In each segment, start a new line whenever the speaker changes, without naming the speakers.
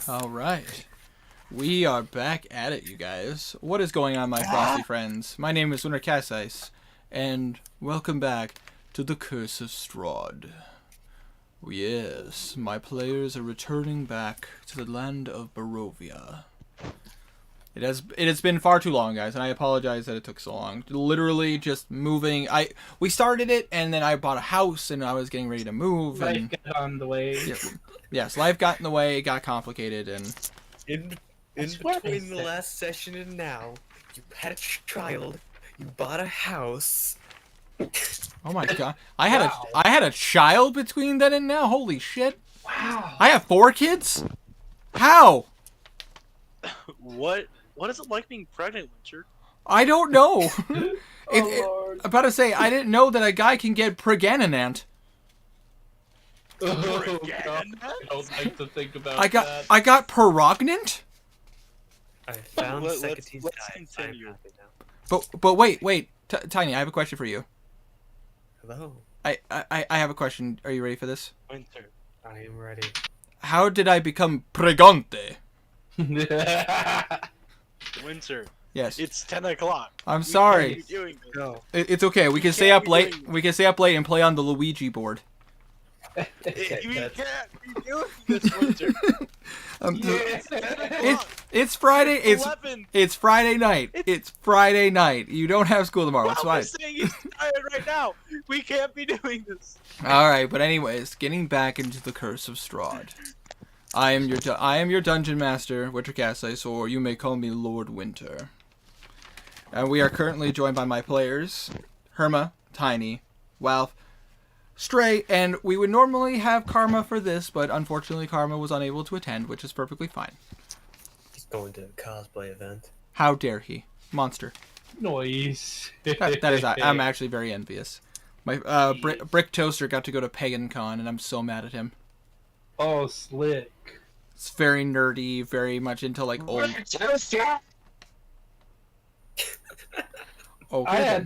All right. We are back at it, you guys. What is going on, my frosty friends? My name is Wintercasice, and welcome back to the Curse of Strahd. Yes, my players are returning back to the land of Barovia. It has been far too long, guys, and I apologize that it took so long. Literally just moving. We started it, and then I bought a house, and I was getting ready to move.
Life got on the way.
Yes, life got in the way. It got complicated, and
In between the last session and now, you had a child, you bought a house.
oh my god, I had a child between then and now. Holy shit!
Wow.
I have 4 kids. How?
What is it like being pregnant, Winter?
I don't know.
Lord.
I'm about to say, I didn't know that a guy can get pregnant.
Oh, God. I don't like to think about that.
I got pregnant.
I found
Let's
Secati's
continue.
I'm happy now.
But wait, Tiny, I have a question for you.
Hello.
I have a question. Are you ready for this?
Winter.
I am ready.
How did I become pregante?
Winter.
Yes.
It's 10 o'clock.
I'm sorry.
We can't be doing this.
Go.
It's okay. We can stay
can't
up
be
late.
doing-
We can stay up late and play on the Luigi board.
We can't be doing this, Winter.
It's Friday. It's
11.
It's Friday night. It's Friday night. You don't have school tomorrow. It's
Wow,
fine.
I'm saying he's tired right now. We can't be doing this.
All right, but anyways, getting back into the Curse of Strahd. I am your dungeon master, Wintercasice, or you may call me Lord Winter. And we are currently joined by my players, Herma, Tiny, Walf, Stray, and we would normally have Karma for this, but unfortunately Karma was unable to attend, which is perfectly fine.
He's going to a cosplay event.
How dare he? Monster.
Noise.
That is, I'm actually very envious. My Brick Toaster got to go to Pagan Con, and I'm so mad at him.
Oh, slick.
It's very nerdy, very much into like old. Okay.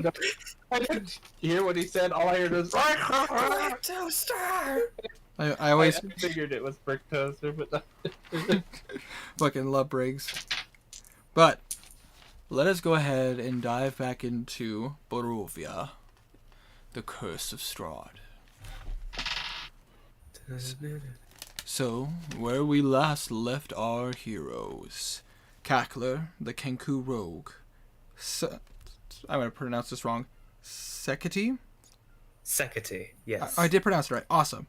I didn't hear what he said. All I heard was
Toaster!
I always
I figured it was Brick Toaster, but
fucking love Briggs. But let us go ahead and dive back into Barovia, the Curse of Strahd. So, where we last left our heroes, Cackler, the Kenku Rogue, I'm going to pronounce this wrong, Secati?
Secati, yes.
I did pronounce it right, awesome.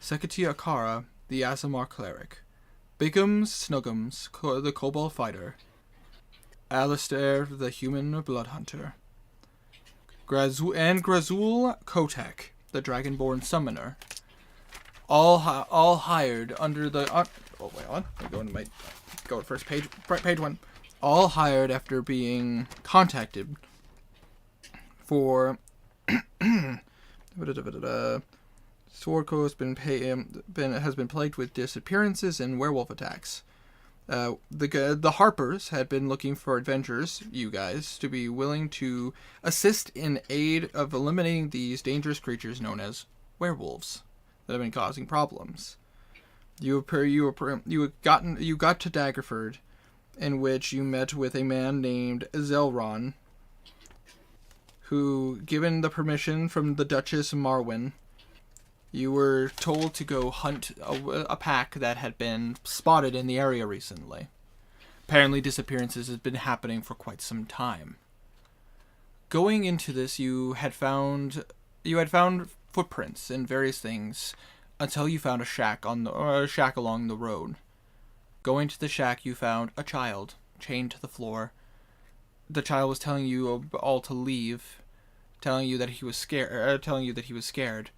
Secati Akara, the Azamar Cleric, Bigums Snuggums, the Kobold Fighter, Alistair, the Human Blood Hunter, and Grazul Kotek, the Dragonborn Summoner. All hired under the... oh, wait on. Go to first page. Page 1. All hired after being contacted for... Sword Coast has been plagued with disappearances and werewolf attacks. The Harpers had been looking for adventurers, you guys, to be willing to assist in aid of eliminating these dangerous creatures known as werewolves that have been causing problems. You got to Daggerford, in which you met with a man named Zelron, who, given the permission from the Duchess Marwyn, you were told to go hunt a pack that had been spotted in the area recently. Apparently disappearances had been happening for quite some time. Going into this, you had found footprints and various things until you found a shack along the road. Going to the shack, you found a child chained to the floor. The child was telling you all to leave, telling you that he was scared.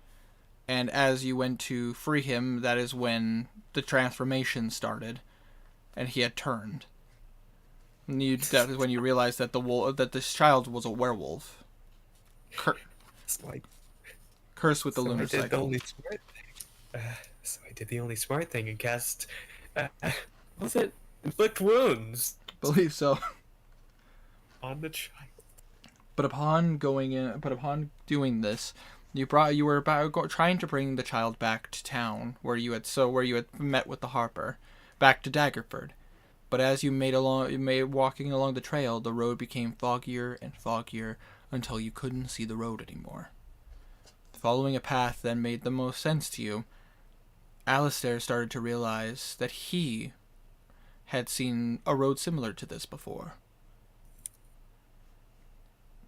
And as you went to free him, that is when the transformation started, and he had turned. And that is when you realized that this child was a werewolf. Curse with the lunar cycle.
So I did the only smart thing and cast... was it? Inflict wounds
Believe so.
on the child.
But upon doing this, you were trying to bring the child back to town where you had met with the Harper. back to Daggerford. But as you made walking along the trail, the road became foggier and foggier until you couldn't see the road anymore. Following a path that made the most sense to you, Alistair started to realize that he had seen a road similar to this before.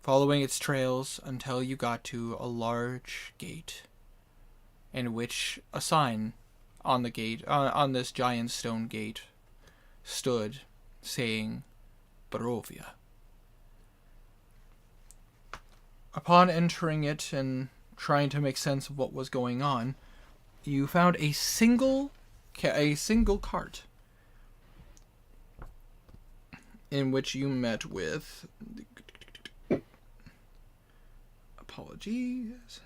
Following its trails until you got to a large gate, in which a sign on the gate, on this giant stone gate, stood saying Barovia. Upon entering it and trying to make sense of what was going on, you found a single cart in which you met with... Apologies.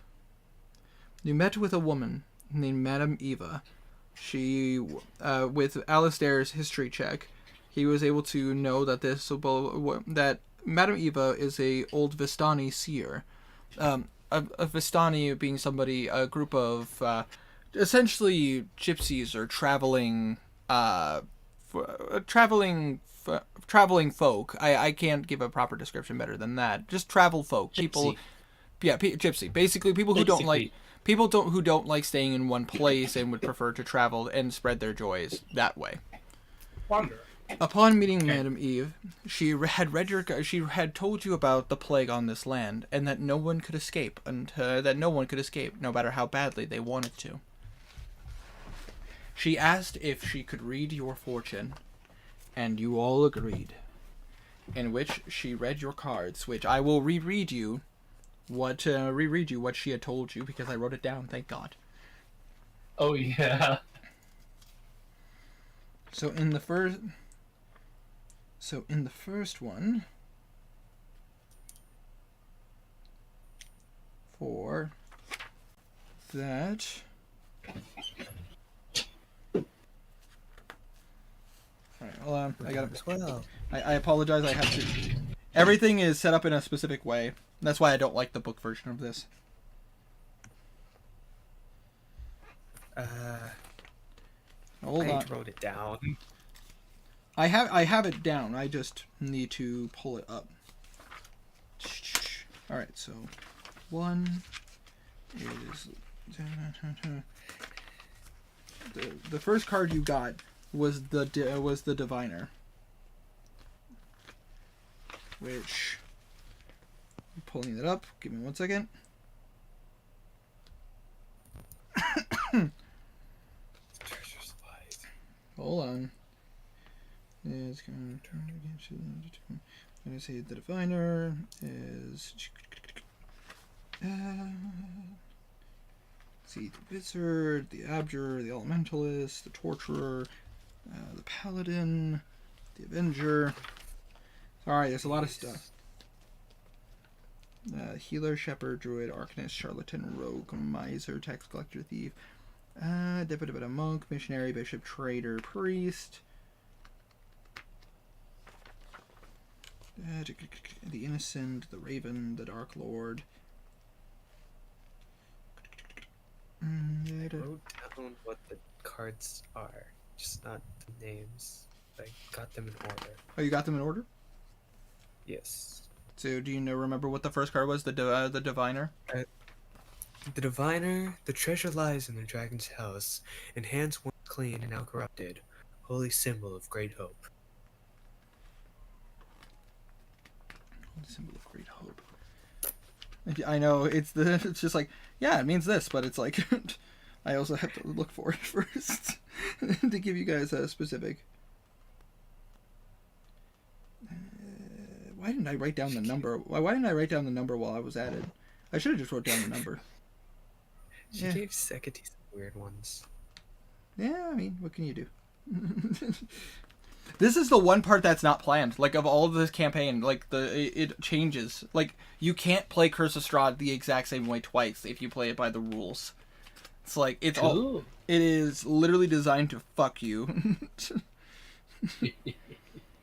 You met with a woman named Madame Eva. She, with Alistair's history check, he was able to know that that Madame Eva is a old Vistani seer. A Vistani being a group of essentially gypsies or traveling folk. I can't give a proper description better than that. Just travel folk.
Gypsy.
People, yeah, gypsy. Basically, people who don't like staying in one place and would prefer to travel and spread their joys that way.
Wander.
Upon meeting Madame Eve, she had told you about the plague on this land and that no one could escape, no matter how badly they wanted to. She asked if she could read your fortune, and you all agreed. In which she read your cards, which I will reread you what she had told you because I wrote it down. Thank God.
Oh yeah.
So in the first one, for that. Alright, hold on. I gotta.
Well.
I apologize. I have to. Everything is set up in a specific way. That's why I don't like the book version of this. Hold on.
I wrote it down.
I have it down. I just need to pull it up. All right. So, one is the first card you got was the Diviner, which I'm pulling it up. Give me 1 second.
Treasure supplies.
Hold on. It's going to turn against you. I'm going to say the Diviner is. See, the Wizard, the Abjure, the Elementalist, the Torturer, the Paladin, the Avenger. Sorry, there's a lot of stuff. Healer, Shepherd, Druid, Arcanist, Charlatan, Rogue, Miser, Tax Collector, Thief, Monk, Missionary, Bishop, Trader, Priest, the Innocent, the Raven, the Dark Lord.
I wrote down what the cards are, just not the names. I got them in order.
Oh, you got them in order?
Yes.
So, do you remember what the first card was? The Diviner?
The Diviner, the treasure lies in the dragon's house, in hands once clean and now corrupted, holy symbol of great hope.
Symbol of great hope. I know, it's just like, yeah, it means this, but it's like, I also have to look for it first to give you guys a specific. Why didn't I write down the number? Why didn't I write down the number while I was at it? I should have just wrote down the number.
She gave Sekati some weird ones.
Yeah, I mean, what can you do? This is the one part that's not planned. Like, of all of this campaign, like, it changes. Like, you can't play Curse of Strahd the exact same way twice if you play it by the rules. It's like, it is literally designed to fuck you.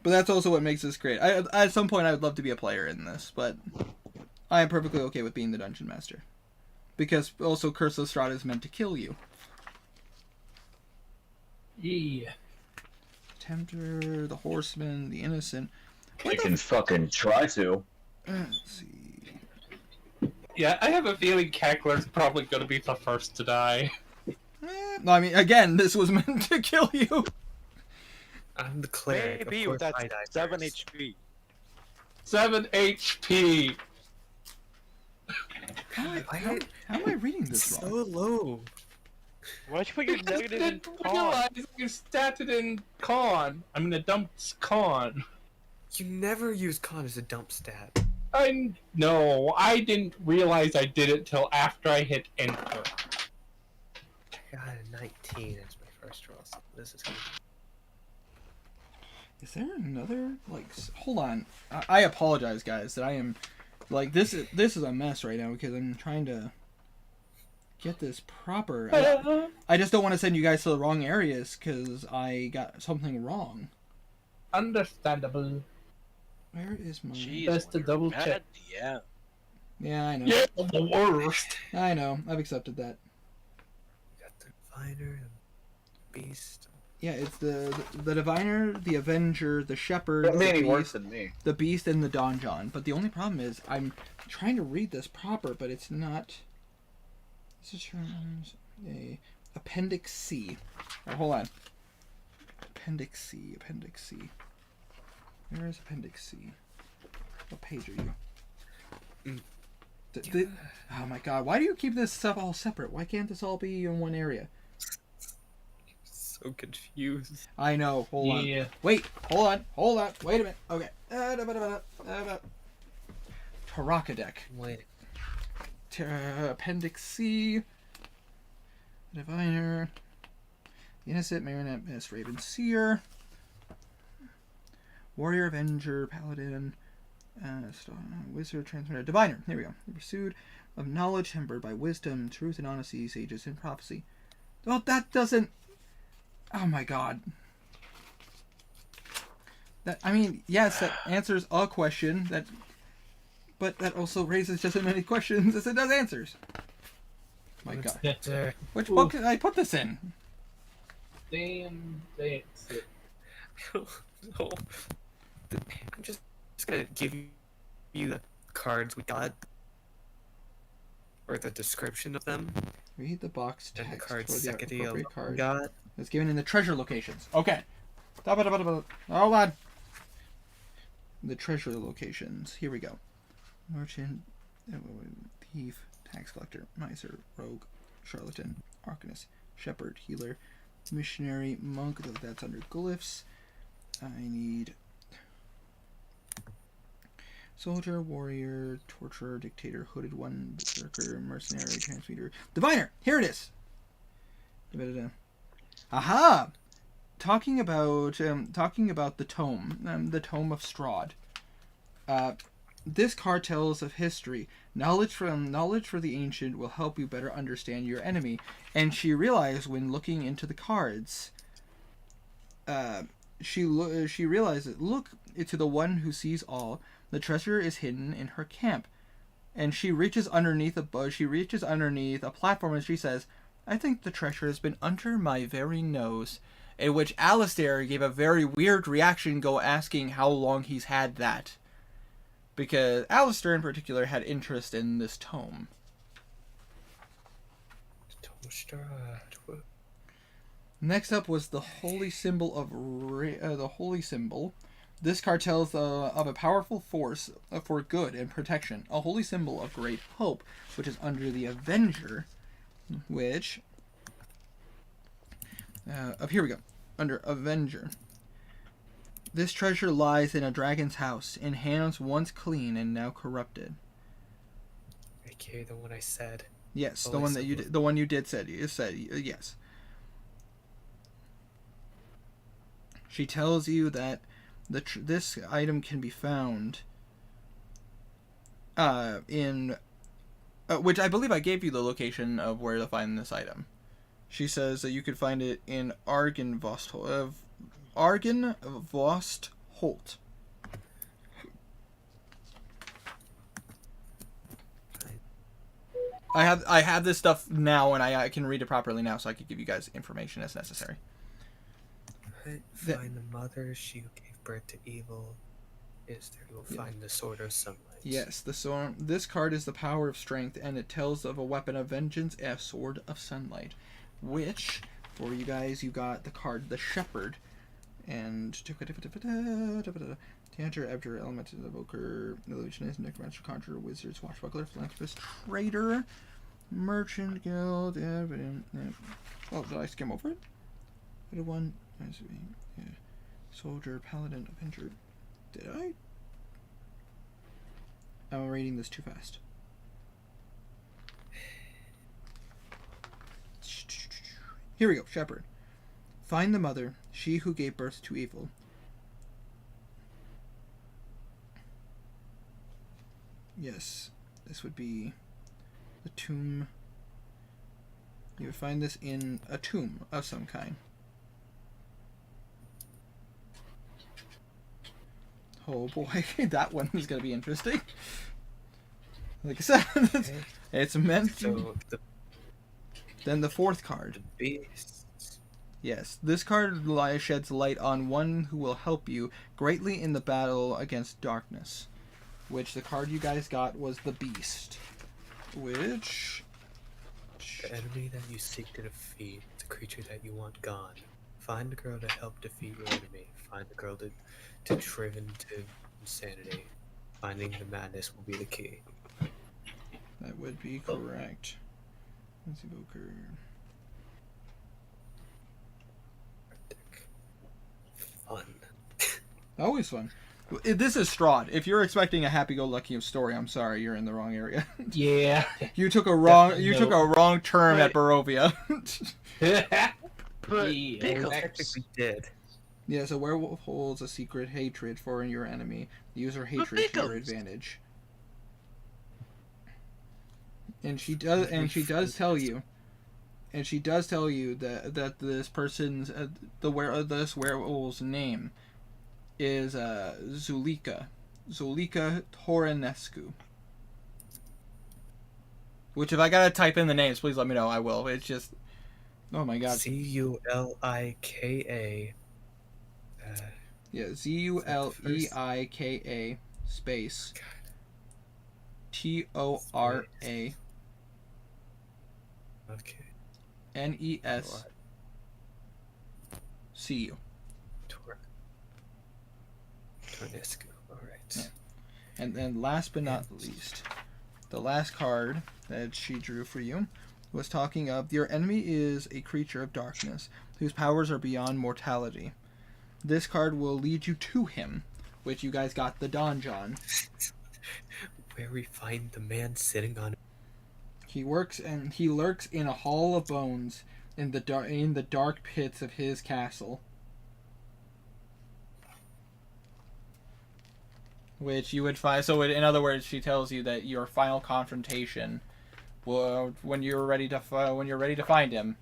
But that's also what makes this great. At some point, I would love to be a player in this, but I am perfectly okay with being the Dungeon Master. Because also, Curse of Strahd is meant to kill you.
Yeah.
tempter, the horseman, the innocent.
I can fucking try to.
Let's see.
Yeah, I have a feeling Cackler's probably gonna be the first to die.
No, I mean, again, this was meant to kill you.
I'm the cleric.
Maybe
of
with
course
that
I die
7
first.
HP.
7 HP.
How am I reading this
So
wrong?
low.
Why'd you put your
Because I
negative in
didn't
con?
realize you statted in con. I mean, the dump's con.
You never use con as a dump stat.
I no, I didn't realize I did it till after I hit enter.
I got a 19 as my first roll. So this is gonna
Is there another like? Hold on. I apologize, guys. That I am like this is a mess right now because I'm trying to get this proper. I just don't want to send you guys to the wrong areas because I got something wrong.
Understandable.
Where is my?
Jeez,
Best to
when you're
double
mad,
check.
Yeah.
Yeah, I know.
Yeah, the worst.
I know. I've accepted that.
got the diviner, the beast.
Yeah, it's the diviner, the avenger, the shepherd,
That made
the
any worse
beast,
than me.
the beast, and the donjon. But the only problem is I'm trying to read this proper, but it's not. This is a appendix C. Oh, hold on. Appendix C. Appendix C. Where is appendix C? What page are you? Oh my god! Why do you keep this stuff all separate? Why can't this all be in one area?
So confused.
I know. Hold on.
Yeah.
Wait. Hold on. Hold on. Wait a minute. Okay. Tarakadek.
Wait.
Appendix C. Diviner. The Innocent, Marionette, Miss Raven Seer. Warrior, Avenger, Paladin. Wizard, Transmitter. Diviner. There we go. The pursuit of knowledge tempered by wisdom, truth, and honesty, sages, and prophecy. Well, that doesn't. Oh my god. That, I mean, yes, that answers a question, but that also raises just as many questions as it does answers. My god.
There.
Which book did I put this in?
Damn, that's it.
No. I'm just gonna give you the cards we got. Or the description of them.
Read the box
And the
text
cards
for the
secondary
appropriate
we
card.
got.
It's given in the treasure locations. Okay. Hold on. The treasure locations. Here we go. Merchant, thief, tax collector, miser, rogue, charlatan, arcanist, shepherd, healer, missionary, monk. That's under glyphs. I need soldier, warrior, torturer, dictator, hooded one, berserker, mercenary, transmuter, diviner. Here it is. Aha! Talking about the tome of Strahd. This card tells of history. Knowledge for the ancient will help you better understand your enemy. And she realized when looking into the cards, she realized that look to the one who sees all. The treasure is hidden in her camp. And she reaches underneath a bush. She reaches underneath a platform, and she says, "I think the treasure has been under my very nose." In which Alistair gave a very weird reaction, asking how long he's had that. Because Alistair in particular had interest in this tome.
Strahd.
Next up was the holy symbol of the holy symbol. This card tells of a powerful force for good and protection. A holy symbol of great hope, which is under the Avenger, which... here we go. Under Avenger. This treasure lies in a dragon's house, in hands once clean and now corrupted.
AKA the one I said.
Yes,
Holy
the one that you
symbol.
did, the one you did said yes. She tells you that this item can be found in which I believe I gave you the location of where to find this item. She says that you could find it in Argenvost Holt. I have this stuff now, and I can read it properly now, so I could give you guys information as necessary.
Find the mother, she who gave birth to evil. Is there? You will find the sword of sunlight.
Yes, this card is the power of strength, and it tells of a weapon of vengeance, a sword of sunlight. Which, for you guys, you got the card, the Shepherd. And Tanter, Abjure, Elemental, Evoker, Illusionist, Necromancer, Conjurer, Wizard, Swashbuckler, Philanthropist, Trader, Merchant Guild, oh, did I skim over it? I did one. Yeah. Soldier, Paladin, Avenger. Did I? I'm reading this too fast. Here we go. Shepherd. Find the mother, she who gave birth to evil. Yes, this would be the tomb. You would find this in a tomb of some kind. Oh boy, that one is going to be interesting. Like I said,
Okay.
it's meant to...
So
Then the fourth card.
the beasts.
Yes, this card sheds light on one who will help you greatly in the battle against darkness. Which the card you guys got was the Beast. Which...
The enemy that you seek to defeat, the creature that you want gone. Find a girl to help defeat your enemy. Find a girl to driven to insanity. Finding the madness will be the key.
That would be correct. Let's see, Evoker.
Fun.
Always fun. This is Strahd. If you're expecting a happy-go-lucky story, I'm sorry, you're in the wrong area.
Yeah.
You took a wrong.
Definitely
You
no.
took a wrong turn at Barovia.
But
Yeah,
Pickles,
Technically did.
Yes, a werewolf holds a secret hatred for your enemy. Use her hatred to your advantage. And she does. And she does tell you. And she does tell you that this person's this werewolf's name is Zulika Toranescu. Which, if I gotta type in the names, please let me know. I will. It's just, oh my god.
Zulika.
Yeah, Zuleika space Tora
Okay.
Nescu.
Toranescu. Alright.
Yeah. And then last but not least, the last card that she drew for you was talking of your enemy is a creature of darkness whose powers are beyond mortality. This card will lead you to him, which you guys got the Donjon.
Where we find the man sitting on.
He lurks in a hall of bones in the dark pits of his castle. Which you would find. So, in other words, she tells you that your final confrontation, will, when you're ready to find him,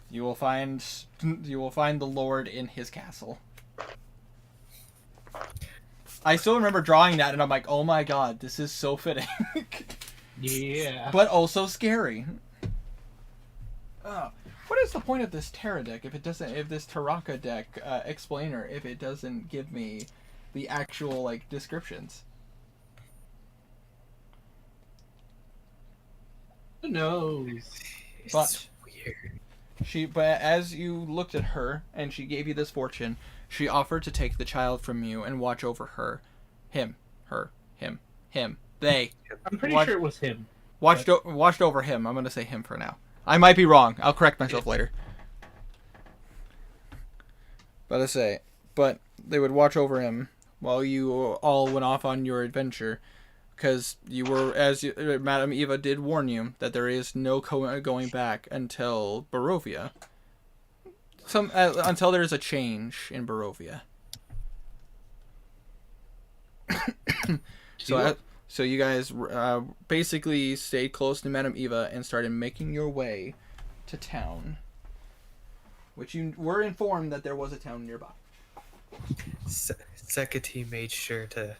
you will find the Lord in his castle. I still remember drawing that, and I'm like, oh my god, this is so fitting.
Yeah.
But also scary. What is the point of this Terra deck if this Taraka deck explainer, if it doesn't give me the actual like descriptions?
Who knows?
But
Weird.
But as you looked at her and she gave you this fortune, she offered to take the child from you and watch over her, him, they
I'm pretty
Watch-
sure it was him.
watched over him. I'm gonna say him for now. I might be wrong. I'll correct myself later. But they would watch over him while you all went off on your adventure, because Madame Eva did warn you that there is no going back until Barovia. Until there is a change in Barovia. So you guys basically stayed close to Madame Eva and started making your way to town, which you were informed that there was a town nearby.
Sekati made sure to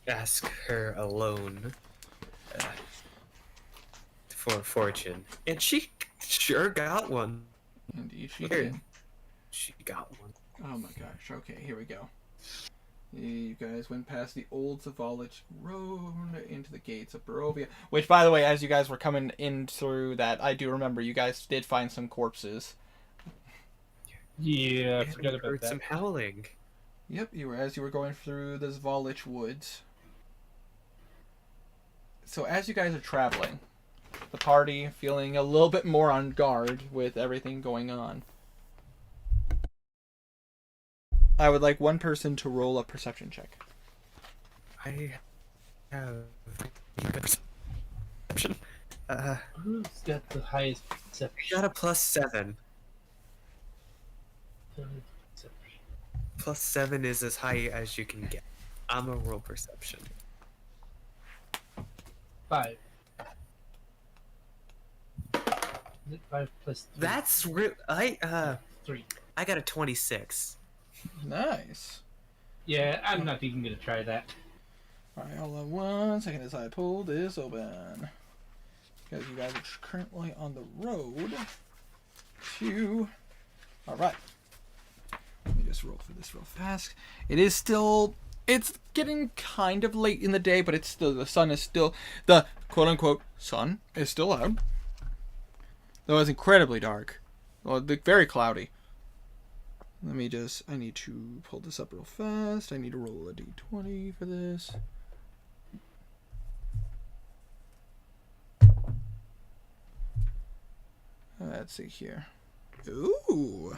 ask her alone for a fortune, and she sure got one.
Indeed, she
Here.
did.
She got one.
Oh my gosh. Okay, here we go. You guys went past the old Zavallich Road into the gates of Barovia. Which, by the way, as you guys were coming in through that, I do remember you guys did find some corpses.
Yeah, I
And
forgot
we
about
heard
that.
some howling.
Yep, as you were going through the Zavallich woods. So as you guys are traveling, the party feeling a little bit more on guard with everything going on. I would like one person to roll a perception check.
I have perception.
Who's got the highest perception?
Got a +7. +7 is as high as you can get. I'm a roll perception.
5. Is it 5 plus 3?
That's I
3.
I got a 26.
Nice.
Yeah, I'm not even gonna try that.
Alright, hold on 1 second as I pull this open. Because you guys are currently on the road to... Alright. Let me just roll for this real fast. It is still... It's getting kind of late in the day, but it's still... The sun is still... The quote-unquote sun is still out. Though it's incredibly dark. Well, very cloudy. Let me just... I need to pull this up real fast. I need to roll a d20 for this. Let's see here. Ooh.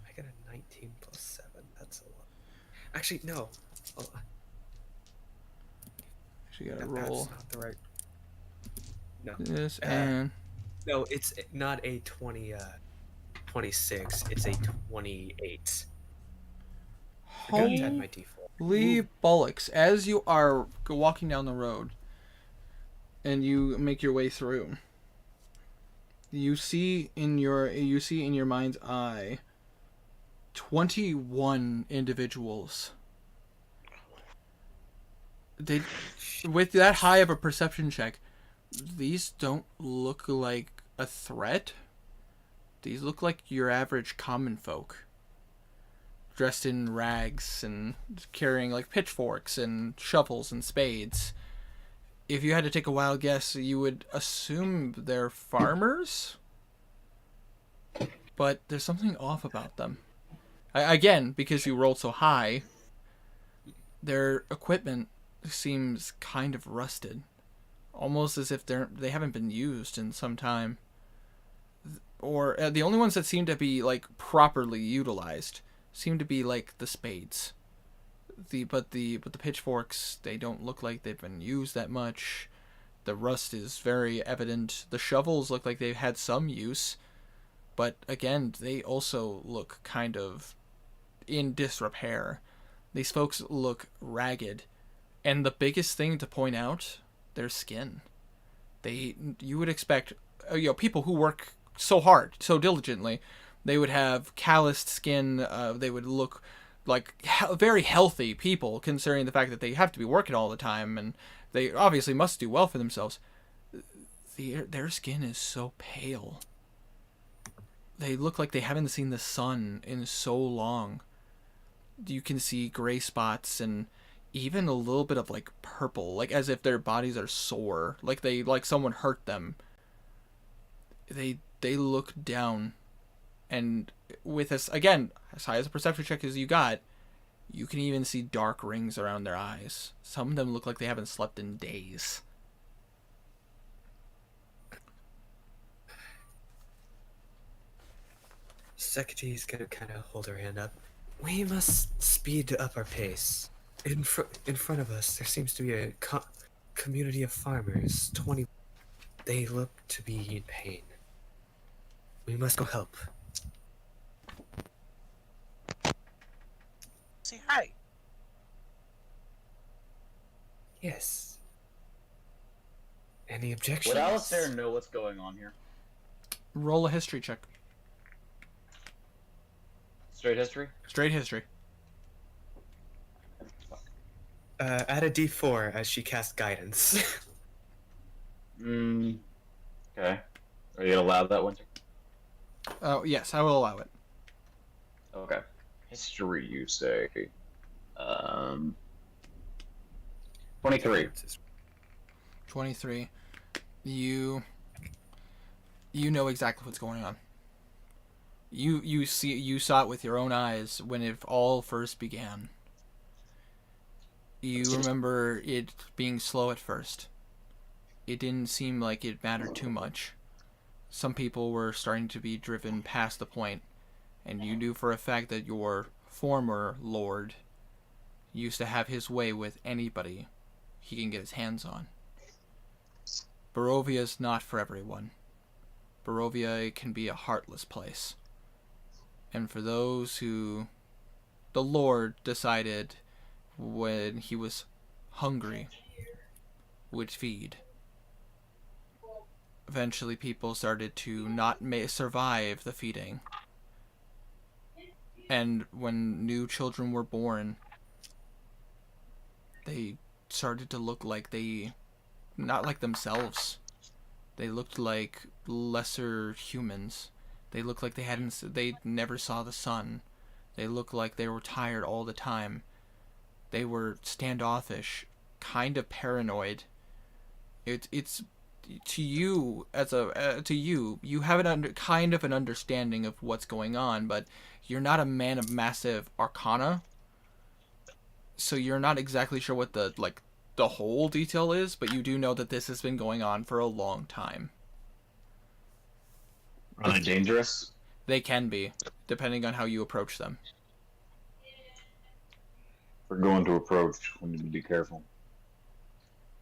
I got a 19 +7. That's a lot. Actually, no. Oh,
Actually, gotta
that's
roll
not the right. No.
this and
No, it's not a 26. It's a 28. Forgot to add my D4.
holy bollocks! As you are walking down the road, and you make your way through, you see in your mind's eye 21 individuals. They, with that high of a perception check, these don't look like a threat. These look like your average common folk, dressed in rags and carrying like pitchforks and shovels and spades. If you had to take a wild guess, you would assume they're farmers, but there's something off about them. Again, because you rolled so high, their equipment seems kind of rusted, almost as if they haven't been used in some time. Or the only ones that seem to be like properly utilized seem to be like the spades. But the pitchforks, they don't look like they've been used that much. The rust is very evident. The shovels look like they've had some use, but again, they also look kind of in disrepair. These folks look ragged, and the biggest thing to point out, their skin. You would expect, people who work so hard, so diligently, they would have calloused skin. They would look like very healthy people, considering the fact that they have to be working all the time, and they obviously must do well for themselves. Their skin is so pale. They look like they haven't seen the sun in so long. You can see gray spots and even a little bit of like purple, like as if their bodies are sore, like someone hurt them. They look down, and with us again, as high as a perception check as you got, you can even see dark rings around their eyes. Some of them look like they haven't slept in days.
Sekiti is gonna kind of hold her hand up. We must speed up our pace. In front of us, there seems to be a community of farmers. 20. They look to be in pain. We must go help.
Say hi.
Yes. Any objections?
Would Alistair know what's going on here?
Roll a history check.
Straight history?
Straight history.
Add a D4 as she casts guidance.
Okay. Are you gonna allow that, Winter?
Oh, yes, I will allow it.
Okay. History, you say? Um, 23.
23. You know exactly what's going on. You saw it with your own eyes when it all first began. You remember it being slow at first. It didn't seem like it mattered too much. Some people were starting to be driven past the point, and you knew for a fact that your former lord used to have his way with anybody he can get his hands on. Barovia's not for everyone. Barovia can be a heartless place. And for those who the Lord decided when he was hungry would feed. Eventually people started to not survive the feeding. And when new children were born, they started to look like not like themselves. They looked like lesser humans. They looked like they never saw the sun. They looked like they were tired all the time. They were standoffish, kind of paranoid. It's to you you have kind of an understanding of what's going on, but you're not a man of massive arcana, so you're not exactly sure what the whole detail is, but you do know that this has been going on for a long time.
Are they dangerous?
They can be, depending on how you approach them.
We're going to approach. We need to be careful.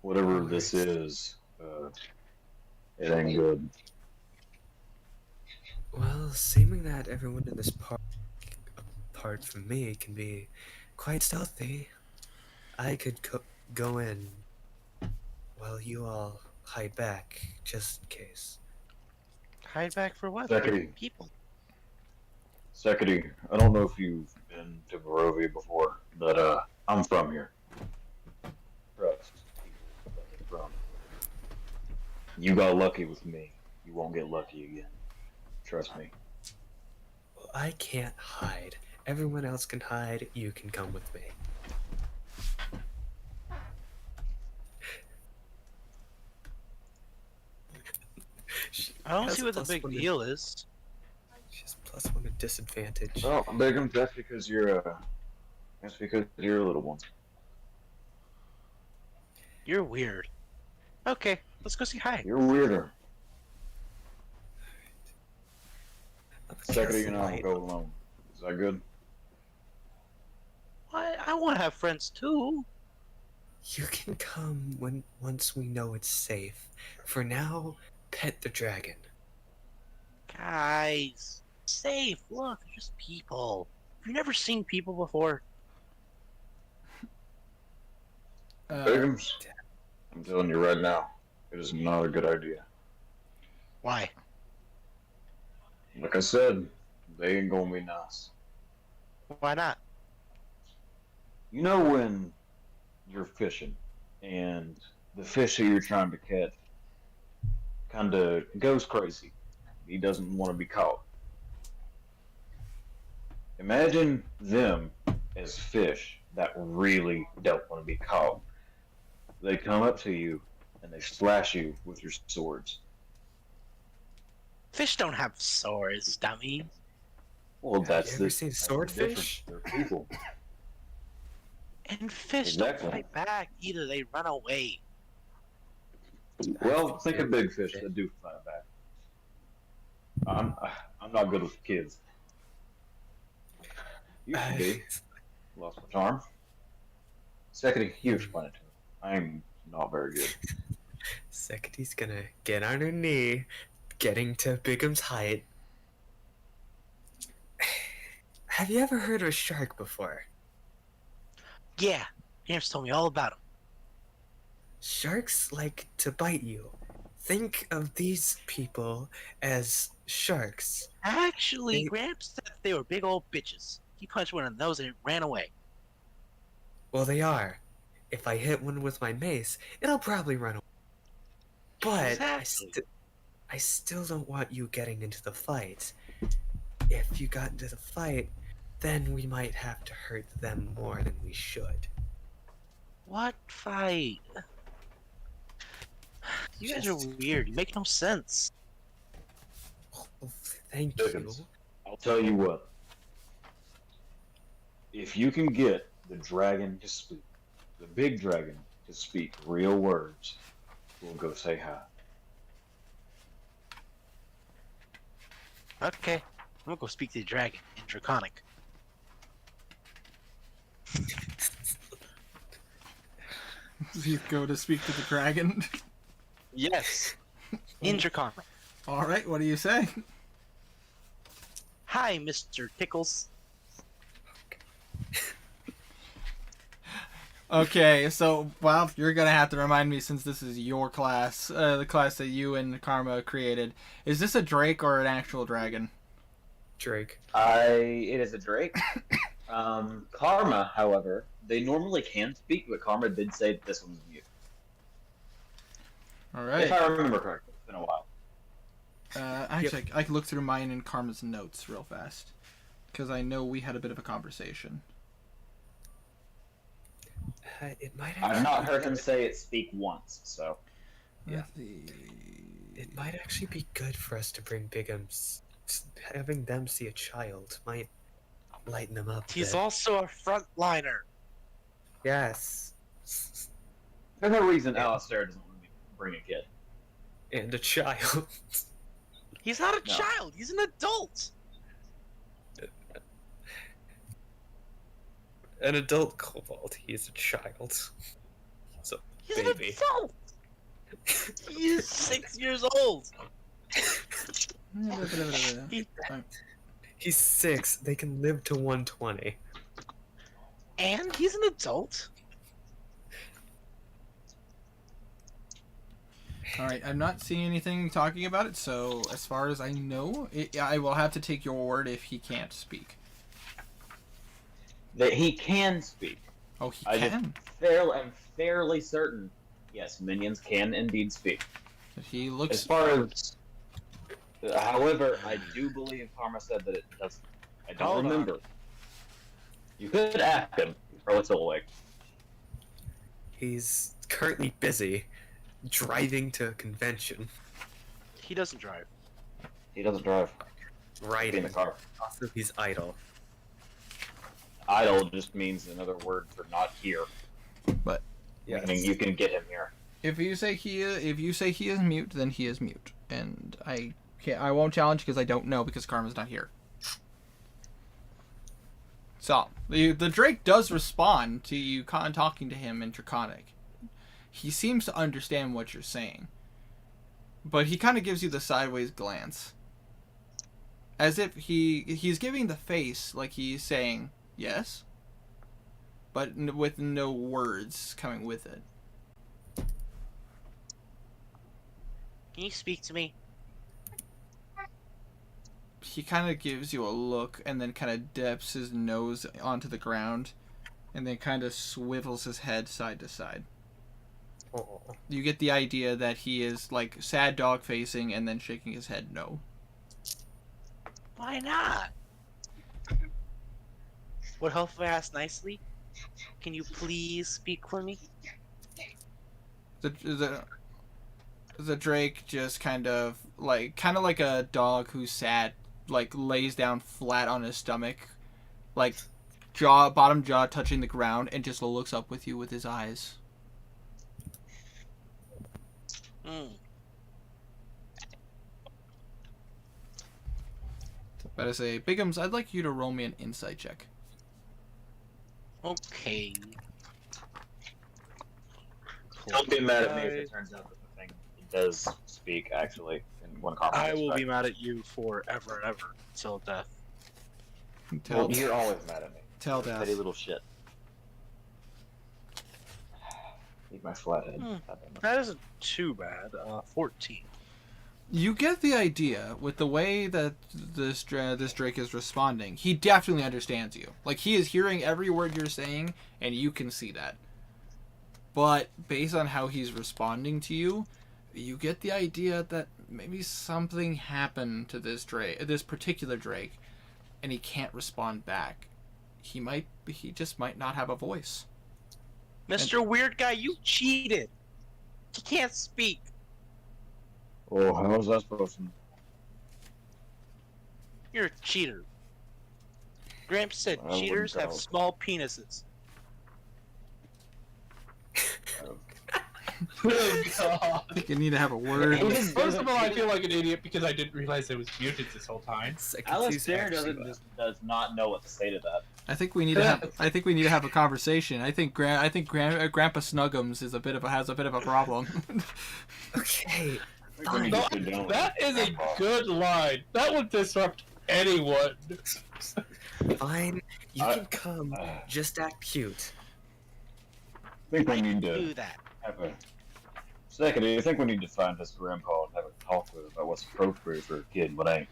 Whatever this is, it ain't good.
Well, seeming that everyone in this park, apart from me, can be quite stealthy, I could go in while you all hide back, just in case.
Hide back for what?
Secondly,
People.
Secondly, I don't know if you've been to Barovia before, but I'm from here. Trust people that are from. You got lucky with me. You won't get lucky again. Trust me.
Well, I can't hide. Everyone else can hide. You can come with me.
I don't see what the big deal is.
She's +1 at disadvantage.
Well, Bigum, that's because you're a little one.
You're weird. Okay, let's go see Hyde.
You're weirder. Secondly,
Cast
and I will
light.
go alone. Is that good?
I want to have friends too.
You can come once we know it's safe. For now, pet the dragon.
Guys, safe. Look, they're just people. Have you never seen people before?
Bigums, I'm telling you right now, it is not a good idea.
Why?
Like I said, they ain't gonna be nice.
Why not?
You know when you're fishing and the fish that you're trying to catch kind of goes crazy. He doesn't want to be caught. Imagine them as fish that really don't want to be caught. They come up to you and they slash you with your swords.
Fish don't have swords, dummy.
Well, that's
you ever
the
seen
that's the
swordfish?
difference. They're people.
And fish
Exactly.
don't fight back. Either they run away.
Well, think of big fish that do fight back. I'm not good with kids. Used to be. Lost my charm. Secondly, you explain it to me. I'm not very good.
Sekity's gonna get on her knee, getting to Bigum's height. Have you ever heard of a shark before?
Yeah, James told me all about them.
Sharks like to bite you. Think of these people as sharks.
Actually,
They-
Gramps said they were big old bitches. He punched one in the nose and it ran away.
Well, they are. If I hit one with my mace, it'll probably run away. But
Exactly.
I still don't want you getting into the fight. If you got into the fight, then we might have to hurt them more than we should.
What fight? You guys are weird. You make no sense.
Oh, thank
Dickens.
you.
I'll tell you what. If you can get the dragon to speak, the big dragon to speak real words, we'll go say hi.
Okay, I'm gonna go speak to the dragon in Draconic.
You go to speak to the dragon.
Yes, in Draconic.
All right, what do you say?
Hi, Mr. Tickles.
Okay, so well, you're gonna have to remind me since this is your class, the class that you and Karma created. Is this a drake or an actual dragon?
Drake.
It is a drake. Karma, however, they normally can speak, but Karma did say that this one's mute.
All
If
right.
I remember correctly, it's been a while.
Actually, I can look through mine and Karma's notes real fast, because I know we had a bit of a conversation.
It might
I've not heard him
good-
say it speak once, so.
Yeah.
Let's see.
It might actually be good for us to bring Bigums. Having them see a child might lighten them up. a
He's
bit.
also a frontliner.
Yes.
There's no reason Alistair doesn't want to bring a kid.
And a child.
He's not a
No.
child. He's an adult.
An adult kobold. He's a child. So
He's
baby.
an adult. He is 6 years old. He-
He's 6. They can live to 120.
and he's an adult.
All right, I'm not seeing anything talking about it, so as far as I know, I will have to take your word if he can't speak.
That he can speak.
Oh, he
I
can.
I'm fairly certain. Yes, minions can indeed speak.
He
As
looks.
far as, however, I do believe Karma said that it doesn't. I don't
Hold on.
remember. You could ask him. He's probably still awake.
He's currently busy driving to a convention.
He doesn't drive.
He doesn't drive. He's in
Riding.
the car.
Also, he's idle.
Idle just means another word for not here. Meaning you can get him here.
If you say he is mute, then he is mute, and I can't. I won't challenge because I don't know because Karma's not here. So the Drake does respond to you talking to him in Draconic. He seems to understand what you're saying, but he kind of gives you the sideways glance, as if he's giving the face like he's saying yes, but with no words coming with it.
Can you speak to me?
He kind of gives you a look and then kind of dips his nose onto the ground and then kind of swivels his head side to side.
Oh.
You get the idea that he is like sad dog facing and then shaking his head no.
Why not? Would help if I asked nicely. Can you please speak for me?
The Drake just kind of like a dog who's sad, like lays down flat on his stomach, like bottom jaw touching the ground, and just looks up with you with his eyes.
Hmm.
But I say, Bigums, I'd like you to roll me an insight check.
Okay.
Don't be mad at me if it turns out that the thing does speak, actually, in one Karma.
I will be mad at you forever and ever until death.
Tell,
Well, you're always mad at me.
tell
Petty
death.
little shit. Need my flathead.
Hmm.
God damn it.
That isn't too bad. 14.
You get the idea with the way that this Drake is responding. He definitely understands you. Like, he is hearing every word you're saying, and you can see that. But based on how he's responding to you, you get the idea that maybe something happened to this particular Drake, and he can't respond back. He just might not have a voice.
Mr. Weird Guy, you cheated. You can't speak.
Oh, how was that supposed to?
You're a cheater. Gramps said
I wouldn't
cheaters have
go.
small penises.
Oh, God.
I think you need to have a word.
First of all, I feel like an idiot because I didn't realize it was muted this whole time.
Alistair does not know what to say to that.
I think we need to have a conversation. I think Grandpa Snuggums has a bit of a problem.
Okay,
We need to sit
No,
down.
that is a good line. That would disrupt anyone.
fine. You
I-
can come. Just act cute.
I think we
I
need
can
to
do that.
have a. Second, I think we need to find this grandpa and have a talk with him about what's appropriate for a kid and what ain't.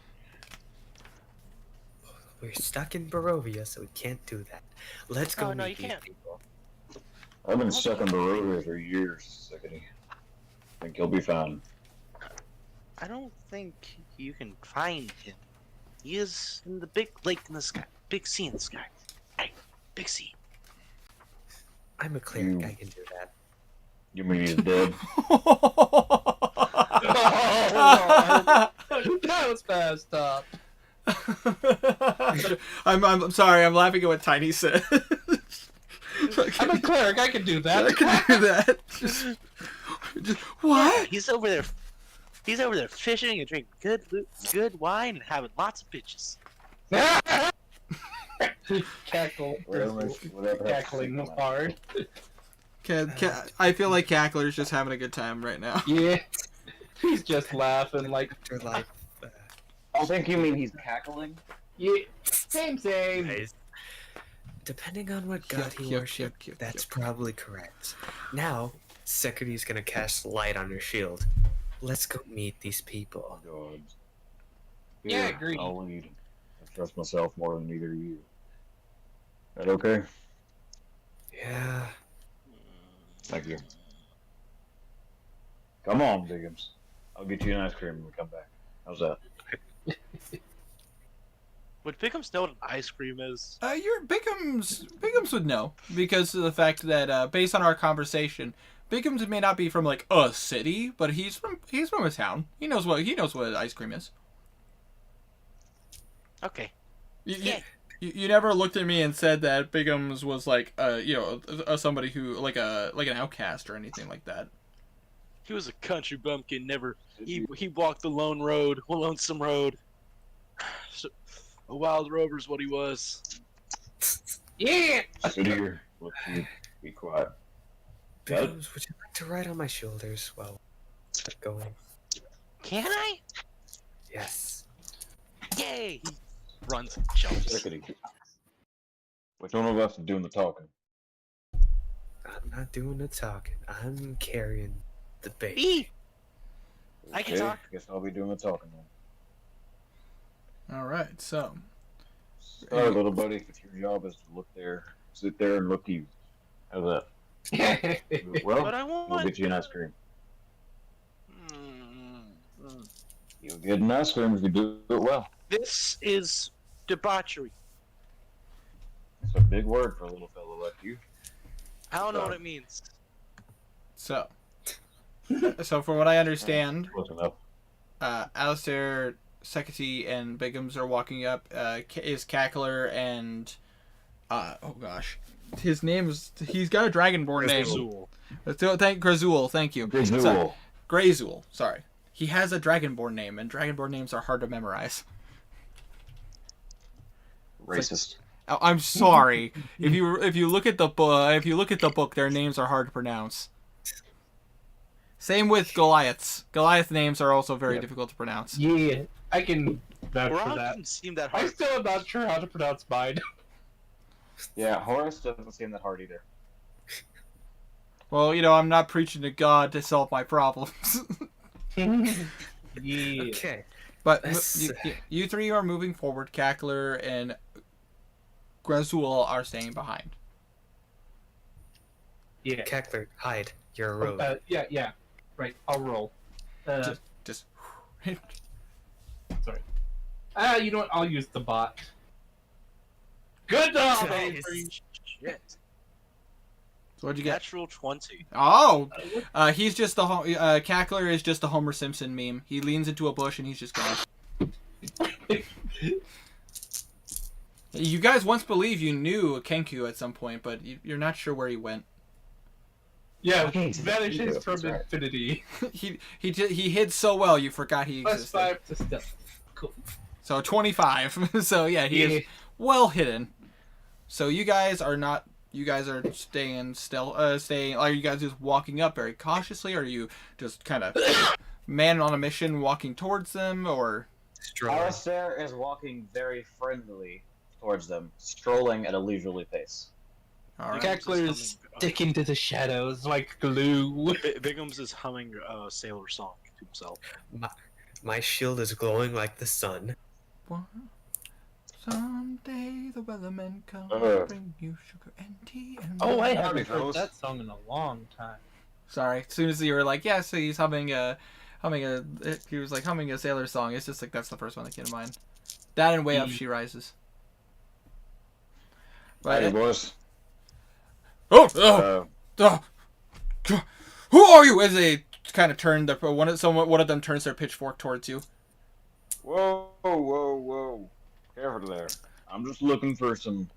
We're stuck in Barovia, so we can't do that. Let's go
Oh, no,
meet
you
these
can't.
people.
I've been stuck in Barovia for years, Sickety. I think you'll be fine.
I don't think you can find him. He is in the big lake in the sky. Big sea in the sky. Hey, big sea.
I'm a cleric.
You-
I can do that.
You mean he's dead?
That was messed up.
I'm sorry. I'm laughing at what Tiny said.
I'm a cleric. I can do
I
that.
can do that. Just what?
He's over there. He's over there fishing and drinking good wine and having lots of bitches.
Cackle.
Whatever has to
Cackling
stick
hard.
I feel like Cackler's just having a good time right now.
Yeah. He's just laughing like,
After life.
I think you mean he's cackling.
yeah, same.
Nice. Depending on what god he
Yuck,
worshipped,
yuck, yuck,
that's
yuck.
probably correct. Now, Security's gonna cast light on your shield. Let's go meet these people.
God.
Yeah,
Here,
agreed.
I'll lead. I trust myself more than either of you. That okay?
Yeah.
Thank you. Come on, Biggums. I'll get you an ice cream when we come back. How's that?
Would Pickums know what an ice cream is?
Your Biggums would know because of the fact that based on our conversation, Biggums may not be from like a city, but he's from a town. He knows what ice cream is.
Okay.
You, you never looked at me and said that Biggums was like somebody who like an outcast or anything like that.
He was a country bumpkin. He walked the lonesome road. So, a wild rover's what he was.
Yeah.
Sit here. Look, you be quiet.
Biggums, would you like to ride on my shoulders while going?
Can I?
Yes.
Yay! He runs and jumps.
Sickety. Which one of us is doing the talking?
I'm not doing the talking. I'm carrying the bait.
Me! I can talk.
Guess I'll be doing the talking then.
All right, so
Sorry, little buddy, if your job is to sit there and look you. How's that? Well,
But I
we'll
want.
get you an ice cream.
Mm.
You'll get an ice cream if you do it well.
This is debauchery.
It's a big word for a little fellow like you.
I don't know what it means.
so for what I understand,
Close enough.
Alistair, Seketi, and Biggums are walking up. Is Cackler and oh gosh, his name's he's got a dragonborn name.
Azul.
Grazul, thank you.
Grazul.
Sorry. Grayzul, sorry. He has a dragonborn name, and dragonborn names are hard to memorize.
Racist.
Oh, I'm sorry. if you look at the book, their names are hard to pronounce. Same with Goliaths. Goliath names are also very difficult to pronounce.
Yeah, I can vouch for
Ron
that.
doesn't seem that
I
hard.
still am not sure how to pronounce mine.
Yeah, Horace doesn't seem that hard either.
Well, I'm not preaching to God to solve my problems.
Yeah.
Okay.
But
Let's-
you three are moving forward. Cackler and Grazul are staying behind.
Yeah.
Cackler, hide. You're a rogue.
Yeah. Right, I'll roll.
Just
Sorry. You know what? I'll use the bot. Good job,
Nice.
Avery.
Shit.
So what'd you get?
Natural 20.
Oh, he's just the Cackler is just the Homer Simpson meme. He leans into a bush and he's just gone. You guys once believed you knew Kenku at some point, but you're not sure where he went.
Yeah,
Okay,
vanishes from
that's right.
infinity.
He hid so well you forgot he
Plus
existed.
5 to stealth. Cool.
So 25. So yeah, he is well hidden. So you guys are not. You guys are staying stealth. Staying. Are you guys just walking up very cautiously? Or are you just kind of man on a mission, walking towards them, or?
Alistair is walking very friendly towards them, strolling at a leisurely pace.
All right.
Cackler is sticking to the shadows like glue.
Bigums is humming a sailor song to himself.
My shield is glowing like the sun.
Someday the weathermen come bring you sugar and tea and.
Oh, I
Howdy,
haven't heard
fellas.
that song in a long time.
Sorry. As soon as you were like, yeah, so he's humming a. He was like humming a sailor song. It's just like that's the first one that came to mind. That and Way Up She Rises.
Howdy,
But
boys.
oh, who are you? As they kind of turn one of them turns their pitchfork towards you.
Whoa. Careful there. I'm just looking for some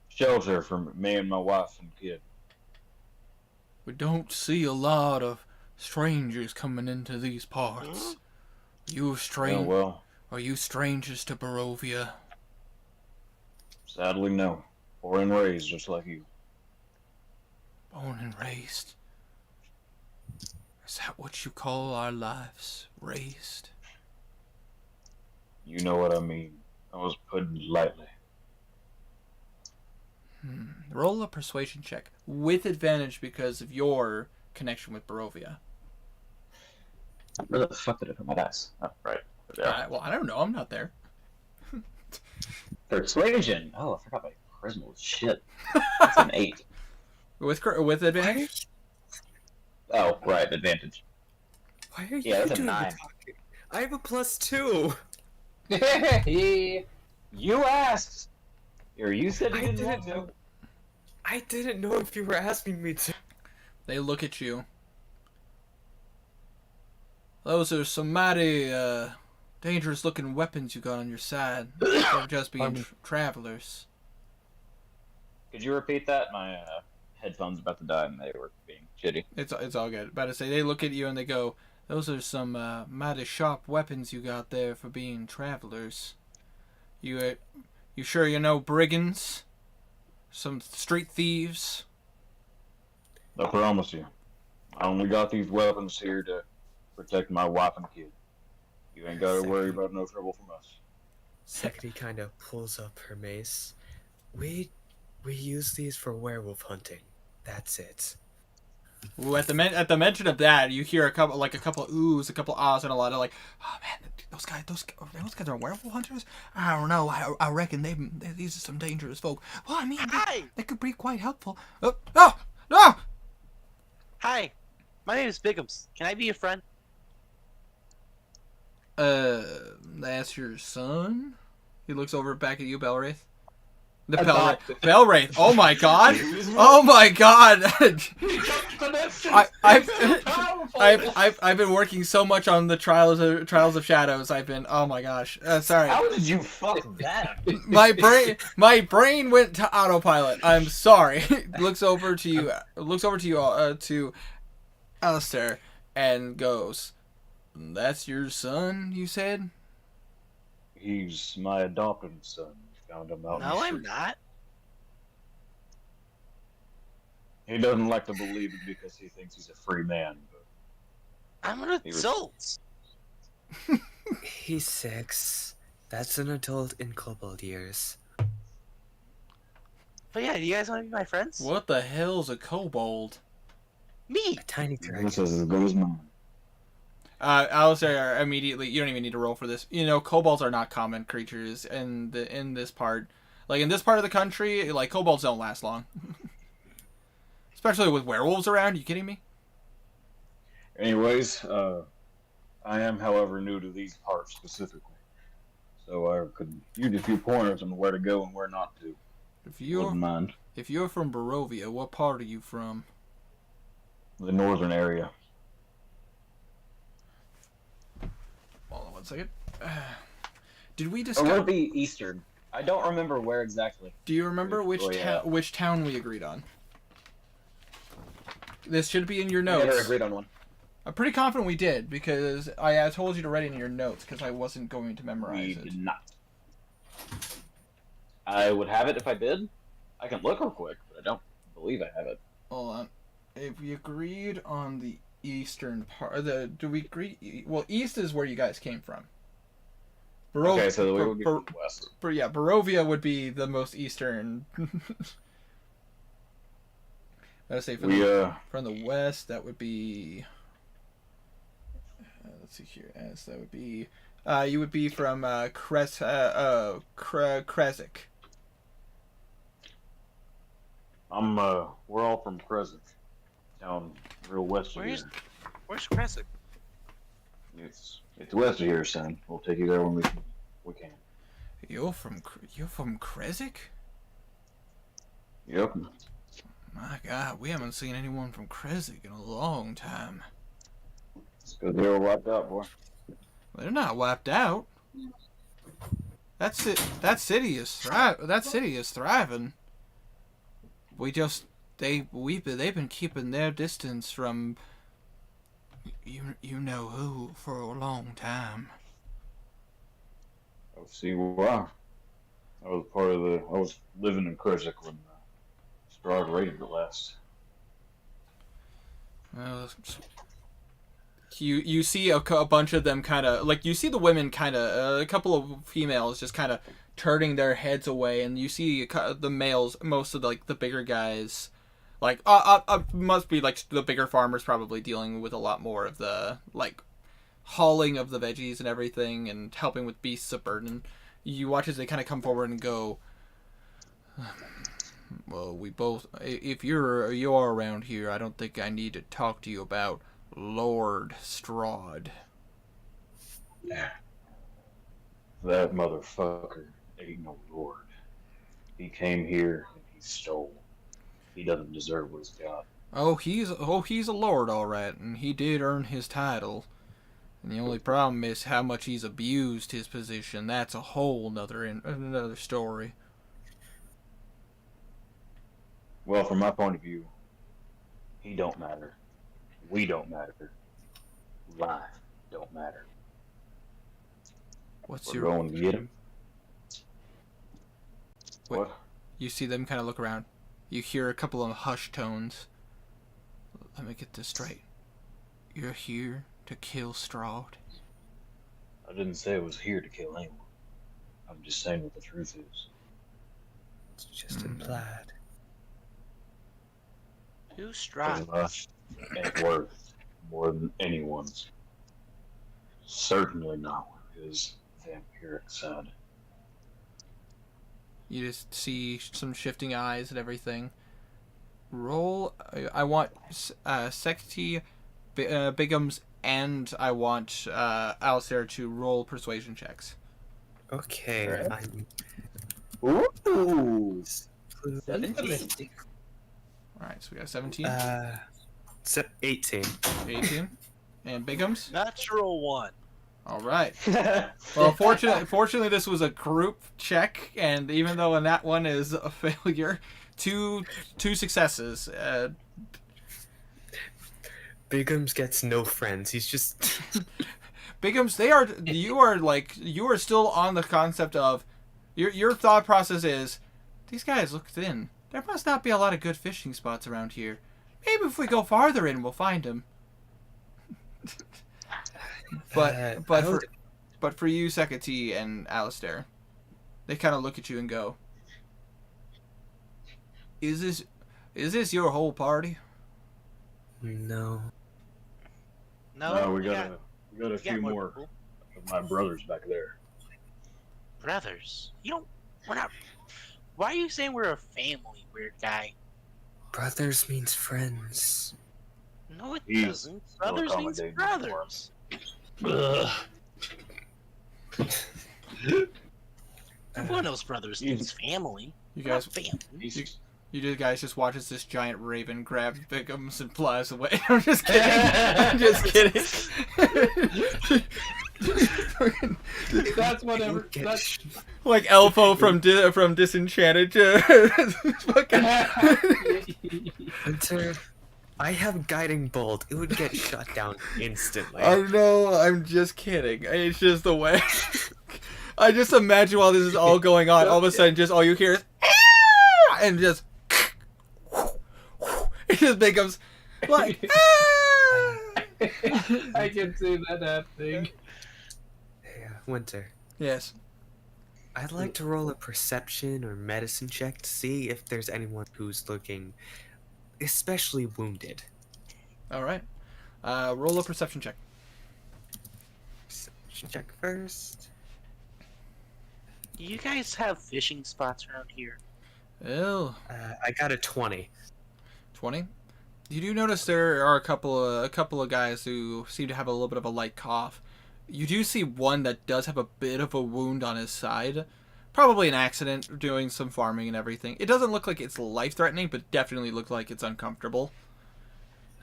shelter for me and my wife and kid.
We don't see a lot of strangers coming into these parts.
Yeah, well,
Are you strangers to Barovia?
sadly, no. Born and raised just like you.
Born and raised. Is that what you call our lives? Raised?
You know what I mean. I was putting it lightly.
Roll a persuasion check with advantage because of your connection with Barovia.
Where the fuck did I put my dice? Oh, right. Yeah.
Well, I don't know. I'm not there.
Persuasion. Oh, I forgot my charisma was shit. That's an 8.
With advantage?
Oh, right, advantage.
Why are you
Yeah, that's a
doing the
9.
talking? I have a +2.
You asked! Or you said you
I
didn't want
didn't
to.
I didn't know if you were asking me to.
They look at you. Those are some mighty dangerous looking weapons you got on your side. They're just being travelers.
Could you repeat that? My headphones about to die and they were being shitty.
It's all good. About to say, they look at you and they go, those are some mighty sharp weapons you got there for being travelers. You sure you know brigands? Some street thieves?
I promise you. I only got these weapons here to protect my wife and kid. You ain't gotta worry about no trouble from us.
Sekti kind of pulls up her mace. We use these for werewolf hunting. That's it.
Ooh, at the mention of that, you hear a couple of oohs, a couple of ahs, and a lot of like, oh man, those guys are werewolf hunters. I don't know. I reckon these are some dangerous folk. Well, I mean, they could be quite helpful. No!
Hi, my name is Bigums. Can I be your friend?
That's your son. He looks over back at you, Belwraith. The
Adopted.
Belwraith. Oh my god! Oh my god! I've been working so much on the Trials of Shadows. Oh my gosh. Sorry.
How did you fuck that?
My brain went to autopilot. I'm sorry. looks over to you to Alistair and goes, "That's your son, you said?"
He's my adopted son. Found him out in
No,
the
I'm
street.
not.
He doesn't like to believe it because he thinks he's a free man. But
I'm an
He was-
adult.
He's 6. That's an adult in kobold years.
But yeah, do you guys want to be my friends?
What the hell's a kobold?
Me.
A tiny
this
dragon.
is as good as mine.
Alistair immediately. You don't even need to roll for this. You know, kobolds are not common creatures in this part. Like in this part of the country, like kobolds don't last long. Especially with werewolves around. Are you kidding me?
Anyways, I am, however, new to these parts specifically. so I could use a few pointers on where to go and where not to.
If you're
Wouldn't mind.
if you're from Barovia, what part are you from?
The northern area.
Hold on one second. Did we
Or
discuss?
would it be eastern? I don't remember where exactly.
Do you remember which
Oh, yeah.
which town we agreed on? This should be in your
We never
notes.
agreed on one.
I'm pretty confident we did because I told you to write it in your notes because I wasn't going to memorize
We
it.
did not. I would have it if I did. I can look real quick, but I don't believe I have it.
Hold on. If we agreed on the eastern part, do we agree? Well, east is where you guys came from.
Okay, so we would be from the west.
Yeah, Barovia would be the most eastern. Let's say from the west, that would be. Let's see here. As that would be, you would be from Krezk.
We're all from Crescent, down real west of here.
Where's Crescent?
It's west of here, son. We'll take you there when we can.
You're from Krezk?
Yep.
My God, we haven't seen anyone from Krezk in a long time.
It's because they were wiped out, boy.
They're not wiped out. That's it. That city is thriving. They've been keeping their distance from you know who for a long time.
I see why. I was living in Kurzik when Strahd raided it last.
You see a bunch of them kind of like you see the women kind of a couple of females just kind of turning their heads away, and you see the males, most of the bigger guys, like must be like the bigger farmers probably dealing with a lot more of the hauling of the veggies and everything and helping with beasts of burden. You watch as they kind of come forward and go, well, we both, if you're around here, I don't think I need to talk to you about Lord Strahd.
Yeah. That motherfucker ain't no lord. He came here and he stole. He doesn't deserve what he's got.
He's a lord, all right, and he did earn his title. And the only problem is how much he's abused his position. That's a whole another story.
Well, from my point of view, he don't matter. We don't matter. Life don't matter. We're going to get him.
Wait.
What?
You see them kind of look around. You hear a couple of hushed tones. Let me get this straight. You're here to kill Strahd?
I didn't say I was here to kill anyone. I'm just saying what the truth is.
It's just implied.
Who's
His
Strahd?
life ain't worth more than anyone's. Certainly not with his vampiric side.
You just see some shifting eyes and everything. Roll. I want Sexty, Bigums, and I want Alistair to roll persuasion checks.
Okay,
Alright.
I'm
Ooh!
17.
Alright, so we got 17,
18.
18, and Bigums.
Natural one.
Alright. Well, fortunately, this was a group check, and even though in that one is a failure, two successes.
Bigums gets no friends. He's just
Bigums, you are still on the concept of your thought process is these guys look thin. There must not be a lot of good fishing spots around here. Maybe if we go farther in, we'll find them. But for you, Sekati and Alistair, they kind of look at you and go, "Is this your whole party?"
no.
No,
we got a few
more
more
people.
of my brothers back there.
Brothers. We're not. Why are you saying we're a family, weird guy?
Brothers means friends.
No, it
He's
doesn't. Brothers means
accommodating
brothers. Buenos Brothers is family.
You
We're not
guys,
family.
you guys just watch as this giant raven grabs Biggums and flies away. I'm just kidding. I'm just kidding.
That's whatever.
Get
That's
Like Elfo from Disenchanted. Fucking-
Hunter, I have guiding bolt. It would get shut down instantly.
I know. I'm just kidding. It's just the way. I just imagine while this is all going on, all of a sudden, just all you hear is, "Ah!" and just, it just becomes like, "Ah!"
I can see that happening.
Yeah, Winter.
Yes.
I'd like to roll a perception or medicine check to see if there's anyone who's looking especially wounded.
All right. Roll a perception check.
Perception check first.
Do you guys have fishing spots around here?
Oh,
I got a 20.
20. You do notice there are a couple of guys who seem to have a little bit of a light cough. You do see one that does have a bit of a wound on his side. Probably an accident, doing some farming and everything. It doesn't look like it's life-threatening, but definitely look like it's uncomfortable.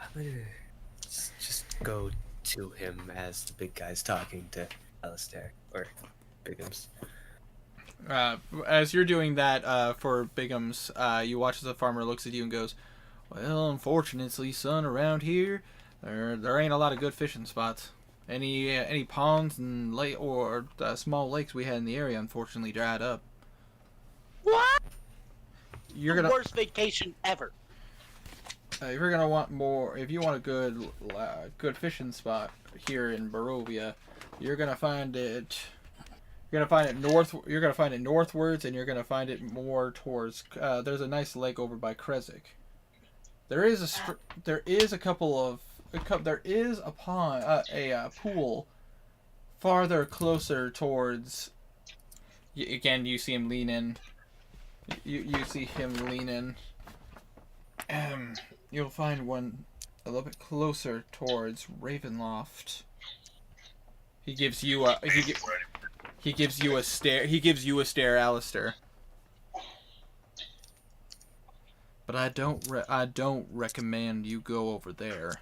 I'm gonna just go to him as the big guy's talking to Alistair, or Biggums.
As you're doing that for Biggums, you watch as the farmer looks at you and goes, "Well, unfortunately, son, around here, there ain't a lot of good fishing spots. Any ponds and lake or small lakes we had in the area, unfortunately, dried up."
What?
You're
The
gonna
worst vacation ever.
if you're gonna want more, if you want a good fishing spot here in Barovia, you're gonna find it. You're gonna find it north. You're gonna find it northwards, and you're gonna find it more towards. There's a nice lake over by Kresik. There is a couple of. There is a pond, a pool, farther closer towards. Again, you see him lean in. You see him lean in. You'll find one a little bit closer towards Ravenloft. He gives you a he gives you a stare. He gives you a stare, Alistair. But I don't recommend you go over there.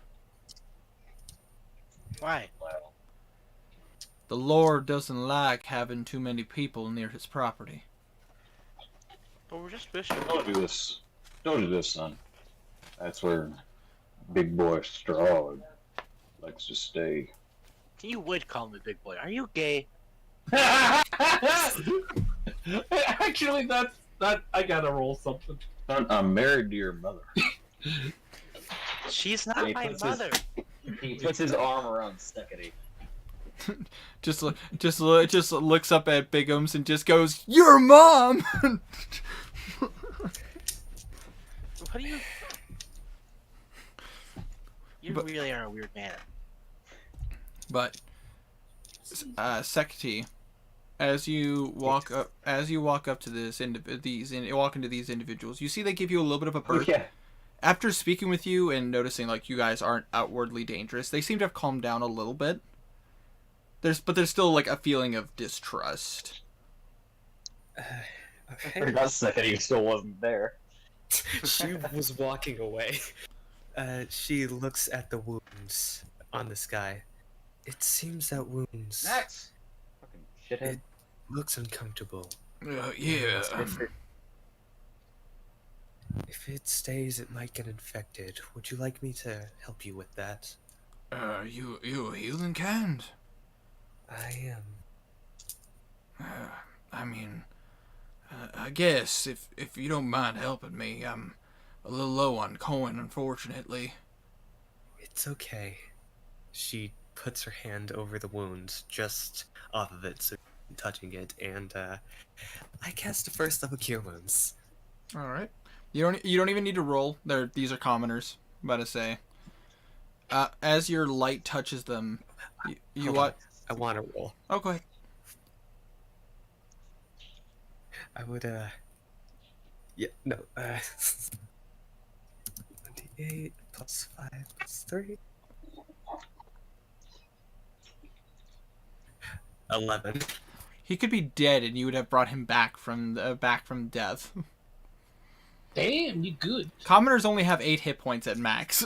Why?
The Lord doesn't like having too many people near his property.
But we're just fishing.
Don't do this. Don't do this, son. That's where big boy Strahd likes to stay.
You would call me big boy. Are you gay?
Actually, that I gotta roll something.
Son, I'm married to your mother.
She's
And
not
he
my
puts
mother.
He puts his arm around Steckity.
Just looks up at Biggums and just goes, "Your mom."
What do you? You
But-
really are a weird man.
But Sekti, as you walk up to walk into these individuals, you see they give you a little bit of a berth.
Yeah.
After speaking with you and noticing like you guys aren't outwardly dangerous, they seem to have calmed down a little bit. There's still like a feeling of distrust.
I
Okay.
forgot Steckity still wasn't there.
She was walking away. She looks at the wounds on this guy. It seems that wounds
Max! Fucking shithead.
It looks uncomfortable.
Yeah.
If it stays, it might get infected. Would you like me to help you with that?
You a healing kind?
I am.
I mean, I guess if you don't mind helping me, I'm a little low on coin, unfortunately.
It's okay. She puts her hand over the wound, just off of it, so touching it, and I cast a first level cure wounds.
All right. You don't even need to roll. These are commoners. I'm about to say. As your light touches them, you
Hold
what?
on. I want to roll.
Oh, go ahead.
I would yeah, no, 28 plus 5 plus 3. 11.
He could be dead, and you would have brought him back from death.
Damn, you good.
Commoners only have 8 hit points at max.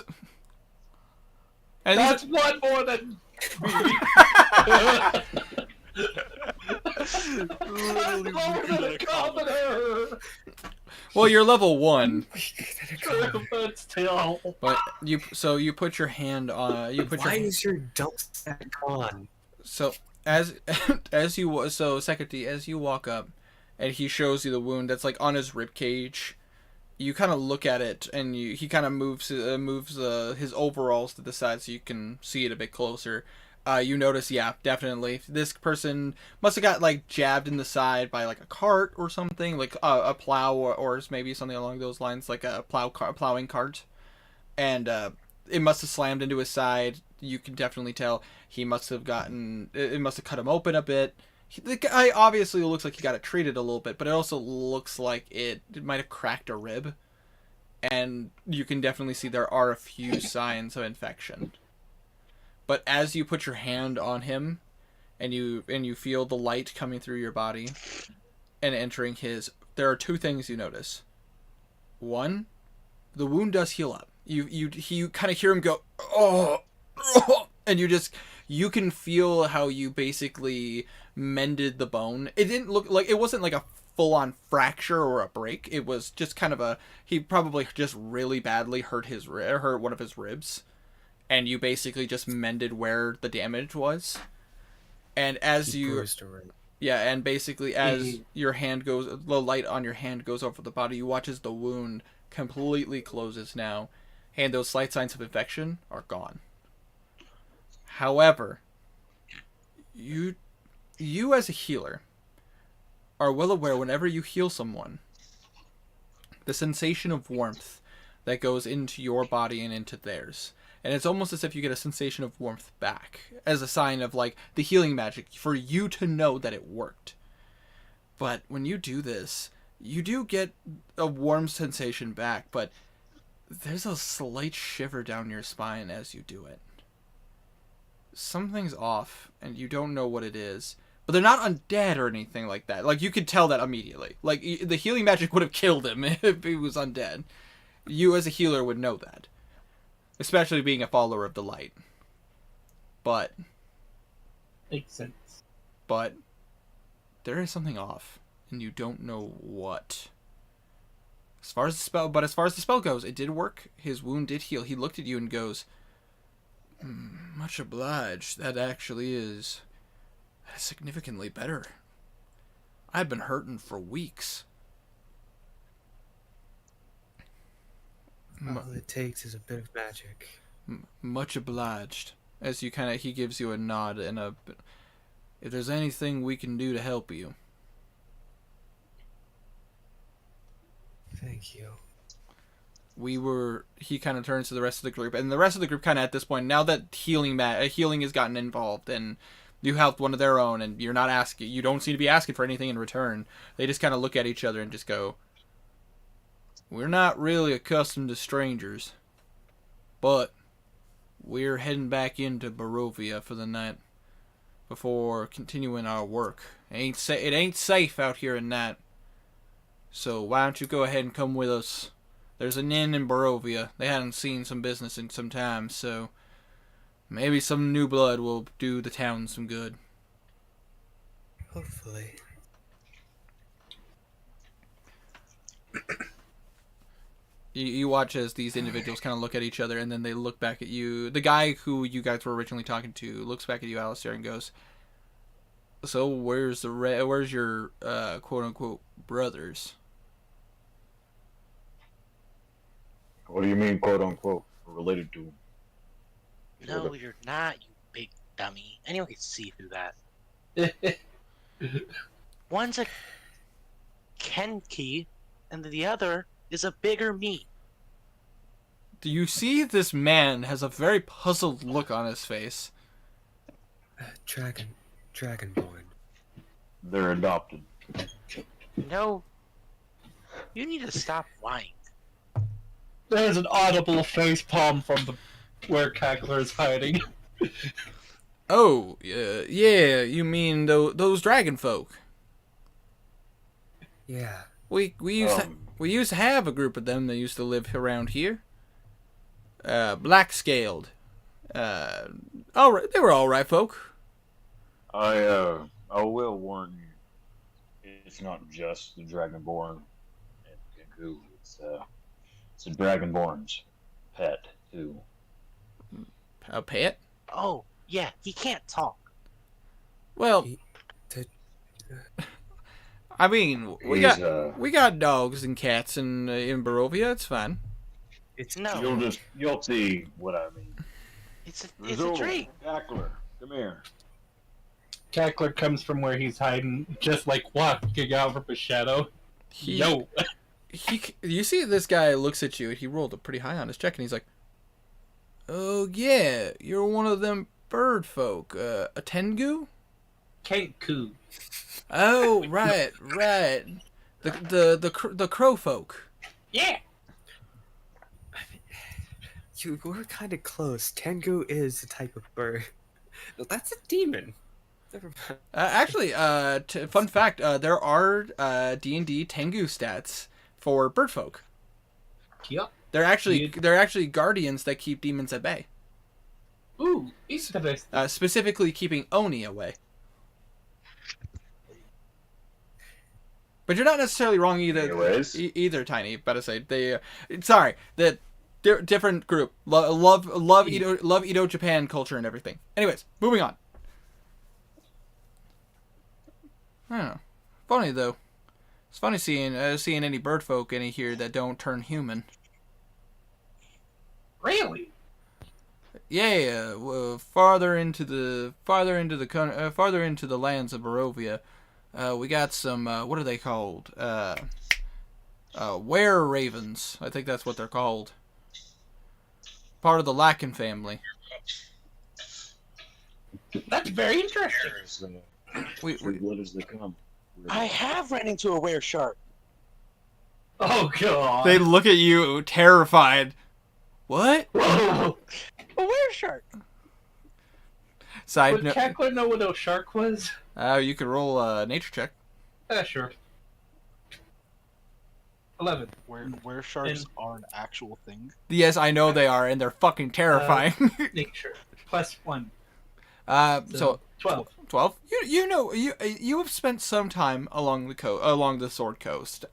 And
That's one more than me.
Literally
Lower than a commoner.
well, you're level 1,
True, but still.
but you put your hand on
Why is your dump sack on?
So as Secretary, as you walk up, and he shows you the wound that's like on his rib cage, you kind of look at it, and he kind of moves his overalls to the side so you can see it a bit closer. You notice, yeah, definitely, this person must have got like jabbed in the side by like a cart or something, like a plow or maybe something along those lines, like a plowing cart, and it must have slammed into his side. You can definitely tell he must have it must have cut him open a bit. The guy obviously looks like he got it treated a little bit, but it also looks like it might have cracked a rib, and you can definitely see there are a few signs of infection. But as you put your hand on him, and you feel the light coming through your body and entering his, there are 2 things you notice. 1, the wound does heal up. You kind of hear him go, oh, and you can feel how you basically mended the bone. It didn't look like, it wasn't like a full-on fracture or a break. It was just kind of he probably just really badly hurt one of his ribs, and you basically just mended where the damage was. And as and basically as your hand goes, the light on your hand goes over the body, you watch as the wound completely closes now, and those slight signs of infection are gone. However, you as a healer are well aware whenever you heal someone, the sensation of warmth that goes into your body and into theirs. And it's almost as if you get a sensation of warmth back as a sign of like the healing magic for you to know that it worked. But when you do this, you do get a warm sensation back, but there's a slight shiver down your spine as you do it. Something's off, and you don't know what it is. But they're not undead or anything like that. Like, you could tell that immediately. Like, the healing magic would have killed him if he was undead. You, as a healer, would know that. Especially being a follower of the light. But...
Makes sense.
But... there is something off, and you don't know what. As far as the spell goes, it did work. His wound did heal. He looked at you and goes, much obliged. That actually is significantly better. I've been hurting for weeks.
All it takes is a bit of magic.
Much obliged. As he gives you a nod and if there's anything we can do to help you.
Thank you.
He kind of turns to the rest of the group, and the rest of the group kind of at this point, now that healing has gotten involved, and you helped one of their own, and you don't seem to be asking for anything in return. They just kind of look at each other and just go, we're not really accustomed to strangers, but we're heading back into Barovia for the night before continuing our work. It ain't safe out here in night, so why don't you go ahead and come with us? There's an inn in Barovia. They hadn't seen some business in some time, so maybe some new blood will do the town some good.
Hopefully.
You watch as these individuals kind of look at each other, and then they look back at you. The guy who you guys were originally talking to looks back at you, Alistair, and goes, so where's your quote-unquote brothers?
What do you mean, quote unquote, related to?
No, you're not, you big dummy. Anyone can see through that. One's a Kenki, and the other is a bigger me.
Do you see this man has a very puzzled look on his face?
Dragonborn.
They're adopted.
No, you need to stop lying.
There's an audible facepalm from where Cackler is hiding.
Oh, yeah, you mean those dragon folk?
Yeah.
We used to have a group of them that used to live around here. Black scaled. All right, they were all right folk.
I will warn you, it's not just the Dragonborn and Kenku. It's a Dragonborn's pet too.
A pet?
Oh, yeah, he can't talk.
Well,
He- to-
I mean, we
He's,
got dogs and cats in Barovia. It's fine.
It's
No,
You'll see what I mean.
it's a
Razul,
dream.
Cackler, come here.
Cackler comes from where he's hiding, just like walking out from a shadow. Yo.
You see, this guy looks at you. He rolled a pretty high on his check, and he's like, "Oh yeah, you're one of them bird folk. A Tengu?
Kenku.
Oh right. The crow folk.
Yeah.
You were kind of close. Tengu is a type of bird. No, that's a demon. Never mind.
Actually, fun fact: there are D&D Tengu stats for bird folk.
Yep.
They're actually guardians that keep demons at bay.
Ooh, interesting.
Specifically keeping Oni away. But you're not necessarily wrong either.
Anyways.
Either, Tiny. Better say they. Sorry, the different group. Love Edo Japan culture and everything. Anyways, moving on. I don't know. Funny though. It's funny seeing any bird folk any here that don't turn human.
Really?
Yeah, farther into the lands of Barovia, we got some what are they called? Were ravens. I think that's what they're called. Part of the Lacan family.
That's very interesting.
What does they come?
I have ran into a rare shark.
Oh god.
They look at you terrified. What?
Whoa.
A rare shark.
Side
Would
note.
Cackler know what a shark was?
You could roll a nature check.
Sure. 11.
Where sharks are an actual thing.
Yes, I know they are, and they're fucking terrifying.
Nature. Plus 1.
So
12.
12. You have spent some time along the Sword Coast.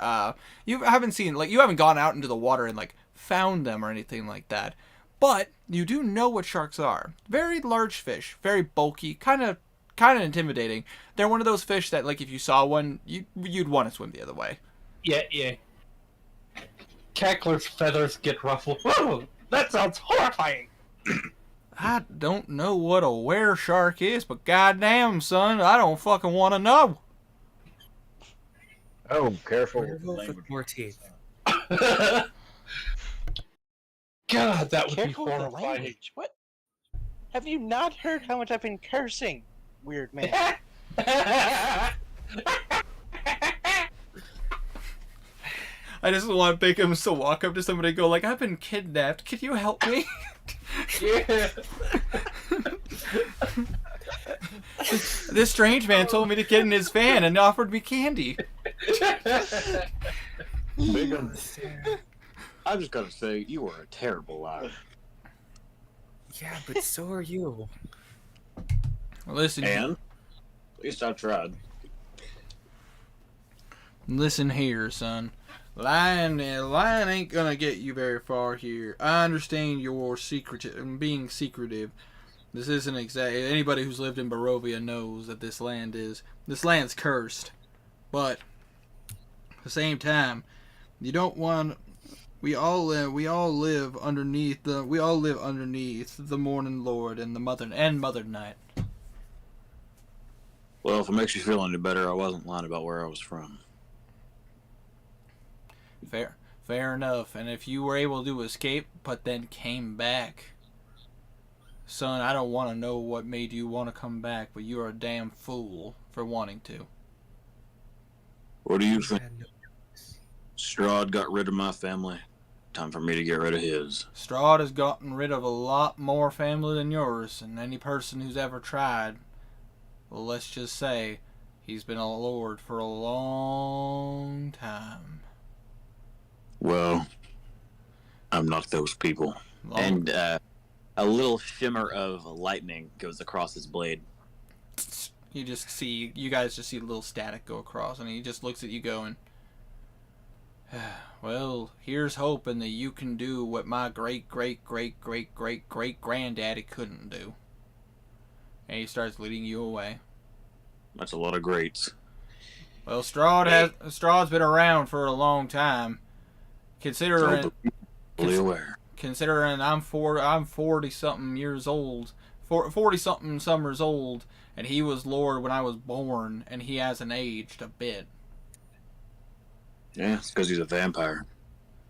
You haven't gone out into the water and found them or anything like that. But you do know what sharks are. Very large fish, very bulky, kind of intimidating. They're one of those fish that if you saw one, you'd want to swim the other way.
Yeah. Cackler's feathers get ruffled. Whoa! That sounds horrifying!
I don't know what a were shark is, but goddamn, son, I don't fucking want to know.
Oh, careful with the
Werewolf with
language.
more teeth.
God, that would
Careful
be
with the
horrifying.
language. What? Have you not heard how much I've been cursing? Weird man.
I just want Bacon to walk up to somebody and go I've been kidnapped. Can you help me?
Yeah.
This strange man told me to get in his van and offered me candy.
Bigum, I just gotta say, you are a terrible liar.
Yeah, but so are you.
Listen,
And at least I tried.
listen here, son. Lying ain't gonna get you very far here. I understand you're being secretive. This isn't exactly anybody who's lived in Barovia knows that this land's cursed. But at the same time, you don't want. We all live underneath the Morning Lord and the Mother Night.
Well, if it makes you feel any better, I wasn't lying about where I was from.
Fair enough. And if you were able to escape, but then came back, son, I don't want to know what made you want to come back, but you're a damn fool for wanting to.
What do you
I
think?
had no-
Strahd got rid of my family.
Time for me to get rid of his.
Strahd has gotten rid of a lot more family than yours, and any person who's ever tried, well, let's just say, he's been a lord for a long time.
Well, I'm not those people. And a little shimmer of lightning goes across his blade.
You guys just see a little static go across, and he just looks at you going, well, here's hoping that you can do what my great-great-great-great-great-great-granddaddy couldn't do. And he starts leading you away.
That's a lot of greats.
Well, Strahd's been around for a long time. Considering I'm 40-something years old, 40-something summers old, and he was Lord when I was born, and he hasn't aged a bit.
Yeah, it's because he's a vampire.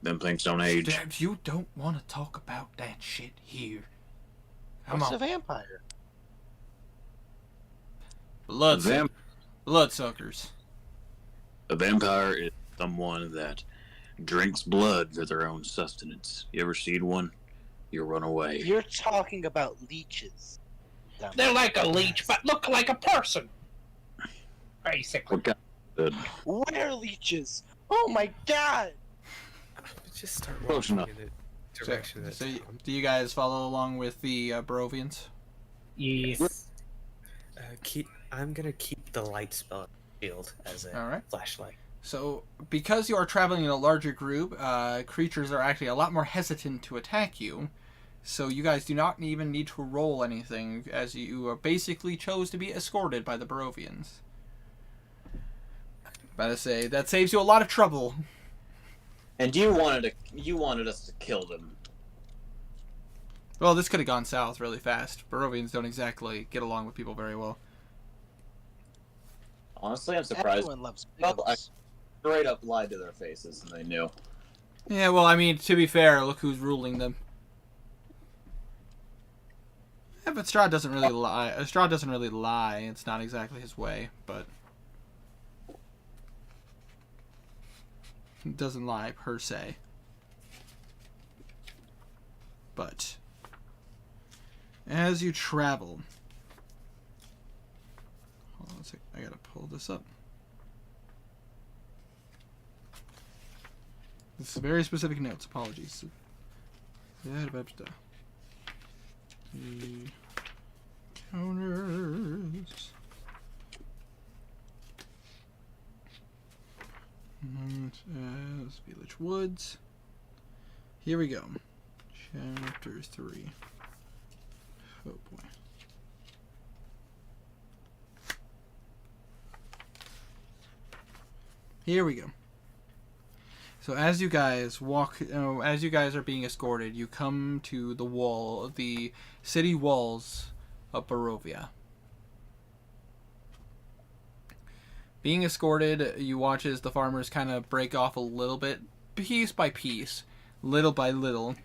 Them things don't age.
You don't want to talk about that shit here.
What's a vampire?
Bloodsuckers.
A vampire is someone that drinks blood for their own sustenance. You ever seen one? You run away.
You're talking about leeches.
They're like a leech, but look like a person. Basically.
What kind of
Where leeches? Oh my god!
Just start
Close
walking
enough.
in the direction that's
Do you guys follow along with the Barovians?
Yes.
I'm gonna keep the light spell shield as a
Alright.
flashlight.
So, because you are traveling in a larger group, creatures are actually a lot more hesitant to attack you. So you guys do not even need to roll anything, as you basically chose to be escorted by the Barovians. But I say, that saves you a lot of trouble.
And you wanted us to kill them.
Well, this could have gone south really fast. Barovians don't exactly get along with people very well.
Honestly, I'm surprised.
Everyone loves
I
pigs.
straight up lied to their faces, and they knew.
Yeah, well, I mean, to be fair, look who's ruling them. Yeah, but Strahd doesn't really lie. Strahd doesn't really lie. It's not exactly his way, but he doesn't lie per se. But as you travel, hold on a sec. I gotta pull this up. This is very specific notes. Apologies. The counters. As Village Woods. Here we go. Chapter 3. Oh boy. Here we go. So as you guys walk, as you guys are being escorted, you come to the city walls of Barovia. Being escorted, you watch as the farmers kind of break off a little bit, piece by piece, little by little.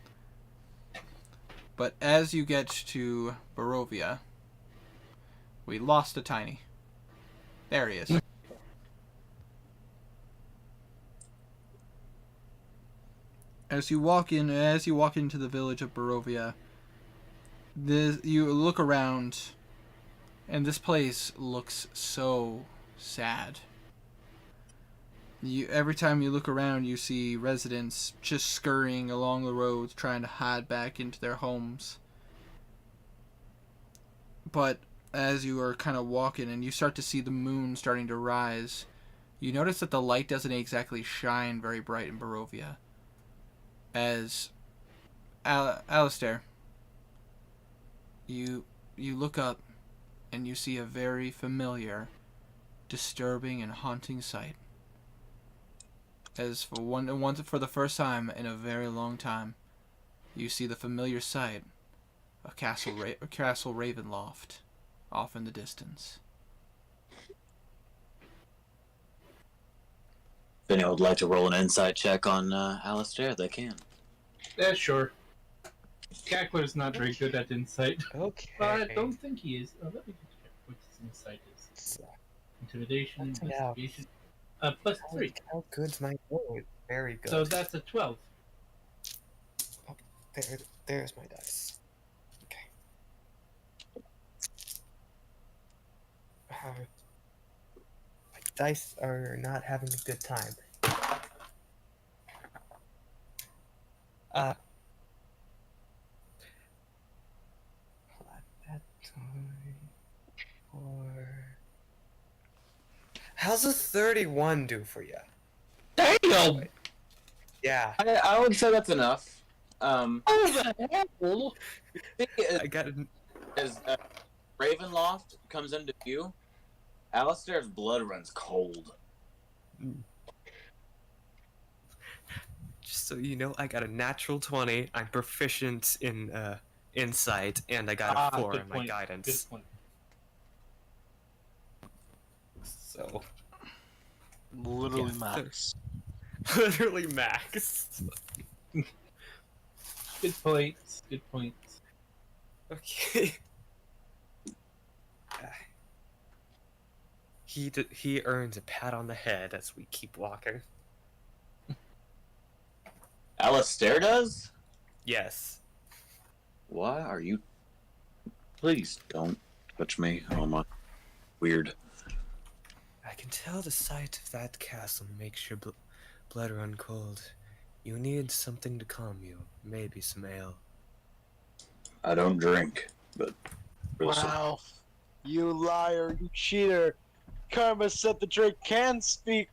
But as you get to Barovia, we lost a Tiny. There he is. As you walk into the village of Barovia, you look around, and this place looks so sad. Every time you look around, you see residents just scurrying along the roads, trying to hide back into their homes. But as you are kind of walking, and you start to see the moon starting to rise, you notice that the light doesn't exactly shine very bright in Barovia. As Alistair, you look up and you see a very familiar, disturbing and haunting sight. As for the first time in a very long time, you see the familiar sight of Castle Ravenloft off in the distance.
If anyone would like to roll an insight check on Alistair, they can.
Yeah, sure. Cackler's not very good at insight.
Okay.
But I don't think he is. Let me check what his insight is. Intimidation, investigation. +3.
How good's my roll? Very good.
So that's a 12.
There's my dice. Okay. My dice are not having a good time. That time. How's a 31 do for you?
Damn!
Yeah.
I would say that's enough.
Oh, the hell?
I got a...
As Ravenloft comes into view, Alistair's blood runs cold.
Just so you know, I got a natural 20. I'm proficient in insight, and I got a 4
good
in my
point.
guidance.
Good point.
So,
Literally
Yeah.
max.
literally max.
Good points. Good points.
Okay. He earns a pat on the head as we keep walking.
Alistair does?
Yes.
Why are you... Please don't touch me. Oh my... Weird.
I can tell the sight of that castle makes your blood run cold. You need something to calm you. Maybe some ale.
I don't drink, but...
Wow. You liar, you cheater. Karma said the drink can speak.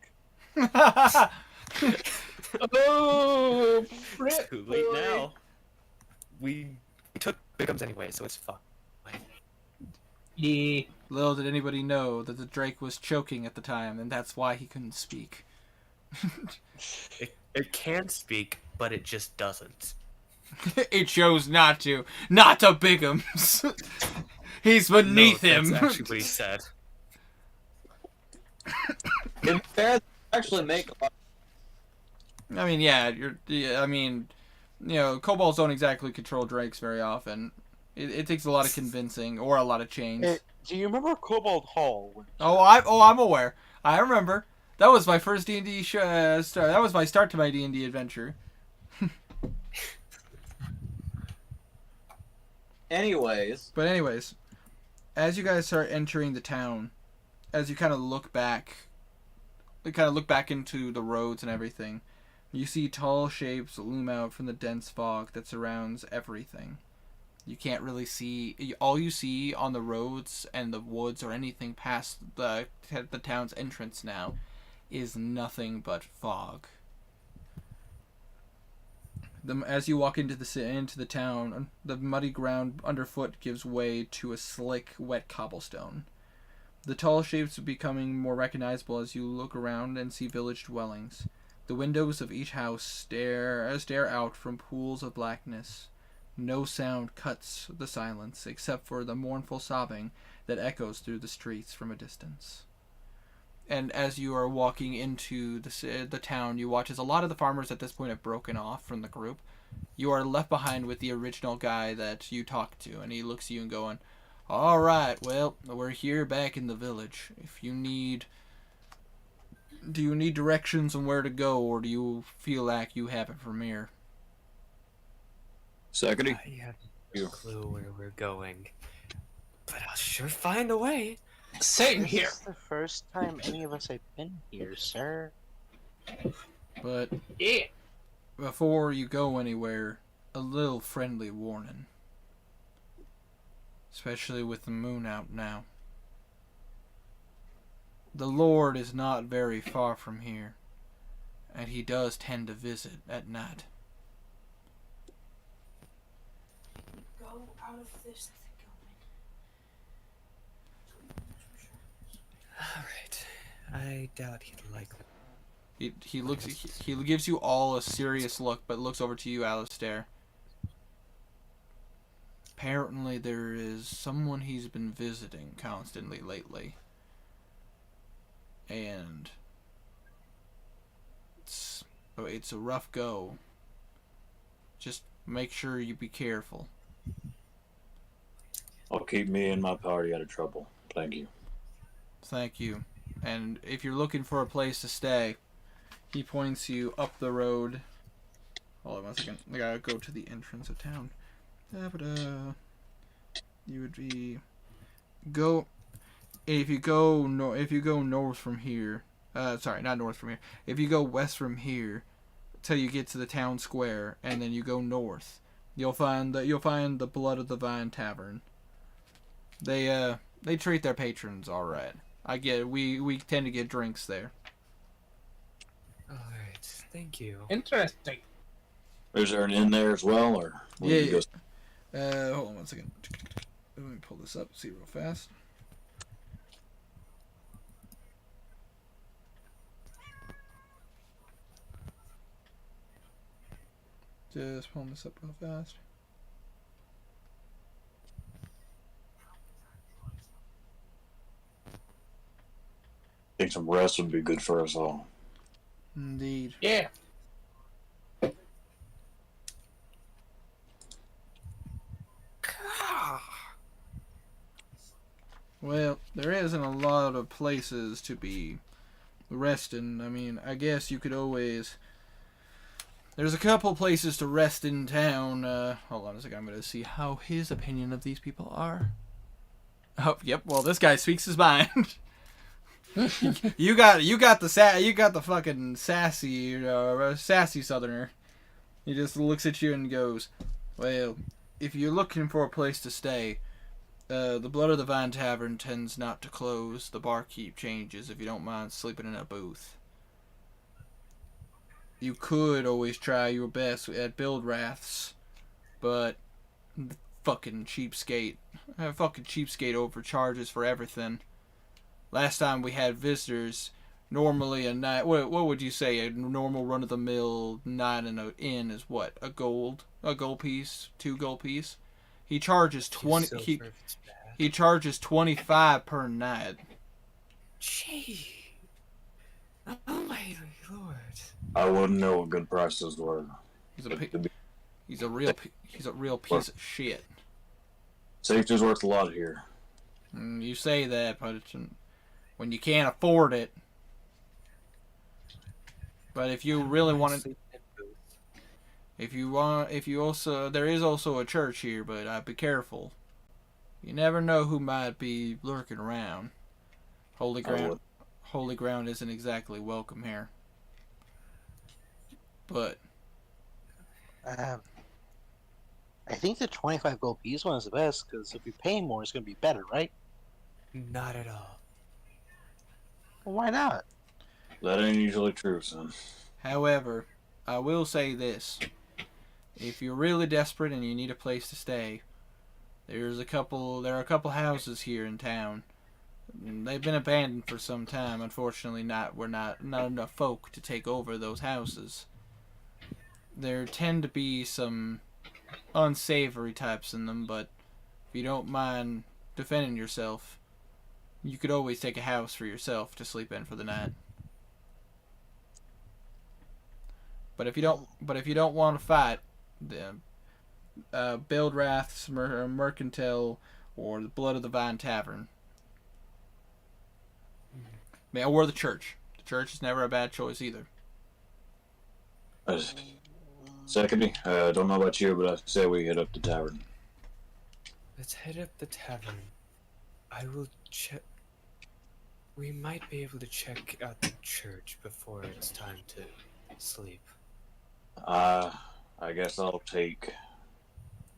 Oh, frick,
Too late
boy.
now. We took Bigums anyway, so it's fine.
Yeah.
Little did anybody know that the Drake was choking at the time, and that's why he couldn't speak.
It can speak, but it just doesn't.
It chose not to. Not to Bigums. He's beneath him.
That's actually what he said.
In fairness, actually make a lot...
I mean, I mean, kobolds don't exactly control drakes very often. It takes a lot of convincing or a lot of chains.
Hey, do you remember Cobalt Hall?
I'm aware. I remember. That was my first D&D start. That was my start to my D&D adventure.
Anyways,
as you guys start entering the town, as you kind of look back into the roads and everything, you see tall shapes loom out from the dense fog that surrounds everything. You can't really see. All you see on the roads and the woods or anything past the town's entrance now is nothing but fog. As you walk into the town, the muddy ground underfoot gives way to a slick, wet cobblestone. The tall shapes are becoming more recognizable as you look around and see village dwellings. The windows of each house stare out from pools of blackness. No sound cuts the silence except for the mournful sobbing that echoes through the streets from a distance. And as you are walking into the town, you watch as a lot of the farmers at this point have broken off from the group. You are left behind with the original guy that you talked to, and he looks at you and going, "All right, well, we're here back in the village. Do you need directions on where to go, or do you feel like you have it from here?"
Secondly,
I have no clue where we're going, but I'll sure find a way.
Same
This
here.
is the first time any of us have been here, sir.
But
Yeah.
before you go anywhere, a little friendly warning. Especially with the moon out now. The Lord is not very far from here, and he does tend to visit at night.
Go out of this
Alright. I doubt he'd like that.
He gives you all a serious look, but looks over to you, Alistair. Apparently there is someone he's been visiting constantly lately. And it's a rough go. Just make sure you be careful.
I'll keep me and my party out of trouble. Thank you.
Thank you. And if you're looking for a place to stay, he points you up the road Hold on 1 second. I gotta go to the entrance of town. Da-ba-da. You would be if you go north from here. Sorry, not north from here. If you go west from here till you get to the town square, and then you go north, you'll find the Blood of the Vine Tavern. They treat their patrons all right. I get it. We tend to get drinks there.
All right, thank you.
Interesting.
Is there an inn there as well, or where do you go?
Hold on 1 second. Let me pull this up. See real fast. Just pulling this up real fast.
I think some rest would be good for us all.
Indeed.
Yeah.
Well, there isn't a lot of places to be resting. I mean, I guess you could always... There's a couple places to rest in town. Hold on a second. I'm going to see how his opinion of these people are. Oh, yep. Well, this guy speaks his mind. you got the fucking sassy southerner. He just looks at you and goes, "Well, if you're looking for a place to stay, the Blood of the Vine Tavern tends not to close. The barkeep changes if you don't mind sleeping in a booth. You could always try your best at Buildrath's, but fucking cheapskate overcharges for everything. Last time we had visitors, normally a night, what would you say, a normal run-of-the-mill night in an inn is what? A gold piece? 2 gold piece? He charges 20, he charges 25 per night.
Gee. Oh my lord.
I wouldn't know what good prices were.
He's a real piece of shit.
Safety's worth a lot here.
You say that, but when you can't afford it. But if you really want to, there is also a church here, but be careful. You never know who might be lurking around. Holy ground isn't exactly welcome here. But
I think the 25 gold piece one is the best, because if we pay more, it's going to be better, right?
Not at all.
Well, why not?
That ain't usually true, son.
however, I will say this: if you're really desperate and you need a place to stay, there are a couple houses here in town. They've been abandoned for some time. Unfortunately, not enough folk to take over those houses. There tend to be some unsavory types in them, but if you don't mind defending yourself, you could always take a house for yourself to sleep in for the night. But if you don't want to fight, then Buildrath's Mercantile or the Blood of the Vine Tavern. Or the church. The church is never a bad choice either.
Secondly, don't know about you, but I say we hit up the tavern.
Let's head up the tavern. I will check. We might be able to check out the church before it's time to sleep.
I guess I'll take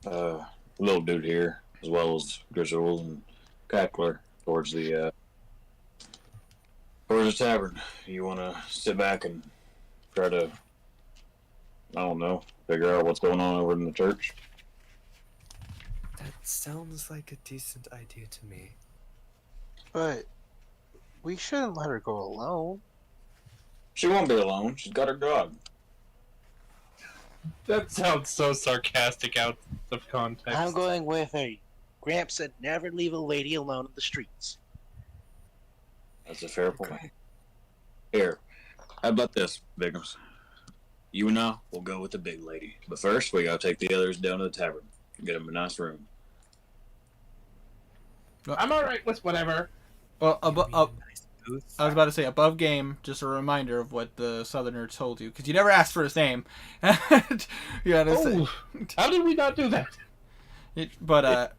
little dude here, as well as Grizzle and Cackler, towards the tavern. You want to sit back and try to, I don't know, figure out what's going on over in the church?
That sounds like a decent idea to me.
But we shouldn't let her go alone.
She won't be alone. She's got her dog.
That sounds so sarcastic out of context.
I'm going with her. Gramps said never leave a lady alone in the streets.
That's a fair point. Here, how about this, Biggums? You and I will go with the big lady. But first, we gotta take the others down to the tavern. Get them a nice room.
I'm alright with whatever.
Well,
You mean a nice booth?
I was about to say above game. Just a reminder of what the Southerner told you, because you never asked for his name. You gotta say.
Oh, how did we not do that?
But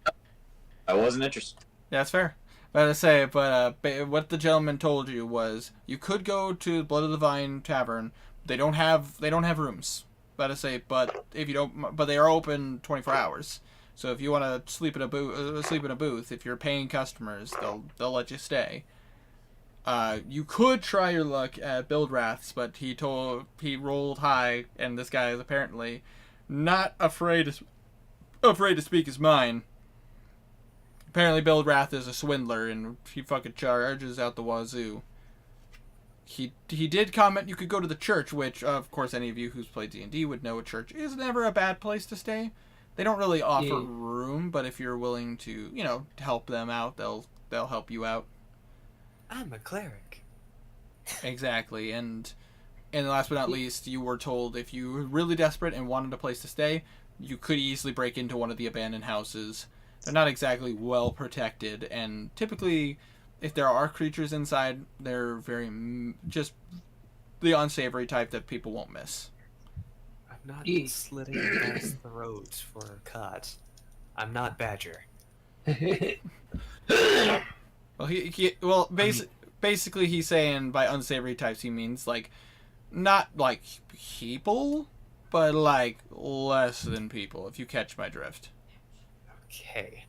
I wasn't interested.
yeah, that's fair. What the gentleman told you was you could go to Blood of the Vine Tavern. They don't have rooms. But if you don't, but they are open 24 hours. So if you want to sleep in a booth, if you're paying customers, they'll let you stay. You could try your luck at Buildrath's, but he rolled high, and this guy is apparently not afraid to speak his mind. Apparently, Buildrath is a swindler, and he fucking charges out the wazoo. He did comment you could go to the church, which, of course, any of you who's played D&D would know a church is never a bad place to stay. They don't really offer room, but if you're willing to, help them out, they'll help you out.
I'm a cleric.
Exactly, and last but not least, you were told if you were really desperate and wanted a place to stay, you could easily break into one of the abandoned houses. They're not exactly well protected, and typically, if there are creatures inside, they're very just the unsavory type that people won't miss.
I'm not slitting past the roads for a cot. I'm not Badger.
Well, basically he's saying by unsavory types he means like not like people, but like less than people, if you catch my drift.
Okay.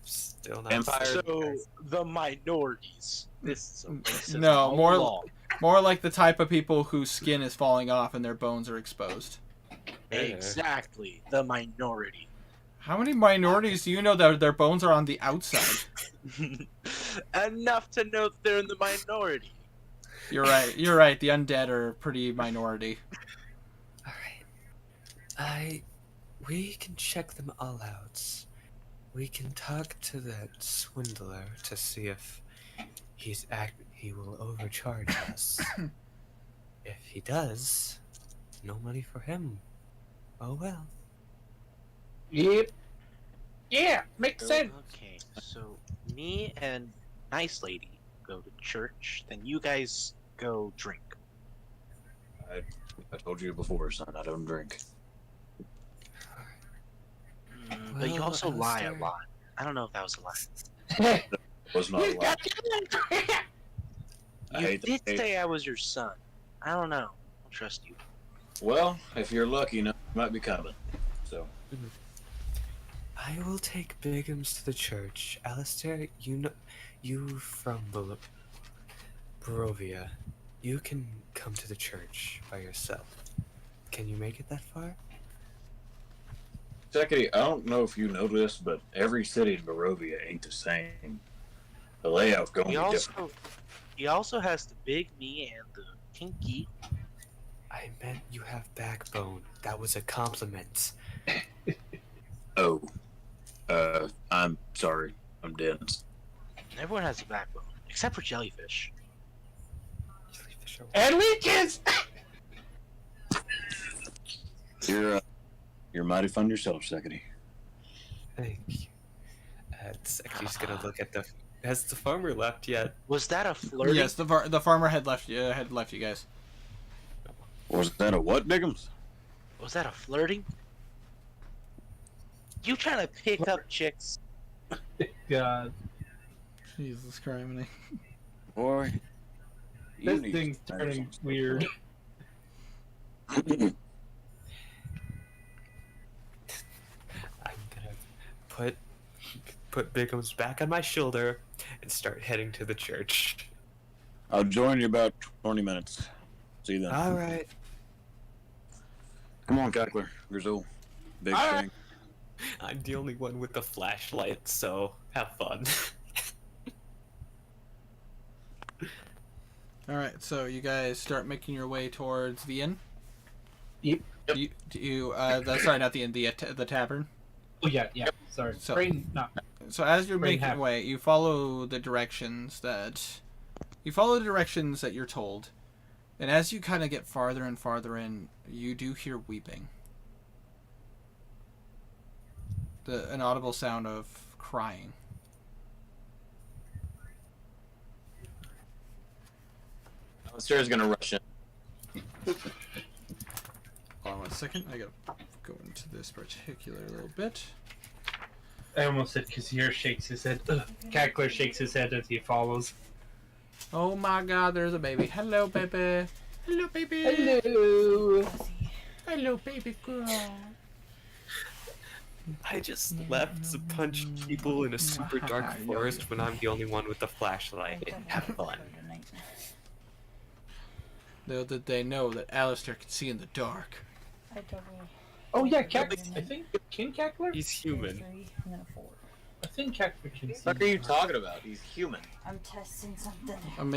Still not.
Vampires.
So the minorities. This is a racist
No,
law.
more like the type of people whose skin is falling off and their bones are exposed.
Exactly, the minority.
How many minorities do you know that their bones are on the outside?
Enough to know that they're in the minority.
You're right. The undead are pretty minority.
Alright. We can check them all out. We can talk to that swindler to see if he will overcharge us. If he does, no money for him. Oh well.
Yep. Yeah, makes sense.
Okay, so me and Nice Lady go to church, then you guys go drink.
I told you before, son. I don't drink.
But you
Well,
also lie a
Alistair-
lot. I don't know if that was a lie.
Was not a lie. I
You
hate
did
the
say I was your son. I don't know. I'll trust you.
Well, if you're lucky enough, you might be coming. So.
I will take Bigums to the church. Alistair, you from Barovia. You can come to the church by yourself. Can you make it that far?
Secondly, I don't know if you know this, but every city in Barovia ain't the same. The layout's going to be different.
He also has the big me and the kinky.
I meant you have backbone. That was a compliment.
Oh. I'm sorry. I'm dense.
Everyone has a backbone, except for jellyfish.
Jellyfish are-
And leeches!
You're mighty fun yourself, Secondly.
Thank you. Secchi's gonna look at the. Has the farmer left yet?
Was that a flirting?
Yes, the farmer had left you guys.
Was that a what, Biggums?
Was that a flirting? You trying to pick up chicks?
God,
Jesus Christ.
Boy.
this thing's turning weird.
I'm gonna put Bigums back on my shoulder and start heading to the church.
I'll join you about 20 minutes. See you then.
All right.
Come on, Cackler. Grizzle. Big
All
thing.
right.
I'm the only one with the flashlight, so have fun.
All right, so you guys start making your way towards the inn.
Yep.
Sorry, not the inn, the tavern.
Oh yeah. Sorry.
So-
Brain, no.
So as you're
Brain
making
hack.
your way, you follow the directions that you're told, and as you kind of get farther and farther in, you do hear weeping. An audible sound of crying.
Alistair's gonna rush in.
Hold on 1 second. I gotta go into this particular little bit.
I almost said Kassir shakes his head. Ugh. Cackler shakes his head as he follows.
Oh my god, there's a baby. Hello, baby. Hello, baby.
Hello.
Hello, baby girl.
I just left to punch people in a super dark forest when I'm the only one with the flashlight. Have fun.
Little did they know that Alistair could see in the dark.
I don't know.
Oh yeah, Cackler. I think can Cackler.
He's human.
3, and then a 4.
I think Cackler can see.
What are you talking about? He's human.
I'm testing something.
I'm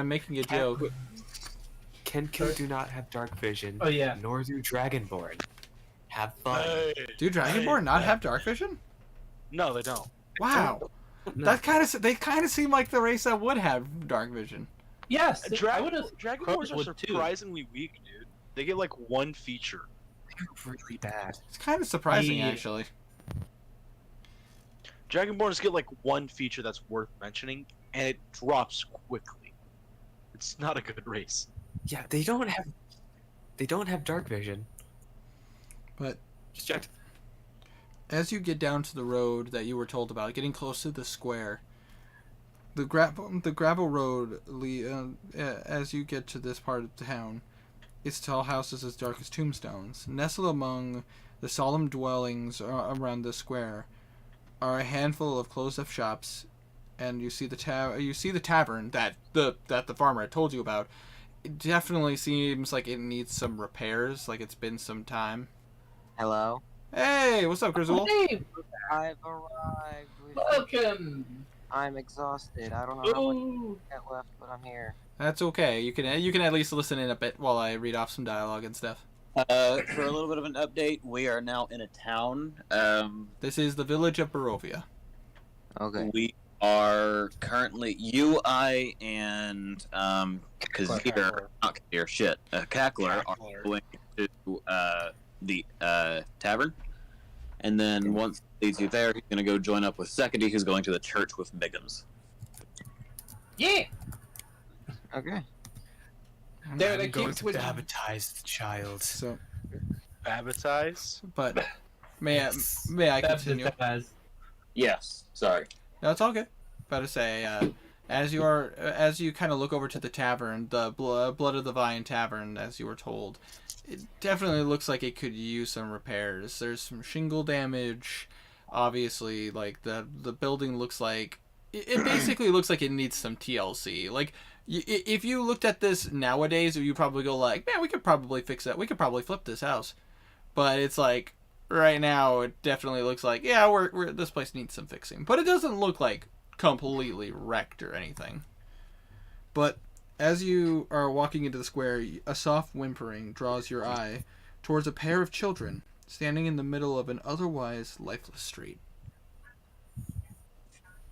making a joke.
Kenku do not have dark vision.
Oh yeah.
Nor do Dragonborn. Have fun.
Do Dragonborn not have dark vision?
No, they don't.
Wow.
No.
They kind of seem like the race that would have dark vision.
Yes. I would have.
Dragonborns are surprisingly weak, dude. They get like one feature.
They're really bad.
It's kind of surprising,
Yeah.
actually.
Dragonborns get like one feature that's worth mentioning, and it drops quickly. It's not a good race.
Yeah, they don't have dark vision.
But
Just checked.
as you get down to the road that you were told about, getting close to the square, the gravel road, as you get to this part of town, its tall houses as dark as tombstones. Nestled among the solemn dwellings around the square are a handful of closed-up shops, and you see the tavern that the farmer had told you about. It definitely seems like it needs some repairs, like it's been some time.
Hello.
Hey, what's up, Grizzle?
Hey,
I've arrived.
welcome.
I'm exhausted. I don't know how much I got left, but I'm here.
That's okay. You can at least listen in a bit while I read off some dialogue and stuff.
For a little bit of an update, we are now in a town.
This is the village of Barovia.
Okay.
We are currently I and Kassir, not Kassir, shit, Cackler are going to the tavern, and then once he leads you there, he's going to go join up with Secondary, who's going to the church with Biggums.
Yeah.
Okay.
There,
I'm
they
going
keep
to
switching.
baptize the child.
So,
Baptize?
but may I continue?
Yes, sorry.
No, it's all good. About to say, as you kind of look over to the tavern, the Blood of the Vine Tavern, as you were told, it definitely looks like it could use some repairs. There's some shingle damage. Obviously, like the building looks like it basically looks like it needs some TLC. Like if you looked at this nowadays, you probably go like, man, we could probably fix that. We could probably flip this house. But it's like right now, it definitely looks like we're this place needs some fixing. But it doesn't look like completely wrecked or anything. But as you are walking into the square, a soft whimpering draws your eye towards a pair of children standing in the middle of an otherwise lifeless street.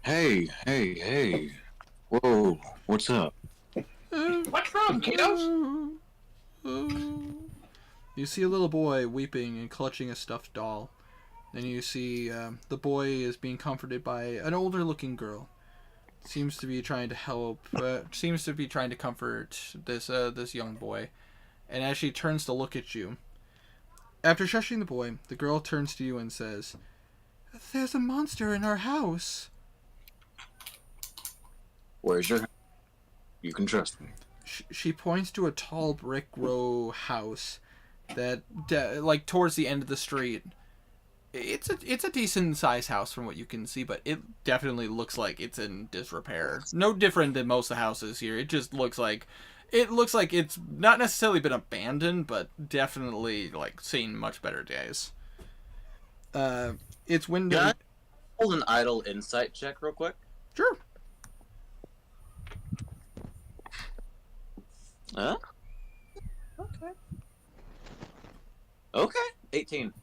Hey. Whoa, what's up?
What's wrong, kiddos?
You see a little boy weeping and clutching a stuffed doll. Then you see the boy is being comforted by an older looking girl. Seems to be trying to help, seems to be trying to comfort this young boy. And as she turns to look at you, after shushing the boy, the girl turns to you and says, "There's a monster in our house."
Where's your... You can trust me.
She points to a tall brick row house that, like, towards the end of the street. It's a decent sized house from what you can see, but it definitely looks like it's in disrepair. No different than most of the houses here. It just looks like it's not necessarily been abandoned, but definitely like seen much better days. Its window.
Can I hold an idle insight check real quick?
Sure.
Huh? Okay. 18.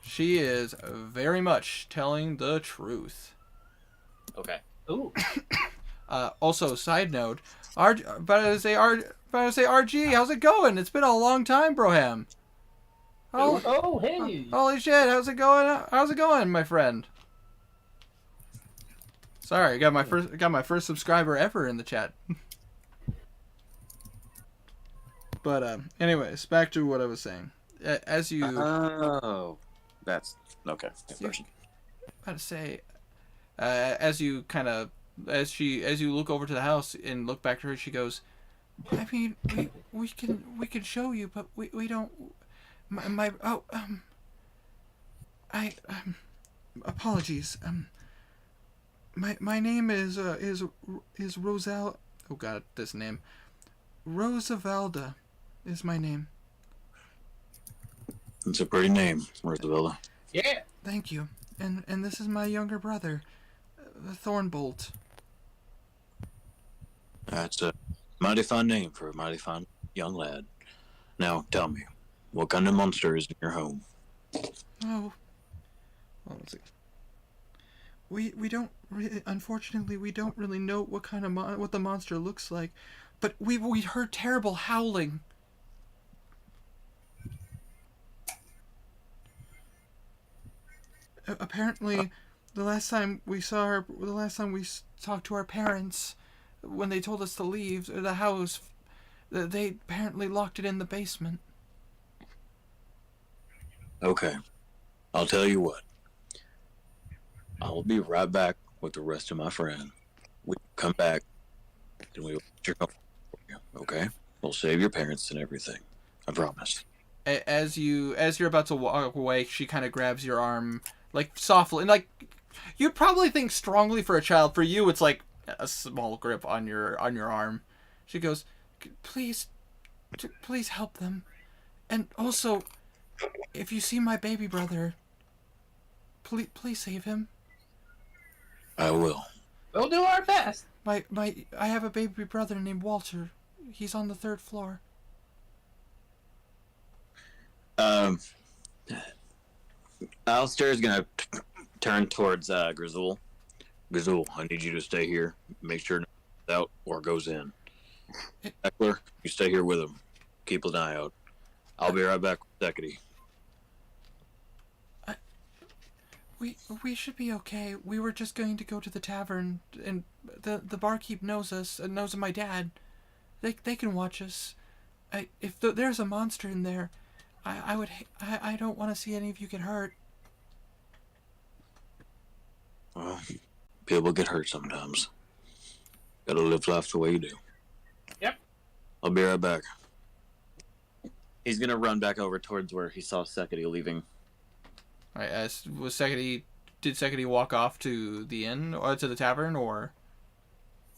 She is very much telling the truth.
Okay.
Ooh.
Also, side note, RG, how's it going? It's been a long time, Broham.
Oh, hey.
Holy shit, how's it going? How's it going, my friend? Sorry, got my first subscriber ever in the chat. But anyways, back to what I was saying. As you
Oh, that's okay.
You- how to say, as you as you look over to the house and look back to her, she goes, I mean, we can show you, but we don't. I apologies. My name is Rosal. Oh God, this name. Rosavalda is my name.
It's a pretty name, Rosavalda.
Yeah.
Thank you. And this is my younger brother, Thornbolt.
That's a mighty fine name for a mighty fine young lad. Now, tell me, what kind of monster is in your home?
Oh, well, let's see. We don't unfortunately we don't really know what kind of what the monster looks like, but we heard terrible howling. Apparently, the last time we talked to our parents, when they told us to leave the house, they apparently locked it in the basement.
Okay, I'll tell you what. I'll be right back with the rest of my friends. We come back and we'll get your for you, okay? We'll save your parents and everything. I promise.
As you're about to walk away, she kind of grabs your arm, like softly, and like you'd probably think strongly for a child. For you, it's like a small grip on your arm. She goes, please help them, and also, if you see my baby brother, please save him.
I will.
We'll do our best.
I have a baby brother named Walter. He's on the 3rd floor.
Alistair's gonna turn towards Grizzle. Grizzle, I need you to stay here. Make sure no one's out or goes in. Eckler, you stay here with him. Keep an eye out. I'll be right back with Deputy.
We should be okay. We were just going to go to the tavern, and the barkeep knows us and knows my dad. They can watch us. If there's a monster in there, I don't want to see any of you get hurt.
Well, people get hurt sometimes. Gotta live life the way you do.
Yep.
I'll be right back. He's gonna run back over towards where he saw Sekedy leaving.
All right, did Sekedy walk off to the inn or to the tavern or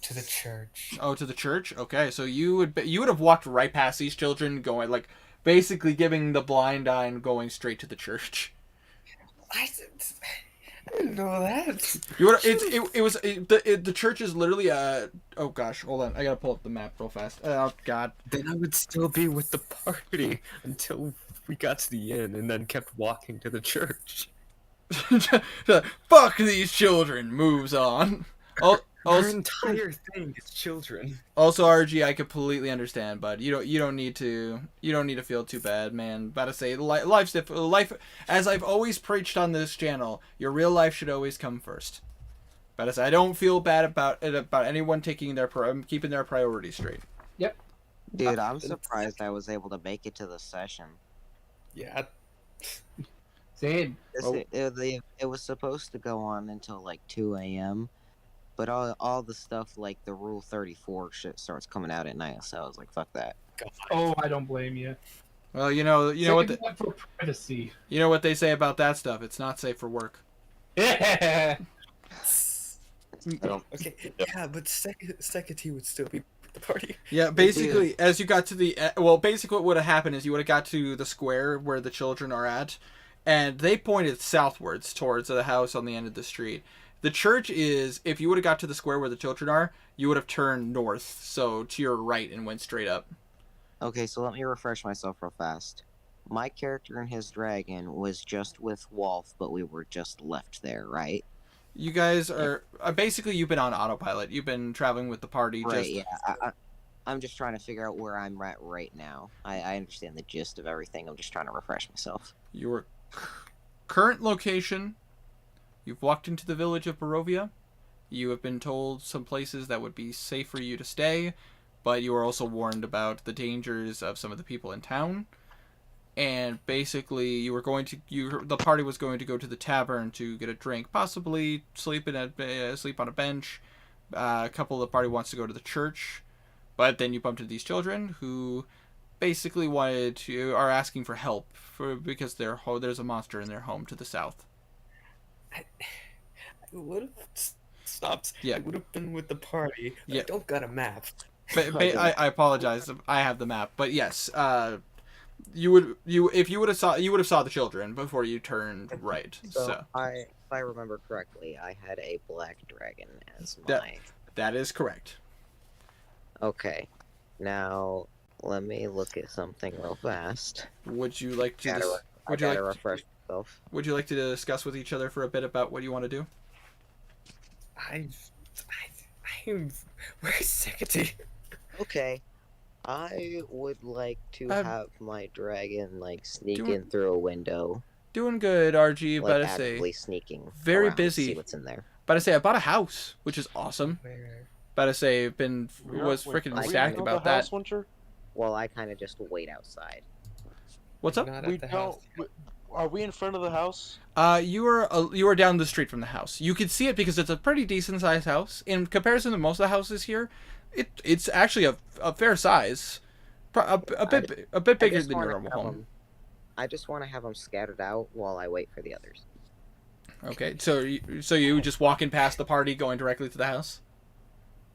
To the church.
Oh, to the church? Okay, so you would have walked right past these children, going like basically giving the blind eye and going straight to the church.
I didn't know that.
You would the church is literally oh gosh, hold on, I gotta pull up the map real fast. Oh god.
Then I would still be with the party until we got to the inn and then kept walking to the church.
Fuck these children. Moves on.
Our entire thing is children.
Also, RG, I completely understand, bud. You don't need to feel too bad, man. About to say, life, as I've always preached on this channel, your real life should always come first. About to say, I don't feel bad about anyone keeping their priorities straight.
Yep.
Dude, I'm surprised I was able to make it to the session.
Yeah.
Same.
It was supposed to go on until like 2 a.m. But all the stuff like the Rule 34 shit starts coming out at night, so I was like, fuck that.
Oh, I don't blame you.
Well, you know what
for privacy.
You know what they say about that stuff. It's not safe for work.
Yeah.
Okay, yeah, but Sekedy would still be with the party.
Yeah, basically, as you got to basically what would have happened is you would have got to the square where the children are at, and they pointed southwards towards the house on the end of the street. The church is, if you would have got to the square where the children are, you would have turned north, so to your right, and went straight up.
Okay, so let me refresh myself real fast. My character and his dragon was just with Wolf, but we were just left there, right?
You guys are basically, you've been on autopilot. You've been traveling with the party.
Right, yeah. I'm just trying to figure out where I'm at right now. I understand the gist of everything. I'm just trying to refresh myself.
Your current location, you've walked into the village of Barovia. You have been told some places that would be safe for you to stay. but you were also warned about the dangers of some of the people in town. And basically, the party was going to go to the tavern to get a drink, possibly sleep on a bench. A couple of the party wants to go to the church, but then you bump into these children who basically are asking for help because there's a monster in their home to the south.
I would have stopped.
Yeah.
I would have been with the party.
Yeah.
I don't got a map.
I apologize. I have the map, but yes, you would have saw the children before you turned right. So
if I remember correctly, I had a black dragon as my.
That is correct.
Okay, now let me look at something real fast.
Would you like to?
Refresh myself.
Would you like to discuss with each other for a bit about what you want to do?
Where's Secretary?
Okay. I would like to have my dragon sneak in through a window.
Doing good, RG. But I
actively sneaking.
Very
around
busy.
To see what's in there.
But I say I bought a house, which is awesome.
Where?
But I say was freaking ecstatic about that.
Winter?
Well, I kind of just wait outside.
What's up?
Are we in front of the house?
You are down the street from the house. You can see it because it's a pretty decent sized house in comparison to most of the houses here. It's actually a fair size, a bit bigger than your normal home.
I just want to have them scattered out while I wait for the others.
Okay, so you just walking past the party, going directly to the house?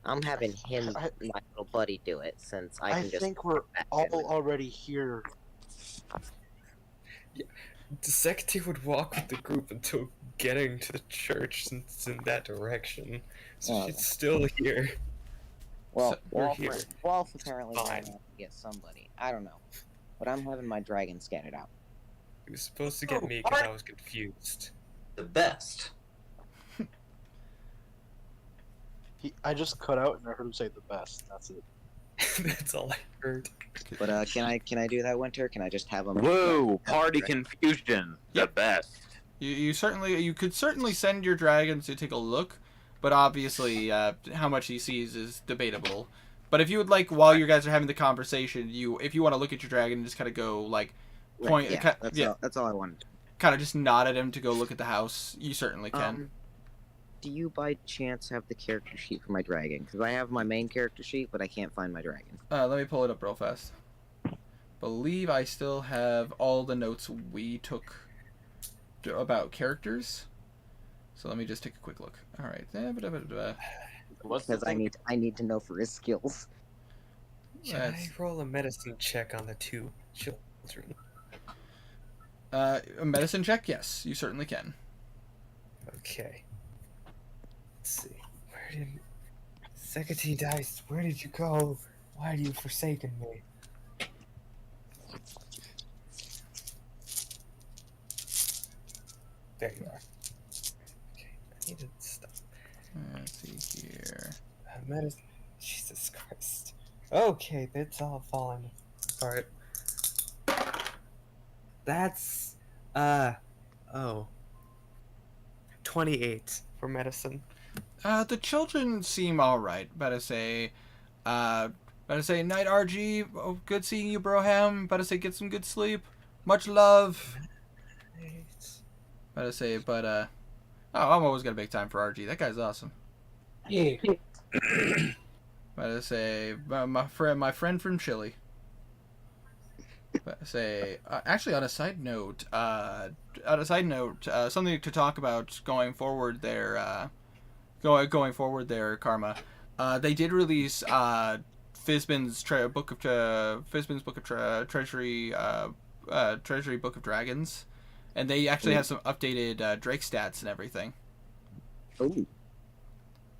I'm having my little buddy, do it since I can just.
I think we're all already here.
Yeah. The Secretary would walk with the group until getting to the church since it's in that direction. So she's still here.
Well,
Wolf
apparently might have to get somebody. I don't know. But I'm having my dragon scattered out.
He was supposed to get me because I was confused.
The best.
I just cut out and I heard him say the best. That's it.
That's all I heard.
But can I do that, Winter? Can I just have them?
Whoa! Party confusion. The best.
You could certainly send your dragon to take a look, but obviously how much he sees is debatable. But if you would like, while you guys are having the conversation, if you want to look at your dragon and just kind of go point.
That's all I wanted.
Kind of just nod at him to go look at the house. You certainly can.
Do you by chance have the character sheet for my dragon? Because I have my main character sheet, but I can't find my dragon.
Let me pull it up real fast. Believe I still have all the notes we took about characters. So let me just take a quick look. All right.
Because I need to know for his skills.
Should I roll a medicine check on the two children?
A medicine check? Yes, you certainly can.
Okay. Let's see. Where did Secretary Dice? Where did you go? Why have you forsaken me? There you are. Okay, I need to stop.
Let's see here.
Medicine. Jesus Christ. Okay, it's all falling apart. That's 28 for medicine.
The children seem all right. Better say, night RG. Oh, good seeing you, Broham. Better say, get some good sleep. Much love. Better say, I'm always gonna make time for RG. That guy's awesome.
Yeah.
Better say, my friend from Chile. Better say, actually, on a side note, something to talk about going forward there. Going forward there, Karma. They did release Fizban's book of Treasury Book of Dragons, and they actually have some updated Drake stats and everything.
Ooh.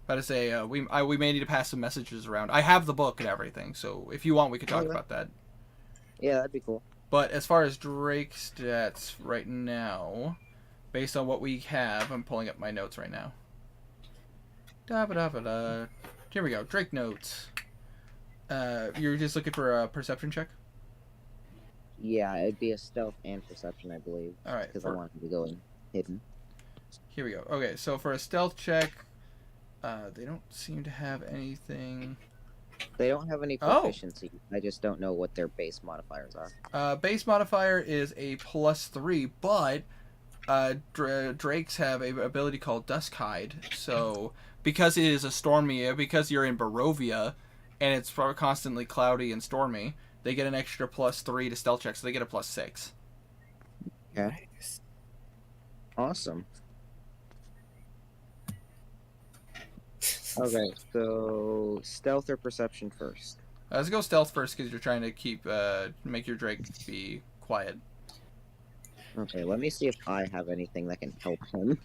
But I say we may need to pass some messages around. I have the book and everything, so if you want, we could talk about that.
Yeah, that'd be cool.
But as far as Drake stats right now, based on what we have, I'm pulling up my notes right now. Here we go. Drake notes. You're just looking for a perception check?
Yeah, it'd be a stealth and perception, I believe.
All right.
Because I wanted to go in hidden.
Here we go. Okay, so for a stealth check, they don't seem to have anything.
They don't have any
Oh.
proficiency. I just don't know what their base modifiers are.
Base modifier is a +3, but drakes have a ability called Dusk Hide. So because it is a stormy, because you're in Barovia, and it's constantly cloudy and stormy, they get an extra +3 to stealth checks. So they get a +6.
Okay.
Nice.
Awesome. Okay, so stealth or perception first?
Let's go stealth first because you're trying to keep make your drake be quiet.
Okay, let me see if I have anything that can help him.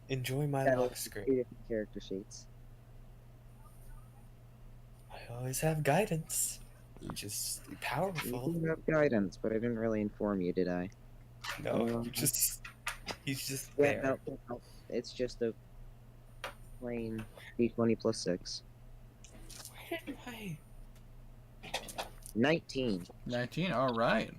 Enjoy my
Got
lock screen.
2 different character sheets.
I always have guidance. You just
You
powerful.
do have guidance, but I didn't really inform you, did I?
No, he's just
Yeah,
there.
no, it's just a plain d20 plus 6.
Why didn't I?
19.
19. All right.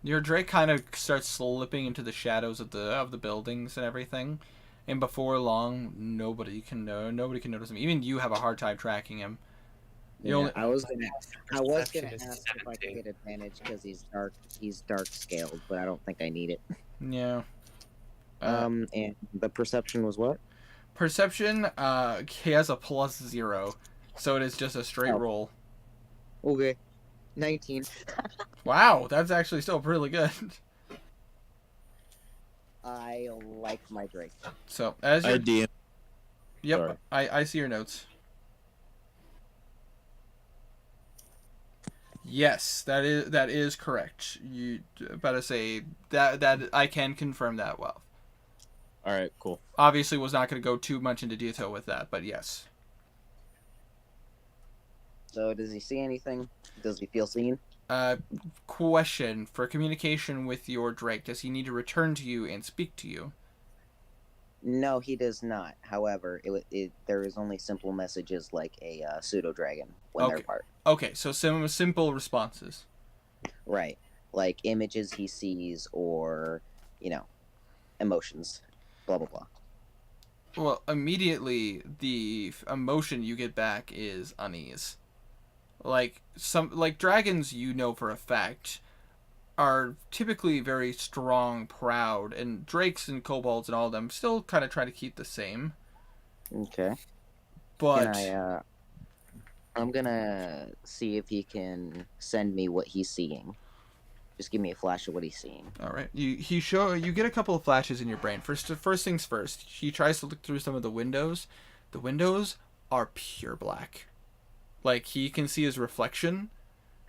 Your drake kind of starts slipping into the shadows of the buildings and everything, and before long, nobody can notice him. Even you have a hard time tracking him.
Yeah, I was gonna
Perception
ask
is
if I could
17.
get advantage because he's dark scaled, but I don't think I need it.
Yeah.
And the perception was what?
Perception. He has a +0, so it is just a straight roll.
Okay, 19.
Wow, that's actually still really good.
I like my Drake.
So as your
DM.
yep,
Sorry.
I see your notes. Yes, that is correct. You about to say that I can confirm that. Well,
All right, cool.
obviously was not going to go too much into detail with that, but yes.
So does he see anything? Does he feel seen?
Question for communication with your drake: does he need to return to you and speak to you?
No, he does not. However, there is only simple messages like a pseudo dragon when they're
Okay.
part.
Okay, so some simple responses.
Right, like images he sees or emotions. Blah blah blah.
Well, immediately the emotion you get back is unease. Like dragons, you know for a fact, are typically very strong, proud, and drakes and kobolds and all of them still kind of try to keep the same.
Okay.
But
I'm gonna see if he can send me what he's seeing. Just give me a flash of what he's seeing.
all right, you get a couple of flashes in your brain. First things first. He tries to look through some of the windows. The windows are pure black. Like he can see his reflection,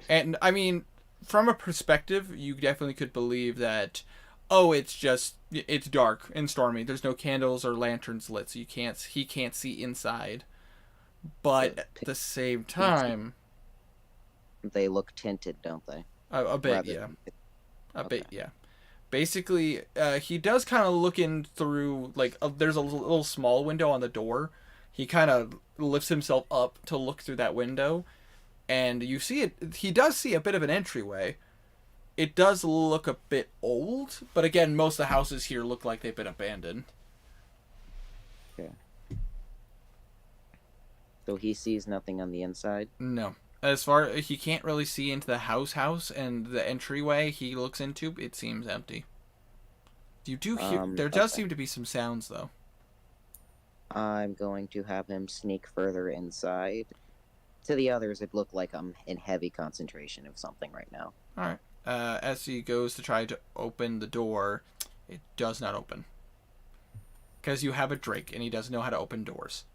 and I mean, from a perspective, you definitely could believe that. Oh, it's dark and stormy. There's no candles or lanterns lit, so he can't see inside. But at the same time,
They look tinted, don't they?
a bit,
Rather
yeah.
than-
A
Okay.
bit, yeah. Basically, he does kind of look in through, there's a little small window on the door. He kind of lifts himself up to look through that window, and you see it. He does see a bit of an entryway. It does look a bit old, but again, most of the houses here look like they've been abandoned.
So he sees nothing on the inside.
No. He can't really see into the house, and the entryway he looks into, it seems empty. You do hear, there does
Okay.
seem to be some sounds, though.
I'm going to have him sneak further inside. To the others, it looked like I'm in heavy concentration of something right now.
Alright. As he goes to try to open the door, it does not open. Because you have a drake, and he doesn't know how to open doors.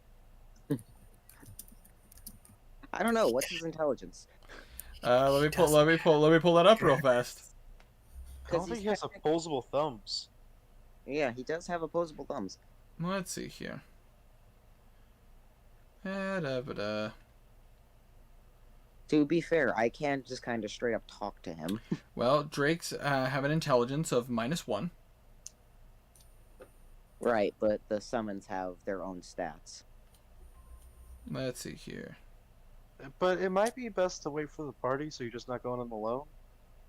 I don't know. What's his intelligence?
Let me pull that up real fast.
I don't think he has opposable thumbs.
Yeah, he does have opposable thumbs.
Let's see here. Da-da-ba-da.
To be fair, I can't just kind of straight up talk to him.
Well, drakes have an intelligence of -1.
Right, but the summons have their own stats.
Let's see here.
But it might be best to wait for the party so you're just not going in alone.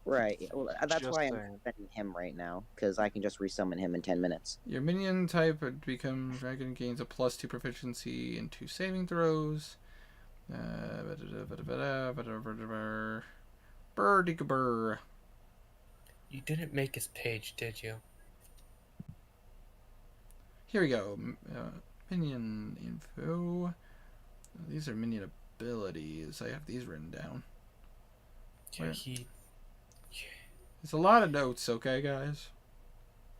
Right, well, that's
Just
why I'm
saying.
sending him right now, because I can just resummon him in 10 minutes.
Your minion type becomes dragon, gains a +2 proficiency and 2 saving throws. Burr.
You didn't make his page, did you?
Here we go. Minion info. These are minion abilities. I have these written down.
Yeah,
Where? It's a lot of notes, okay, guys?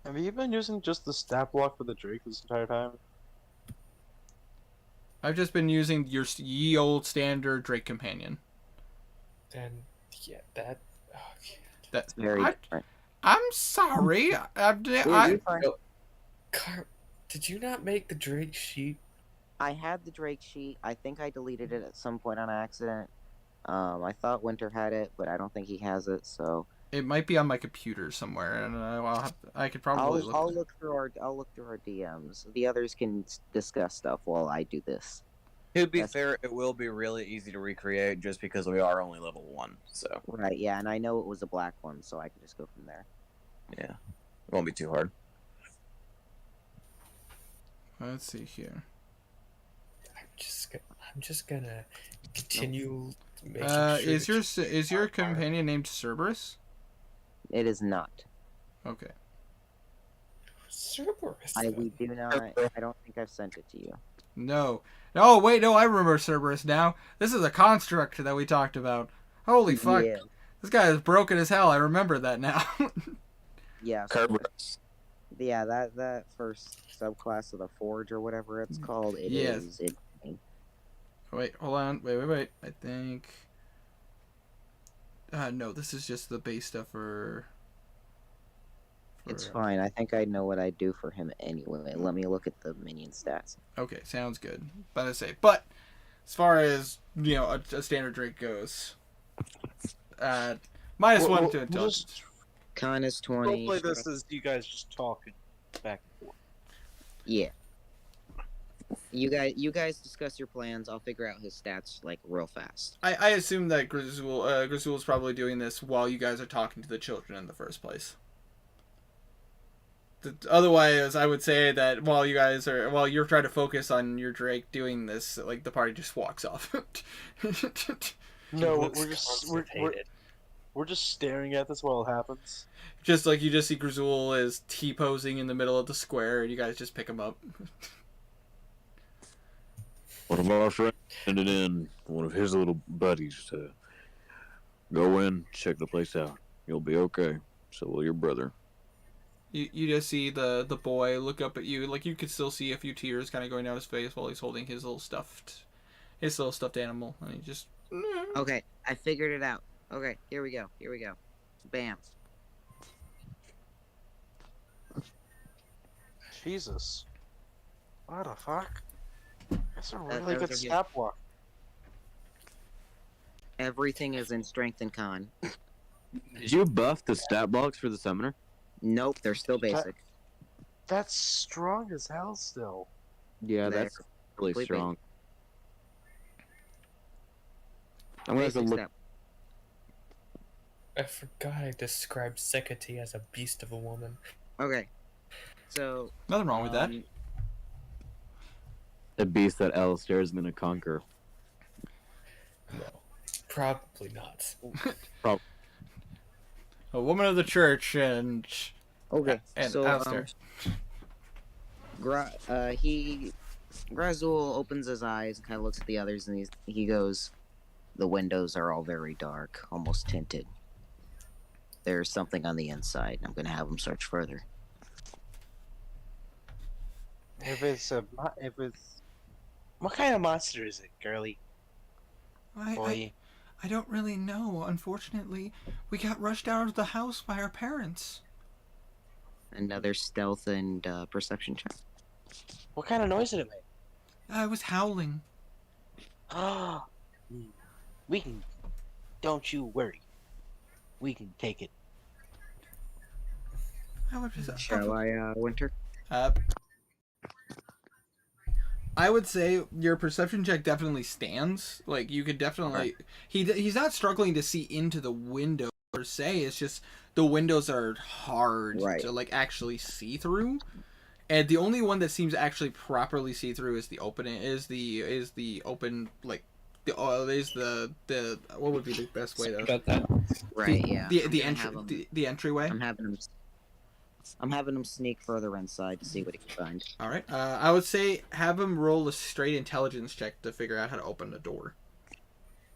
Have you been using just the stat block for the Drake this entire time?
I've just been using your ye old standard Drake companion.
Then, yeah, that. Oh,
That's
very different.
I'm sorry.
Car, did you not make the Drake sheet?
I had the Drake sheet. I think I deleted it at some point on accident. I thought Winter had it, but I don't think he has it. So
it might be on my computer somewhere, and I could probably look.
I'll look through our DMs. The others can discuss stuff while I do this.
To be fair, it will be really easy to recreate just because we are only level 1. So
right, yeah, and I know it was a black one, so I can just go from there.
yeah, it won't be too hard.
Let's see here.
I'm just gonna continue.
Is your companion named Cerberus?
It is not.
Okay.
Cerberus.
We do not. I don't think I've sent it to you.
No. Oh wait, no, I remember Cerberus now. This is a construct that we talked about. Holy fuck!
Yeah.
This guy is broken as hell. I remember that now.
Yeah.
Cerberus.
Yeah, that first subclass of the Forge or whatever it's called. It is.
Wait, hold on. Wait. I think. No, this is just the base stuff for.
It's fine. I think I know what I'd do for him anyway. Let me look at the minion stats.
Okay, sounds good. But as far as a standard Drake goes, -1 to intelligence.
Con is 20.
We'll play this as you guys just talking back and forth.
Yeah. You guys discuss your plans. I'll figure out his stats like real fast.
I assume that Grizzul is probably doing this while you guys are talking to the children in the first place. Otherwise, I would say that while you're trying to focus on your Drake doing this, like the party just walks off.
No, we're just staring at this while it happens.
Just like you just see Grizzul is T-posing in the middle of the square, and you guys just pick him up.
One of our friends sending in one of his little buddies to go in, check the place out. You'll be okay. So will your brother.
You just see the boy look up at you, like you could still see a few tears kind of going down his face while he's holding his little stuffed animal, and he just.
Okay, I figured it out. Okay, here we go. Bam.
Jesus. What the fuck? That's a really
That
good
was a
stat block.
Everything is in strength and con.
Did you buff the stat blocks for the summoner?
Nope, they're still basic.
That's strong as hell still.
Yeah, that's really strong. I'm gonna have to look.
I forgot I described Sekati as a beast of a woman.
Okay, so
nothing wrong with that.
The beast that Alistair is gonna conquer.
No, probably not.
A woman of the church and.
Okay,
and
so
Alistair.
Grazul opens his eyes and kind of looks at the others, and he goes, "The windows are all very dark, almost tinted. There's something on the inside. I'm gonna have him search further."
What kind of monster is it, girly?
I don't really know. Unfortunately, we got rushed out of the house by our parents.
Another stealth and perception check.
What kind of noise did it make?
I was howling.
Ah, we can. Don't you worry. We can take it.
Shall I, Winter?
I would say your perception check definitely stands. Like you could definitely. He's not struggling to see into the window per se. It's just the windows are hard to like actually see through. And the only one that seems to actually properly see through is the open like the what would be the best way to
About that.
Right, yeah.
the entryway.
I'm having him sneak further inside to see what he can find.
All right. I would say have him roll a straight intelligence check to figure out how to open the door.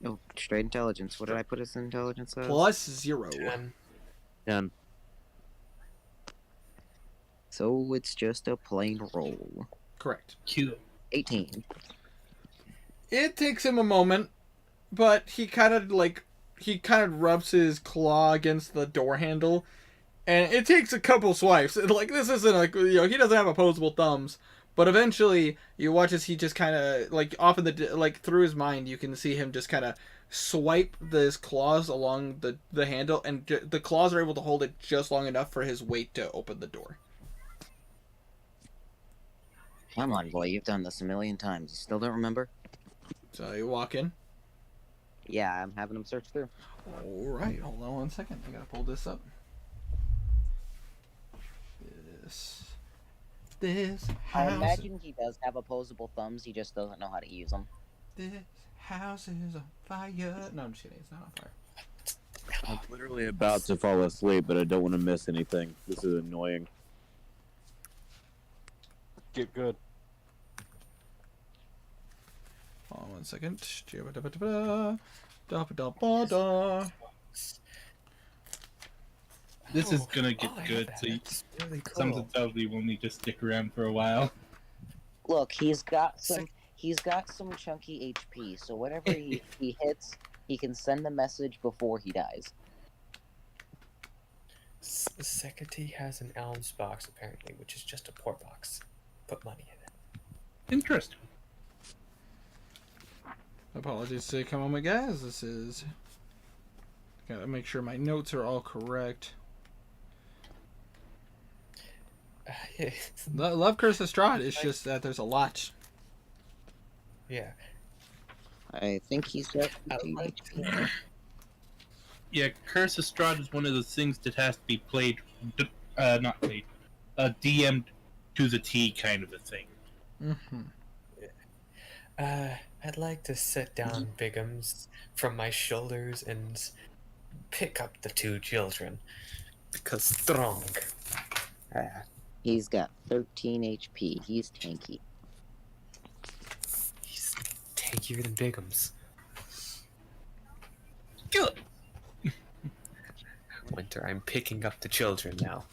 Oh, straight intelligence. What did I put his intelligence as?
+0.
10.
So it's just a plain roll.
Correct.
Cute.
18.
It takes him a moment, but he kind of rubs his claw against the door handle, and it takes a couple swipes. Like, this isn't like, he doesn't have opposable thumbs, but eventually you watch as he just kind of off in the through his mind, you can see him just kind of swipe his claws along the handle, and the claws are able to hold it just long enough for his weight to open the door.
Come on, boy, you've done this a million times. You still don't remember?
So you walk in.
Yeah, I'm having him search through.
Alright, hold on 1 second. I gotta pull this up. This house.
I imagine he does have opposable thumbs, he just doesn't know how to use them.
This house is on fire. No, I'm just kidding. It's not on fire.
I'm literally about to fall asleep, but I don't want to miss anything. This is annoying.
Get good.
Hold on 1 second.
This is gonna get good, so
Really cool.
something tells me we'll need to stick around for a while.
Look, he's got some chunky HP, so whatever he hits, he can send a message before he dies.
Secretary has an alms box, apparently, which is just a poor box. Put money in it.
Interesting.
Apologies to come on, guys. This is... Gotta make sure my notes are all correct.
Yeah.
Love Curse of Strahd. It's just that there's a lot.
Yeah.
I think he's got 15 HP.
Yeah, Curse of Strahd is one of those things that has to be played, not played, DM'd to the T kind of a thing.
Mm-hmm.
I'd like to set down Bigums from my shoulders and pick up the two children. Because strong.
He's got 13 HP. He's tanky.
He's tankier than Bigums.
Good.
Winter, I'm picking up the children now.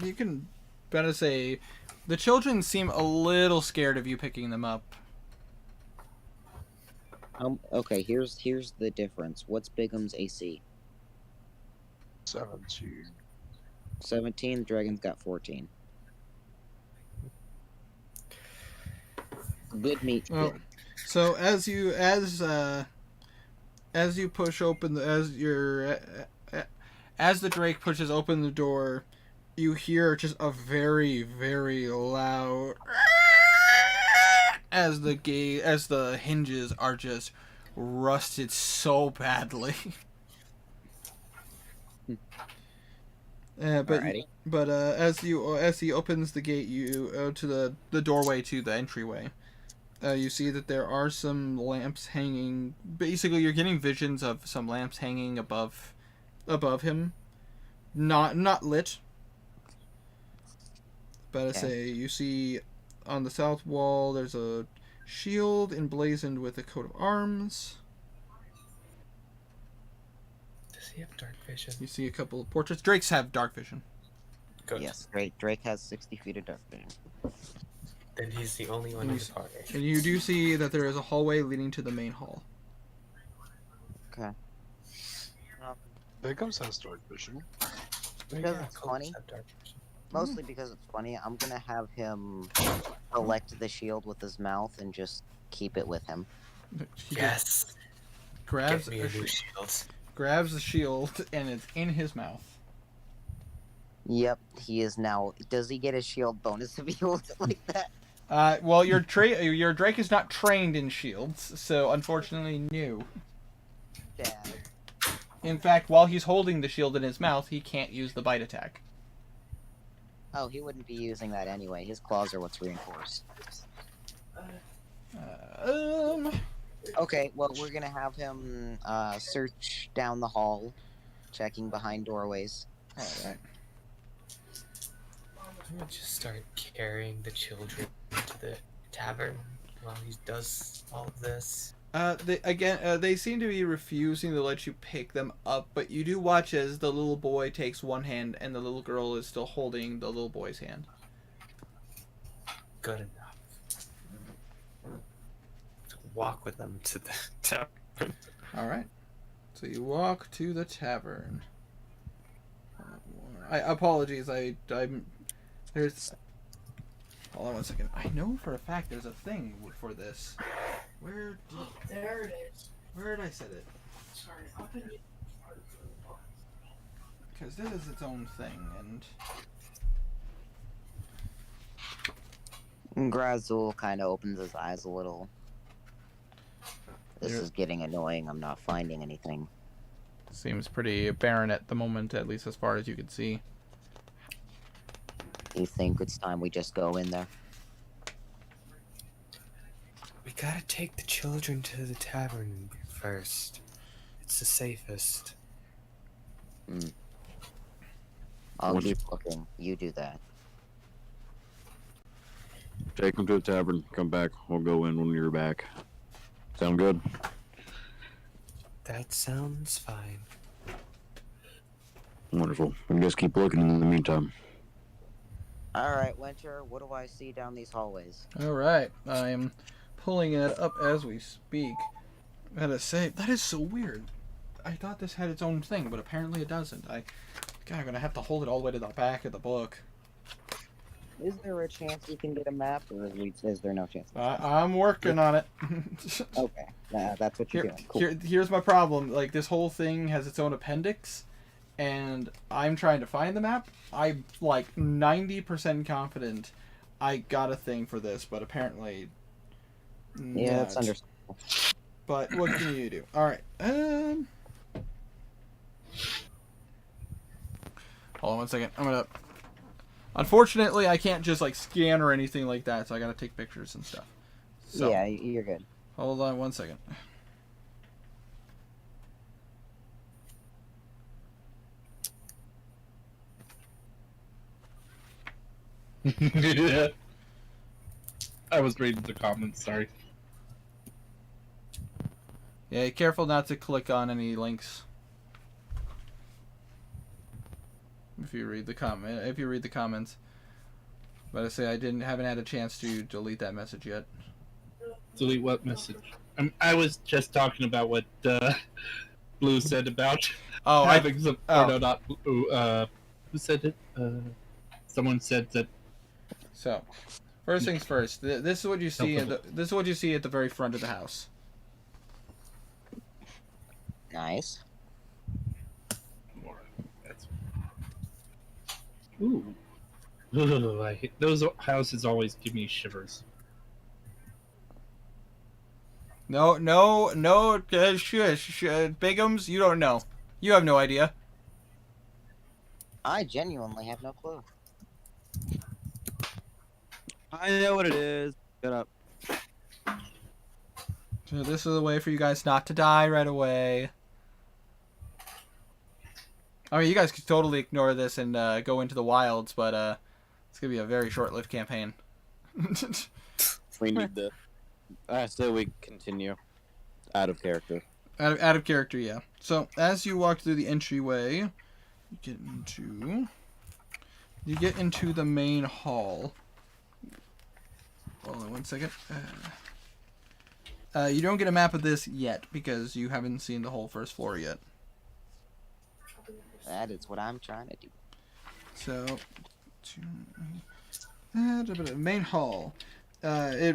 You can better say the children seem a little scared of you picking them up.
Okay, here's the difference. What's Bigum's AC?
17.
17. The dragon's got 14. Good meat.
Well, so as you push open as the Drake pushes open the door, you hear just a very, very loud as the hinges are just rusted so badly. But as he opens the gate, you to the doorway to the entryway. You see that there are some lamps hanging. Basically, you're getting visions of some lamps hanging above him, not lit. But I say you see on the south wall there's a shield emblazoned with a coat of arms.
Does he have dark vision?
You see a couple of portraits. Drakes have dark vision.
Good.
Yes, Drake has 60 feet of dark vision.
Then he's the only one in the party.
And you do see that there is a hallway leading to the main hall.
Okay.
Bigums has dark vision.
Because it's funny. Mostly because it's funny, I'm gonna have him collect the shield with his mouth and just keep it with him.
Yes.
Grabs
Get me a new shield.
Grabs the shield and it's in his mouth.
Yep, he is now. Does he get a shield bonus if he holds it like that?
Well, your Drake is not trained in shields, so unfortunately, no.
Dad.
In fact, while he's holding the shield in his mouth, he can't use the bite attack.
Oh, he wouldn't be using that anyway. His claws are what's reinforced. Okay, well, we're gonna have him search down the hall, checking behind doorways.
All right.
I'm gonna just start carrying the children to the tavern while he does all of this.
They seem to be refusing to let you pick them up, but you do watch as the little boy takes one hand and the little girl is still holding the little boy's hand.
Good enough. Walk with them to the tavern.
All right. So you walk to the tavern. Apologies. I'm there's. Hold on one second. I know for a fact there's a thing for this.
There it is.
Where did I set it?
Sorry, up in
Because this is its own thing, and
Grazul kind of opens his eyes a little. This is getting annoying. I'm not finding anything.
seems pretty barren at the moment, at least as far as you can see.
You think it's time we just go in there?
We gotta take the children to the tavern first. It's the safest.
I'll keep looking. You do that.
Take them to the tavern. Come back. We'll go in when you're back. Sound good?
That sounds fine.
Wonderful. We'll just keep looking in the meantime.
Alright, Winter, what do I see down these hallways?
Alright, I am pulling it up as we speak. I gotta say, that is so weird. I thought this had its own thing, but apparently it doesn't. God, I'm gonna have to hold it all the way to the back of the book.
Is there a chance we can get a map, or is there no chance?
I'm working on it.
Okay, that's what you're doing. Cool.
Here's my problem. Like, this whole thing has its own appendix, and I'm trying to find the map. I'm like 90% confident I got a thing for this, but apparently
yeah, that's understandable.
But what can you do? All right. Hold on one second. I'm gonna. Unfortunately, I can't just like scan or anything like that, so I gotta take pictures and stuff. So,
yeah, you're good.
Hold on one second.
Yeah. I was reading the comments, sorry.
Yeah, careful not to click on any links. If you read the comments. But I say I haven't had a chance to delete that message yet.
Delete what message? I was just talking about what Blue said about having some. Or no, not Blue. Who said it? Someone said that.
So, first things first. This is what you see. This is what you see at the very front of the house.
Nice.
Ooh. Ugh, those houses always give me shivers.
No, shush, Bigums, you don't know. You have no idea.
I genuinely have no clue.
I know what it is. Shut up.
So this is a way for you guys not to die right away. I mean, you guys could totally ignore this and go into the wilds, but it's gonna be a very short-lived campaign.
We need the. I say we continue. Out of character.
Out of character, yeah. So as you walk through the entryway, you get into the main hall. Hold on one second. You don't get a map of this yet because you haven't seen the whole first floor yet.
That is what I'm trying to do.
So, main hall. A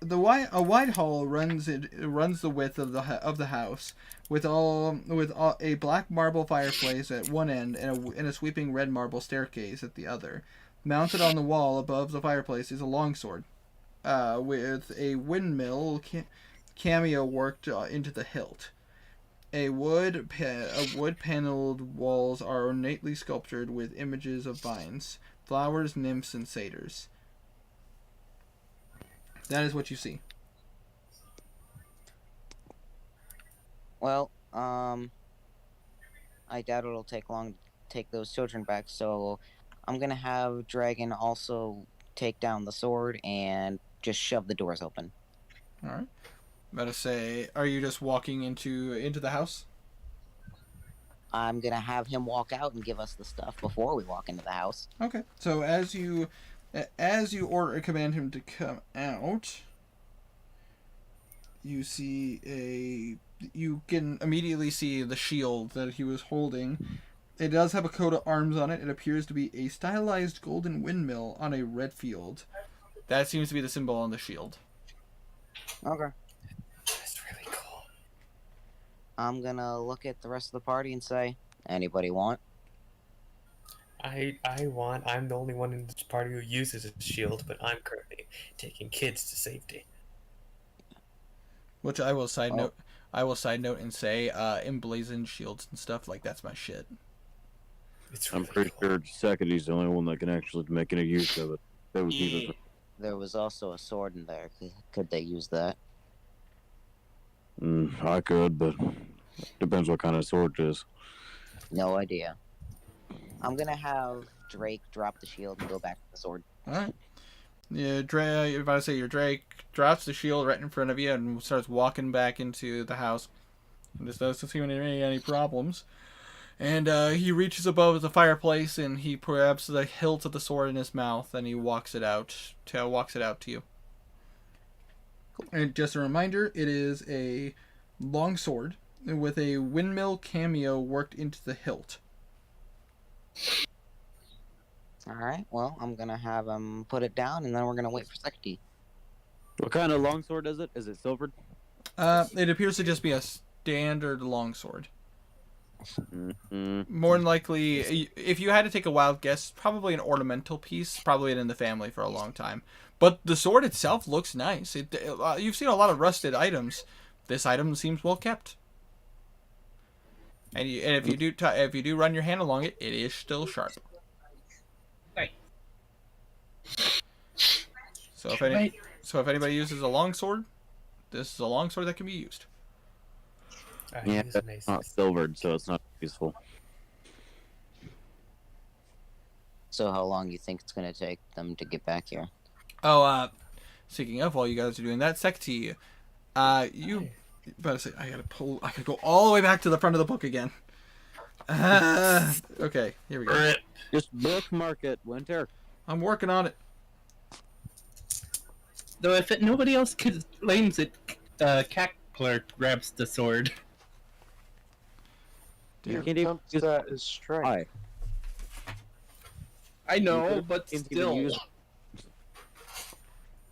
wide hall runs the width of the house with a black marble fireplace at one end and a sweeping red marble staircase at the other. Mounted on the wall above the fireplace is a longsword, with a windmill cameo worked into the hilt. Wood paneled walls are ornately sculptured with images of vines, flowers, nymphs, and satyrs. That is what you see.
Well, I doubt it'll take long to take those children back, so I'm gonna have Dragon also take down the sword and just shove the doors open.
All right. About to say, are you just walking into the house?
I'm gonna have him walk out and give us the stuff before we walk into the house.
Okay. So as you command him to come out, you can immediately see the shield that he was holding. It does have a coat of arms on it. It appears to be a stylized golden windmill on a red field. That seems to be the symbol on the shield.
Okay.
That's really cool.
I'm gonna look at the rest of the party and say, anybody want?
I'm the only one in this party who uses a shield, but I'm currently taking kids to safety.
Which I will side note and say, emblazoned shields and stuff, like, that's my shit.
It's really
I'm pretty sure Sekity's the only one that can actually make any use of it.
There was also a sword in there. Could they use that?
I could, but depends what kind of sword it is.
No idea. I'm gonna have Drake drop the shield and go back to the sword.
Alright. Yeah, you're about to say your Drake drops the shield right in front of you and starts walking back into the house. Just doesn't seem to be any problems. And he reaches above the fireplace and he grabs the hilt of the sword in his mouth and he walks it out to you. And just a reminder, it is a long sword with a windmill cameo worked into the hilt.
Alright, well, I'm gonna have him put it down and then we're gonna wait for Sekity.
What kind of longsword is it? Is it silvered?
It appears to just be a standard longsword. More than likely, if you had to take a wild guess, probably an ornamental piece, probably been in the family for a long time. But the sword itself looks nice. You've seen a lot of rusted items. This item seems well kept. And if you do run your hand along it, it is still sharp.
Right.
So if anybody uses a longsword, this is a longsword that can be used.
Yeah, it's not silvered, so it's not useful.
So how long do you think it's gonna take them to get back here?
Oh, speaking of, while you guys are doing that, Sekity, you better say I gotta go all the way back to the front of the book again. Okay, here we go.
Just bookmark it, Winter.
I'm working on it.
Though if nobody else claims it, Cackler grabs the sword.
Your jump stat is strength.
I know, but still.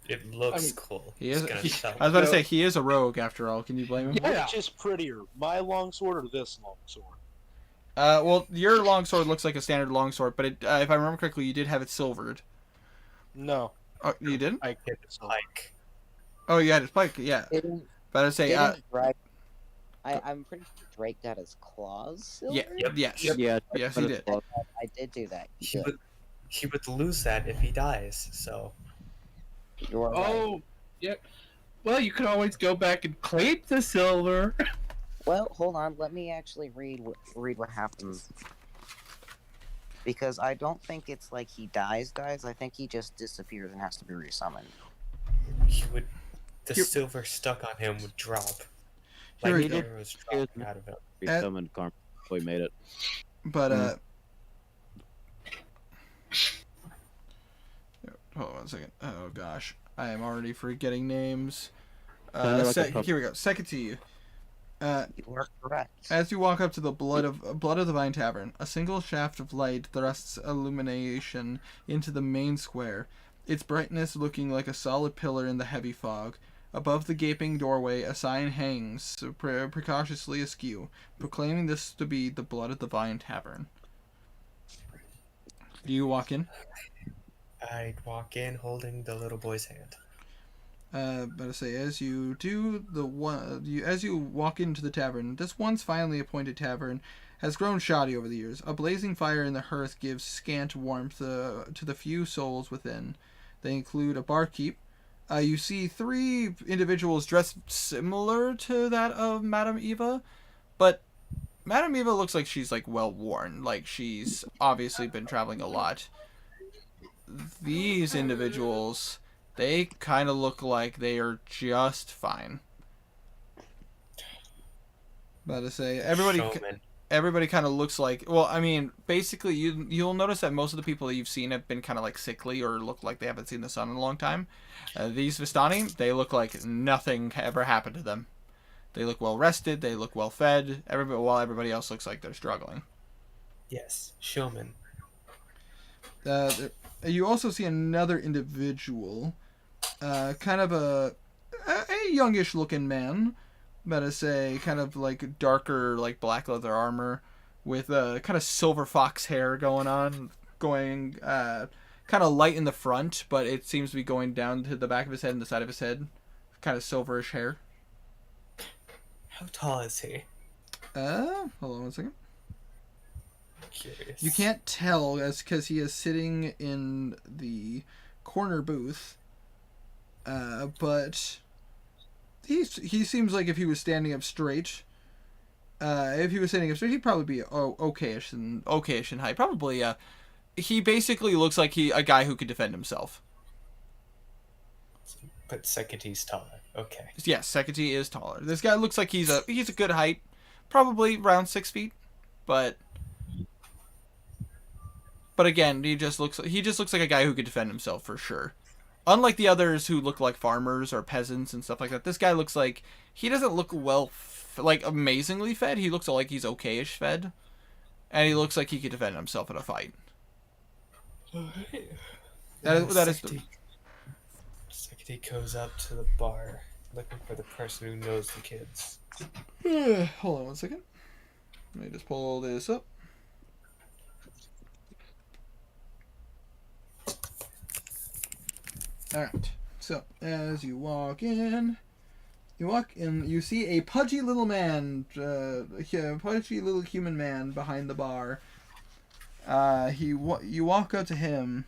It looks cool.
I was about to say, he is a rogue after all. Can you blame him?
Yeah. Which is prettier, my longsword or this longsword?
Well, your longsword looks like a standard longsword, but if I remember correctly, you did have it silvered.
No.
Oh, you didn't?
I get the spike.
Oh, you had a spike, yeah. But I'd say,
I'm pretty sure Drake got his claws silver?
Yes, he did.
I did do that.
He would lose that if he dies, so...
You're right.
Yeah. Well, you could always go back and claim the silver.
Well, hold on. Let me actually read what happens. Because I don't think it's like he dies. I think he just disappears and has to be resummoned.
The silver stuck on him would drop.
Here
Like
we go.
arrows dropping out of him.
Resummoned karma. We made it.
But, hold on a second. Oh, gosh. I am already forgetting names. Here we go. Sekity.
You are correct.
As you walk up to the Blood of the Vine Tavern, a single shaft of light thrusts illumination into the main square, its brightness looking like a solid pillar in the heavy fog. Above the gaping doorway, a sign hangs, precautiously askew, proclaiming this to be the Blood of the Vine Tavern. Do you walk in?
I'd walk in holding the little boy's hand.
But I say, as you walk into the tavern, this once finally appointed tavern has grown shoddy over the years. A blazing fire in the hearth gives scant warmth to the few souls within. They include a barkeep. You see 3 individuals dressed similar to that of Madame Eva, But Madame Eva looks like she's like well worn. Like she's obviously been traveling a lot. These individuals, they kind of look like they are just fine. About to say everybody kind of looks like, well, I mean, basically you'll notice that most of the people that you've seen have been kind of like sickly or look like they haven't seen the sun in a long time. These Vistani, they look like nothing ever happened to them. They look well rested, they look well fed, while everybody else looks like they're struggling.
Yes, showman.
You also see another individual, kind of a youngish looking man, about to say, kind of like darker, like black leather armor, with kind of silver fox hair going on, kind of light in the front, but it seems to be going down to the back of his head and the side of his head, kind of silverish hair.
How tall is he?
Hold on one second.
Curious.
You can't tell because he is sitting in the corner booth, but he seems like if he was standing up straight, he'd probably be okayish in height. Probably, he basically looks like a guy who could defend himself.
But Sekity's taller. Okay.
Yes, Sekity is taller. This guy looks like he's a good height, probably around 6 feet, but again, he just looks like a guy who could defend himself for sure. Unlike the others who look like farmers or peasants and stuff like that, this guy looks like he doesn't look like amazingly fed. He looks like he's okayish fed, and he looks like he could defend himself in a fight.
Alright.
That is.
Sekity goes up to the bar, looking for the person who knows the kids.
Hold on one second. Let me just pull this up. Alright, so as you walk in, you see a pudgy little man, pudgy little human man behind the bar. You walk up to him.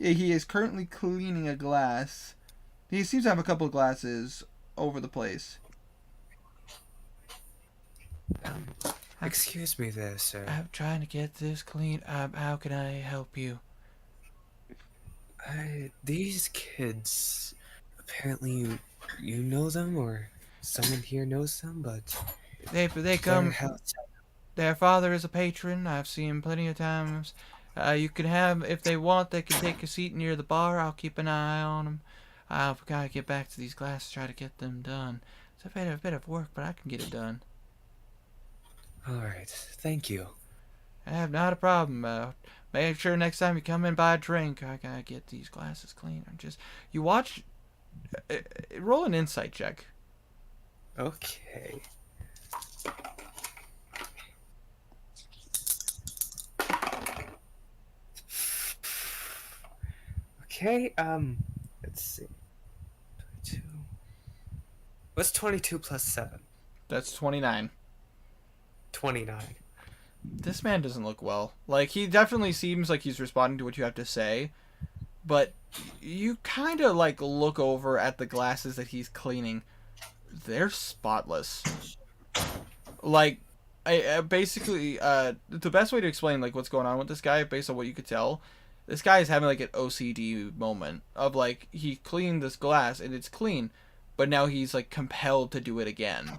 He is currently cleaning a glass. He seems to have a couple of glasses over the place.
Excuse me there, sir.
I'm trying to get this clean. How can I help you?
These kids, apparently you know them, or someone here knows them, but
they come. Their father is a patron. I've seen him plenty of times. You can have, if they want, they can take a seat near the bar. I'll keep an eye on them. I've got to get back to these glasses, try to get them done. It's a bit of work, but I can get it done.
Alright, thank you.
I have not a problem. Make sure next time you come in, buy a drink. I gotta get these glasses clean. You watch. Roll an insight check.
Okay. Okay, let's see. 22. What's 22 plus 7?
That's 29.
29.
This man doesn't look well. Like, he definitely seems like he's responding to what you have to say, but you kind of, like, look over at the glasses that he's cleaning. They're spotless. Like, basically, the best way to explain, like, what's going on with this guy, based on what you could tell, this guy is having, like, an OCD moment of, like, he cleaned this glass, and it's clean, but now he's, like, compelled to do it again,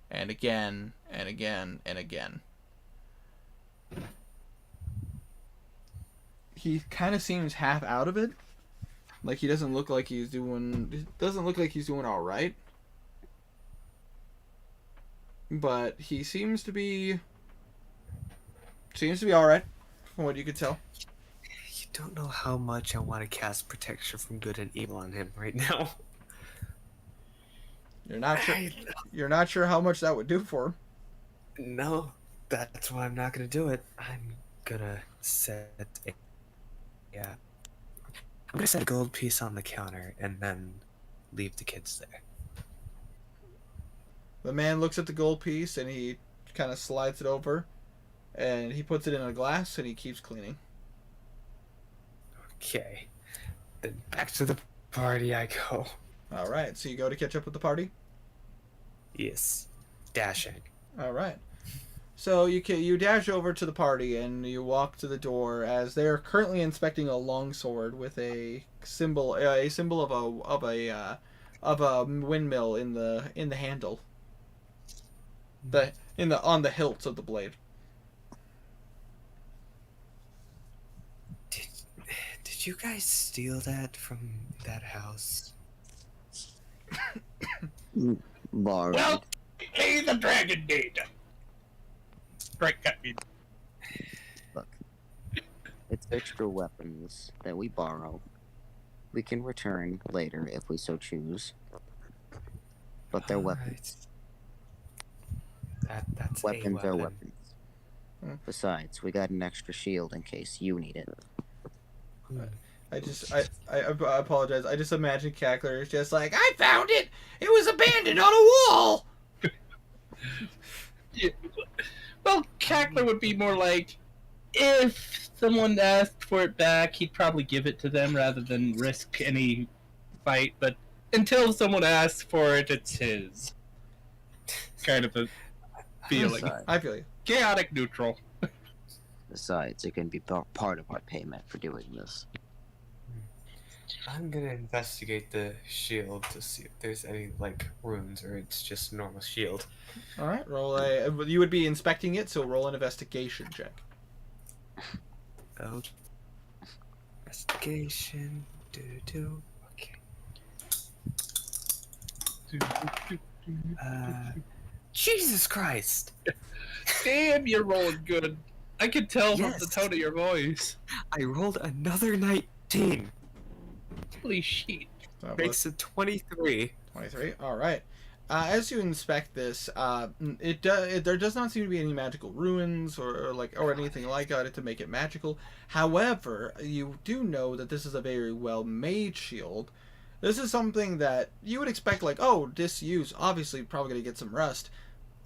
and again, and again, and again. He kind of seems half out of it. Like, he doesn't look like he's doing all right. But he seems to be all right, from what you could tell.
You don't know how much I want to cast protection from good and evil on him right now.
You're not sure how much that would do for him.
No, that's why I'm not gonna do it. I'm gonna set a gold piece on the counter and then leave the kids there.
The man looks at the gold piece and he kind of slides it over, and he puts it in a glass and he keeps cleaning.
Okay, then back to the party I go.
All right, so you go to catch up with the party?
Yes, dashing.
All right. So you dash over to the party and you walk to the door as they are currently inspecting a longsword with a symbol of a windmill in the handle. On the hilts of the blade.
Did you guys steal that from that house?
Borrowed.
Well, hey, the dragon did. Right, got me.
Look, it's extra weapons that we borrow. We can return later if we so choose. But they're weapons.
That's
Weapons
a
are
weapon.
weapons. Besides, we got an extra shield in case you need it.
I apologize. I just imagine Cackler is just like, I found it! It was abandoned on a wall!
Yeah. Well, Cackler would be more like, if someone asked for it back, he'd probably give it to them rather than risk any fight, but until someone asks for it, it's his. Kind of a feeling.
I feel you.
Chaotic neutral.
Besides, it can be part of our payment for doing this.
I'm gonna investigate the shield to see if there's any, like, runes, or it's just normal shield.
Alright, you would be inspecting it, so roll an investigation check.
Oh. Investigation. Okay. Jesus Christ!
Damn, you're rolling good. I can tell from the tone of your voice.
I rolled another 19.
Holy shit.
Makes it 23.
23. All right. As you inspect this, there does not seem to be any magical ruins or anything like that to make it magical. However, you do know that this is a very well made shield. This is something that you would expect, like, oh, disuse. Obviously, probably gonna get some rust.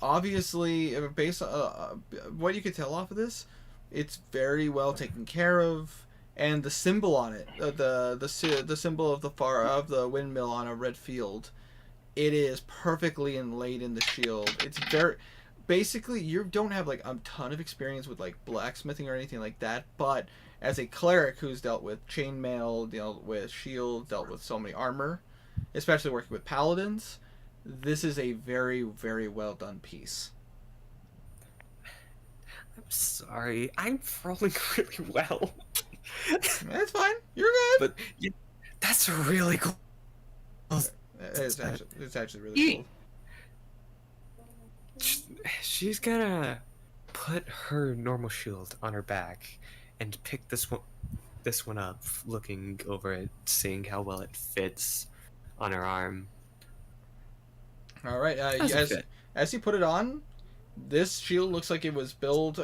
Obviously, based on what you could tell off of this, it's very well taken care of. And the symbol on it, the symbol of the windmill on a red field, it is perfectly inlaid in the shield. It's very, basically, you don't have like a ton of experience with like blacksmithing or anything like that, but as a cleric who's dealt with chainmail, dealt with shield, dealt with so many armor, especially working with paladins, this is a very, very well done piece.
I'm sorry, I'm rolling really well.
That's fine. You're good.
But yeah, that's really cool.
It's actually really cool.
She's gonna put her normal shield on her back and pick this one up, looking over it, seeing how well it fits on her arm.
All right. As you put it on, this shield looks like it was built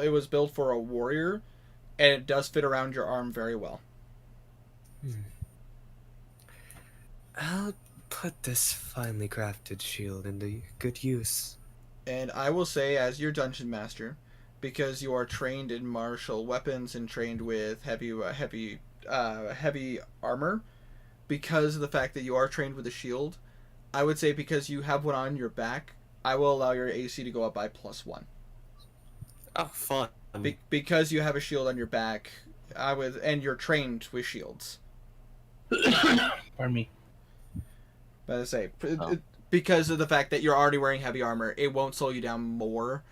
for a warrior. And it does fit around your arm very well.
I'll put this finely crafted shield into good use.
And I will say, as your dungeon master, because you are trained in martial weapons and trained with heavy armor, because of the fact that you are trained with a shield, I would say because you have one on your back, I will allow your AC to go up by +1.
Oh, fun.
Because you have a shield on your back, and you're trained with shields.
Pardon me.
But I say, because of the fact that you're already wearing heavy armor, it won't slow you down more.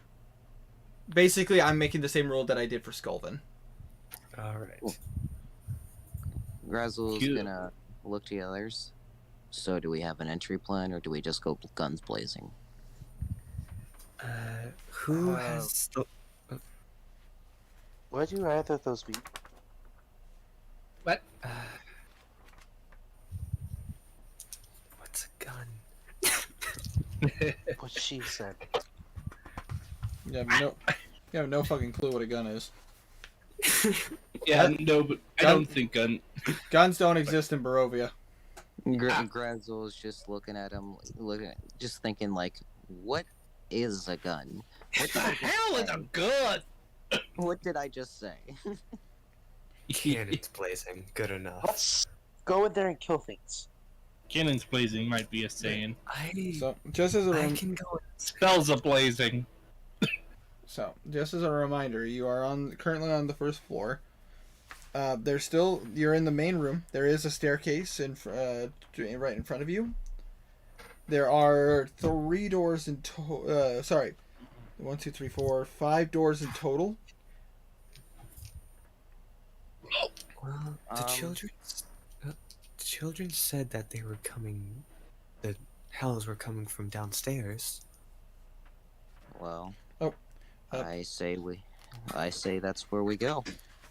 Basically, I'm making the same rule that I did for Skulven.
Alright.
Cool. Grazzle's gonna look to the others. So do we have an entry plan, or do we just go guns blazing?
Who has the...
Where'd you rather those be?
What?
What's a gun?
What she said.
You have no fucking clue what a gun is.
Yeah, no, but I don't think
guns don't exist in Barovia.
Grazzle's just looking at him, just thinking like, what is a gun?
What the hell is a gun?
What did I just say?
Cannons blazing. Good enough.
Let's go in there and kill things.
Cannons blazing might be a saying.
So, just as a
I can go.
Spells a blazing.
So, just as a reminder, you are currently on the first floor. You're in the main room. There is a staircase right in front of you. There are 3 doors in total. Sorry, 1, 2, 3, 4, 5 doors in total.
Well, the children said that they were coming. The hells were coming from downstairs.
Well,
Oh,
I say that's where we go.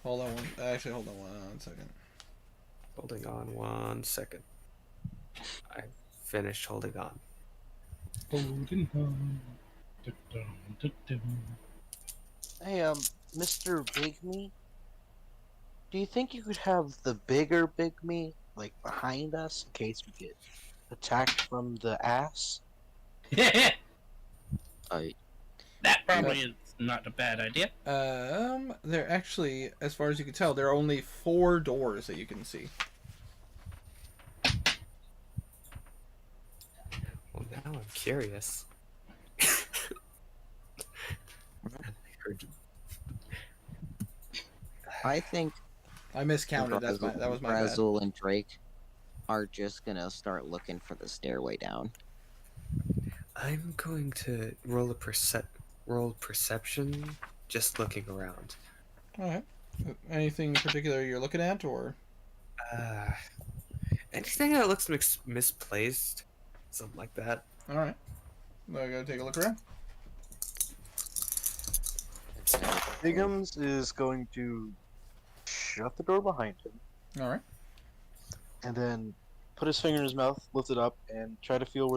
Hold on one second.
Holding on 1 second. I finished holding on.
Holding on.
Hey, Mr. Big Me, do you think you could have the bigger Big Me, like, behind us in case we get attacked from the ass?
That probably is not a bad idea.
There actually, as far as you can tell, there are only 4 doors that you can see.
Well, now I'm curious.
I think
I miscounted. That was my bad.
Brazel and Drake are just gonna start looking for the stairway down.
I'm going to roll perception, just looking around.
Alright. Anything in particular you're looking at, or?
Anything that looks misplaced, something like that.
Alright. I gotta take a look around.
Biggums is going to shut the door behind him.
Alright.
And then put his finger in his mouth, lift it up, and try to feel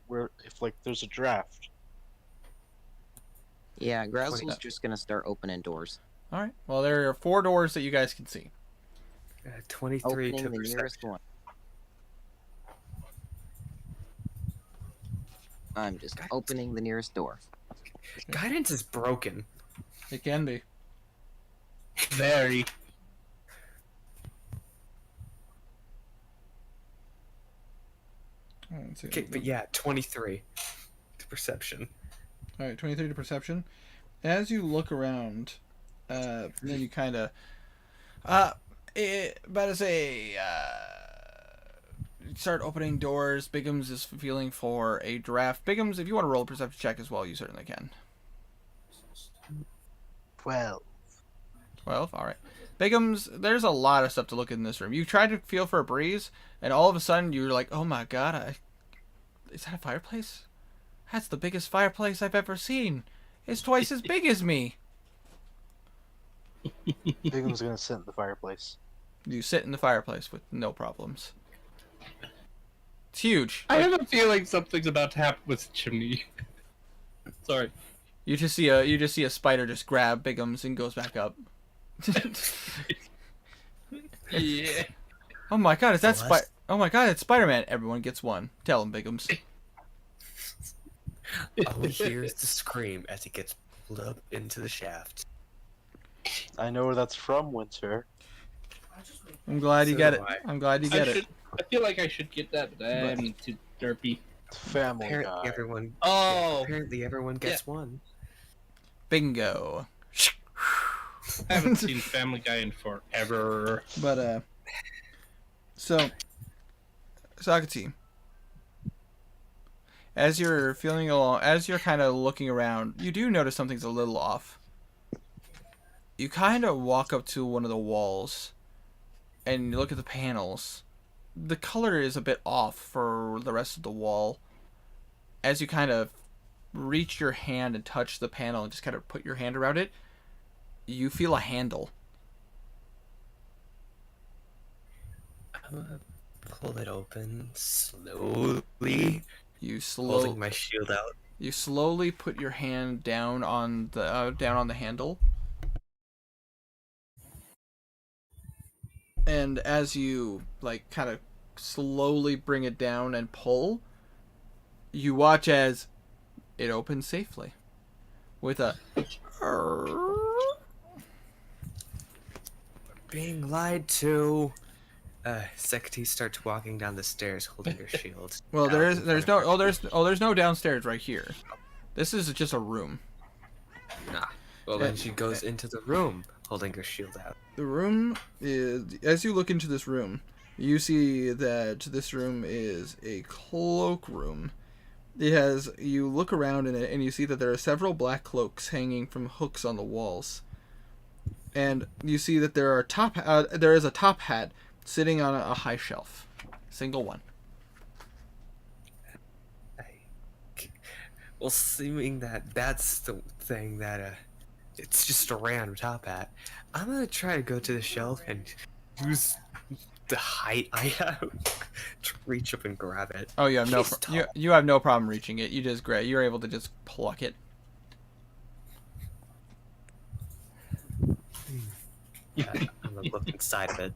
where if like there's a draft.
Yeah, Brazel's just gonna start opening doors.
Alright. Well, there are 4 doors that you guys can see.
23
opening
to
the
perception.
nearest one. I'm just opening the nearest door.
Guidance is broken.
It can be.
Very.
Okay, but yeah, 23 to perception.
Alright, 23 to perception. As you look around, then you kind of... start opening doors. Biggums is feeling for a draft. Biggums, if you want to roll a perception check as well, you certainly can.
12.
12, alright. Biggums, there's a lot of stuff to look in this room. You try to feel for a breeze, and all of a sudden you're like, oh my god, is that a fireplace? That's the biggest fireplace I've ever seen. It's twice as big as me.
Biggum's gonna sit in the fireplace.
You sit in the fireplace with no problems. It's huge.
I have a feeling something's about to happen with the chimney. Sorry.
You just see a spider just grab Biggums and goes back up.
Yeah.
Oh my god, is that Oh my god, it's Spider-Man. Everyone gets one. Tell him, Biggums.
All we hear is the scream as he gets pulled up into the shaft.
I know where that's from, Winter.
I'm glad you get it. I'm glad you get it.
I feel like I should get that, but I'm too derpy.
Family
Apparently
Guy.
everyone.
Oh.
Apparently everyone gets one.
Bingo.
I haven't seen Family Guy in forever.
But so Sakati, as you're feeling along, as you're kind of looking around, you do notice something's a little off. You kind of walk up to one of the walls, and you look at the panels. The color is a bit off for the rest of the wall. As you kind of reach your hand and touch the panel and just kind of put your hand around it, you feel a handle.
I'm gonna pull it open slowly.
Holding
my shield out.
You slowly put your hand down on the handle. And as you like kind of slowly bring it down and pull, you watch as it opens safely with a
Being lied to. Sekati starts walking down the stairs holding her shield.
Well, there's no downstairs right here. This is just a room.
Nah. Well, then she goes into the room, holding her shield out.
The room is, as you look into this room, you see that this room is a cloak room. It has, you look around in it and you see that there are several black cloaks hanging from hooks on the walls. And you see that there is a top hat sitting on a high shelf. Single one.
Well, assuming that that's the thing that it's just a random top hat, I'm gonna try to go to the shelf and use the height I have to reach up and grab it.
Oh, you have you have no problem reaching it. You just grab. You're able to just pluck it.
I'm gonna look inside of it.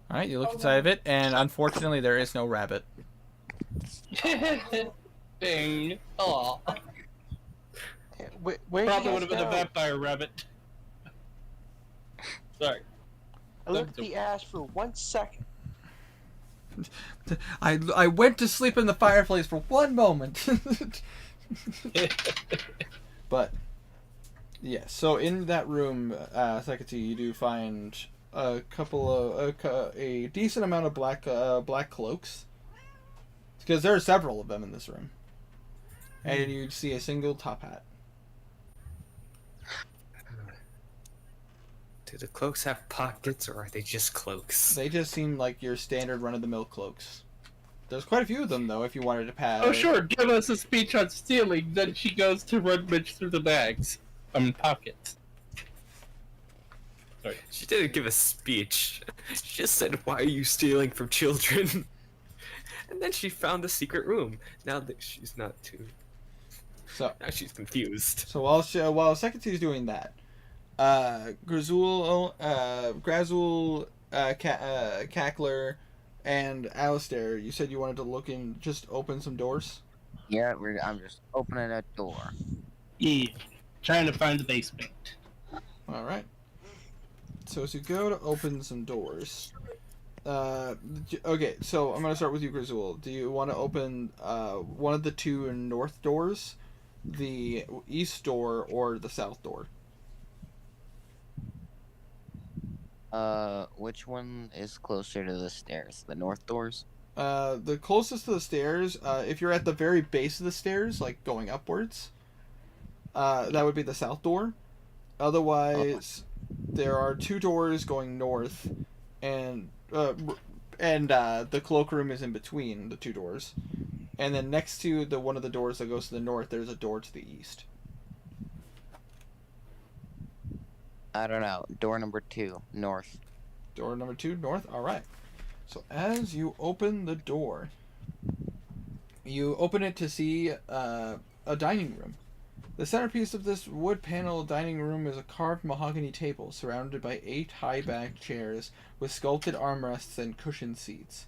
All right, you look inside of it, and unfortunately, there is no rabbit.
Ding. Aw.
Where
Probably would have been a vampire rabbit. Sorry.
I looked at the ass for 1 second.
I went to sleep in the fireplace for 1 moment. But yeah, so in that room, Secretary, you do find a couple of a decent amount of black cloaks, because there are several of them in this room, and you see a single top hat.
Do the cloaks have pockets, or are they just cloaks?
They just seem like your standard run-of-the-mill cloaks. There's quite a few of them, though, if you wanted to pass.
Oh, sure. Give us a speech on stealing. Then she goes to rummage through the bags. Pockets. Sorry.
She didn't give a speech. She just said, "Why are you stealing from children?" And then she found the secret room. Now that she's not too...
So
now she's confused.
So while Secretary's doing that, Grazul, Cackler, and Alistair, you said you wanted to look in, just open some doors?
Yeah, I'm just opening a door.
Yeah. Trying to find the basement.
Alright. So as you go to open some doors... okay, so I'm going to start with you, Grazul. Do you want to open one of the two north doors, the east door, or the south door?
Which one is closer to the stairs? The north doors?
The closest to the stairs, if you're at the very base of the stairs, like going upwards, that would be the south door. Otherwise, there are two doors going north, and the cloak room is in between the two doors. And then next to one of the doors that goes to the north, there's a door to the east.
I don't know. Door number 2, north.
Door number 2, north? Alright. So as you open the door, you open it to see a dining room. The centerpiece of this wood panel dining room is a carved mahogany table surrounded by 8 high-backed chairs with sculpted armrests and cushioned seats.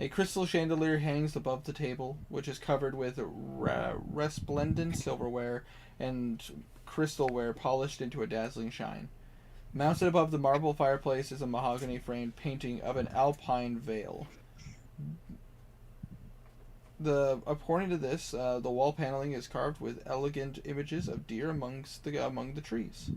A crystal chandelier hangs above the table, which is covered with resplendent silverware and crystalware polished into a dazzling shine. Mounted above the marble fireplace is a mahogany-framed painting of an alpine vale. According to this, the wall paneling is carved with elegant images of deer among the trees.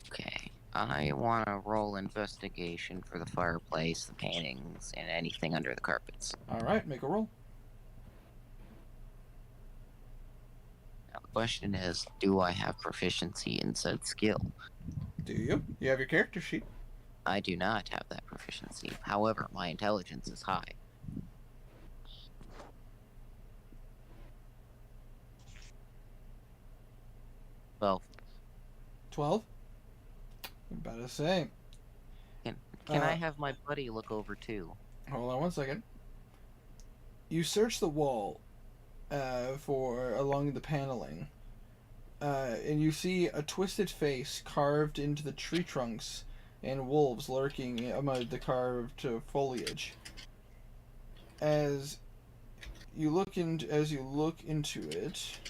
Okay. I want to roll investigation for the fireplace, the paintings, and anything under the carpets.
Alright, make a roll.
Now, the question is, do I have proficiency in said skill?
Do you? You have your character sheet.
I do not have that proficiency. However, my intelligence is high. Well,
12? I'm about to say.
Can I have my buddy look over too?
Hold on 1 second. You search the wall along the paneling, and you see a twisted face carved into the tree trunks and wolves lurking among the carved foliage. As you look into it,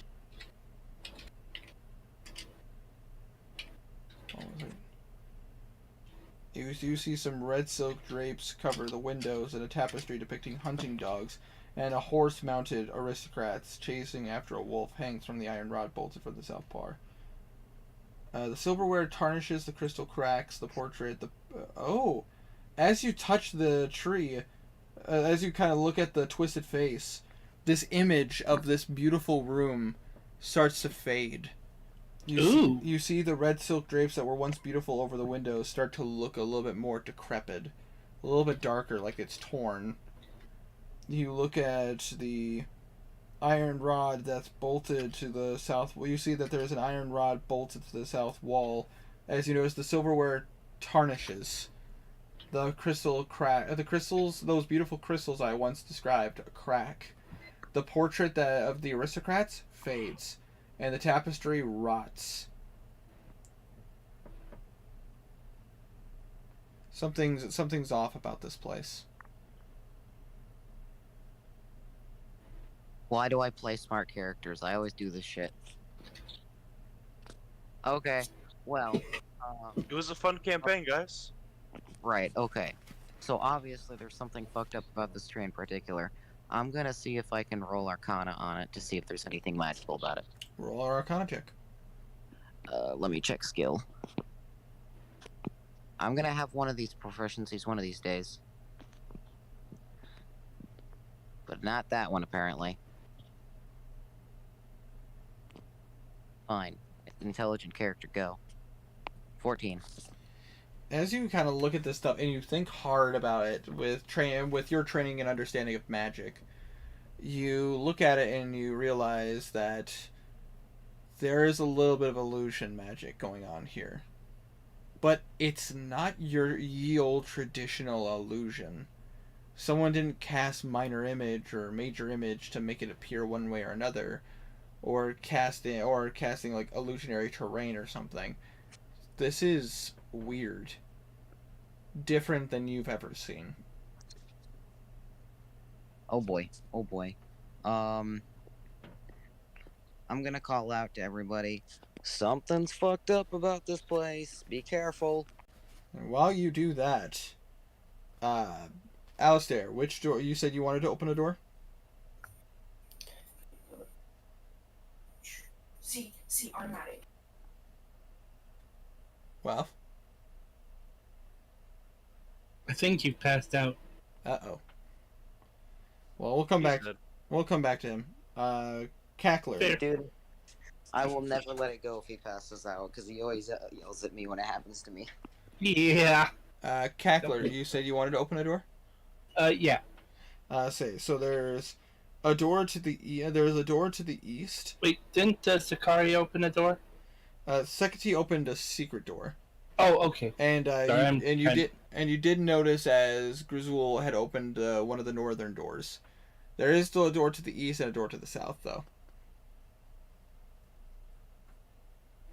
you see some red silk drapes cover the windows and a tapestry depicting hunting dogs and a horse-mounted aristocrats chasing after a wolf hangs from the iron rod bolted from the south bar. The silverware tarnishes, the crystal cracks, the portrait. As you touch the tree, as you kind of look at the twisted face, this image of this beautiful room starts to fade. You see the red silk drapes that were once beautiful over the windows start to look a little bit more decrepit, a little bit darker, like it's torn. You look at the iron rod that's bolted to the south. Well, you see that there's an iron rod bolted to the south wall. As you notice, the silverware tarnishes. The crystal crack. The crystals, those beautiful crystals I once described, crack. The portrait of the aristocrats fades, and the tapestry rots. Something's off about this place.
Why do I play smart characters? I always do this shit. Okay, well,
it was a fun campaign, guys.
Right, okay. So obviously there's something fucked up about this tree in particular. I'm gonna see if I can roll Arcana on it to see if there's anything magical about it.
Roll our Arcana check.
Let me check skill. I'm gonna have one of these proficiencies one of these days. But not that one, apparently. Fine. Intelligent character, go. 14.
As you kind of look at this stuff and you think hard about it with your training and understanding of magic, you look at it and you realize that there is a little bit of illusion magic going on here. But it's not your ye old traditional illusion. Someone didn't cast minor image or major image to make it appear one way or another, or casting like illusionary terrain or something. This is weird. Different than you've ever seen.
Oh boy. Oh boy. I'm gonna call out to everybody. Something's fucked up about this place. Be careful.
And while you do that, Alistair, which door? You said you wanted to open a door?
See, automatic.
Well,
I think you've passed out.
Uh-oh. Well, we'll come back. We'll come back to him. Cackler.
Dude, I will never let it go if he passes out, because he always yells at me when it happens to me.
Yeah.
Cackler, you said you wanted to open a door?
Yeah.
So there's a door to the there's a door to the east.
Wait, didn't Sakari open a door?
Sekati opened a secret door.
Oh, okay.
And you did notice as Grizzle had opened one of the northern doors. There is still a door to the east and a door to the south, though.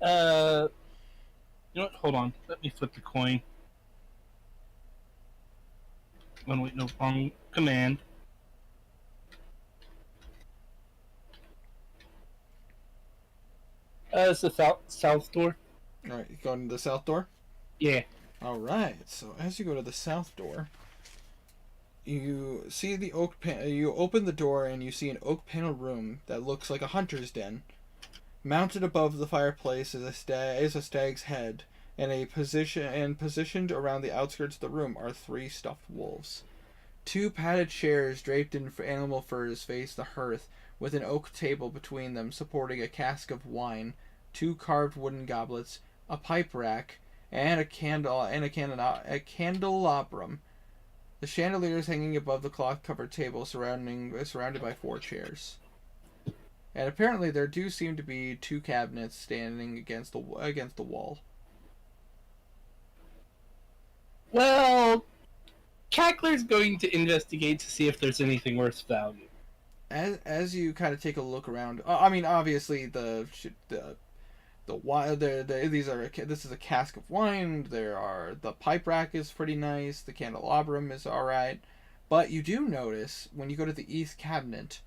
You know what? Hold on. Let me flip the coin. Oh, wait, no, wrong command. It's the south door.
Alright, you going to the south door?
Yeah.
Alright, so as you go to the south door, you see the oak you open the door and you see an oak panel room that looks like a hunter's den. Mounted above the fireplace is a stag's head, and positioned around the outskirts of the room are 3 stuffed wolves. 2 padded chairs draped in animal furs face the hearth, with an oak table between them supporting a cask of wine, 2 carved wooden goblets, a pipe rack, and a candelabrum. The chandelier is hanging above the cloth-covered table, surrounded by 4 chairs. And apparently there do seem to be 2 cabinets standing against the wall.
Well, Cackler's going to investigate to see if there's anything worth value.
As you kind of take a look around, I mean, obviously this is a cask of wine. The pipe rack is pretty nice. The candelabrum is all right, but you do notice when you go to the east cabinet,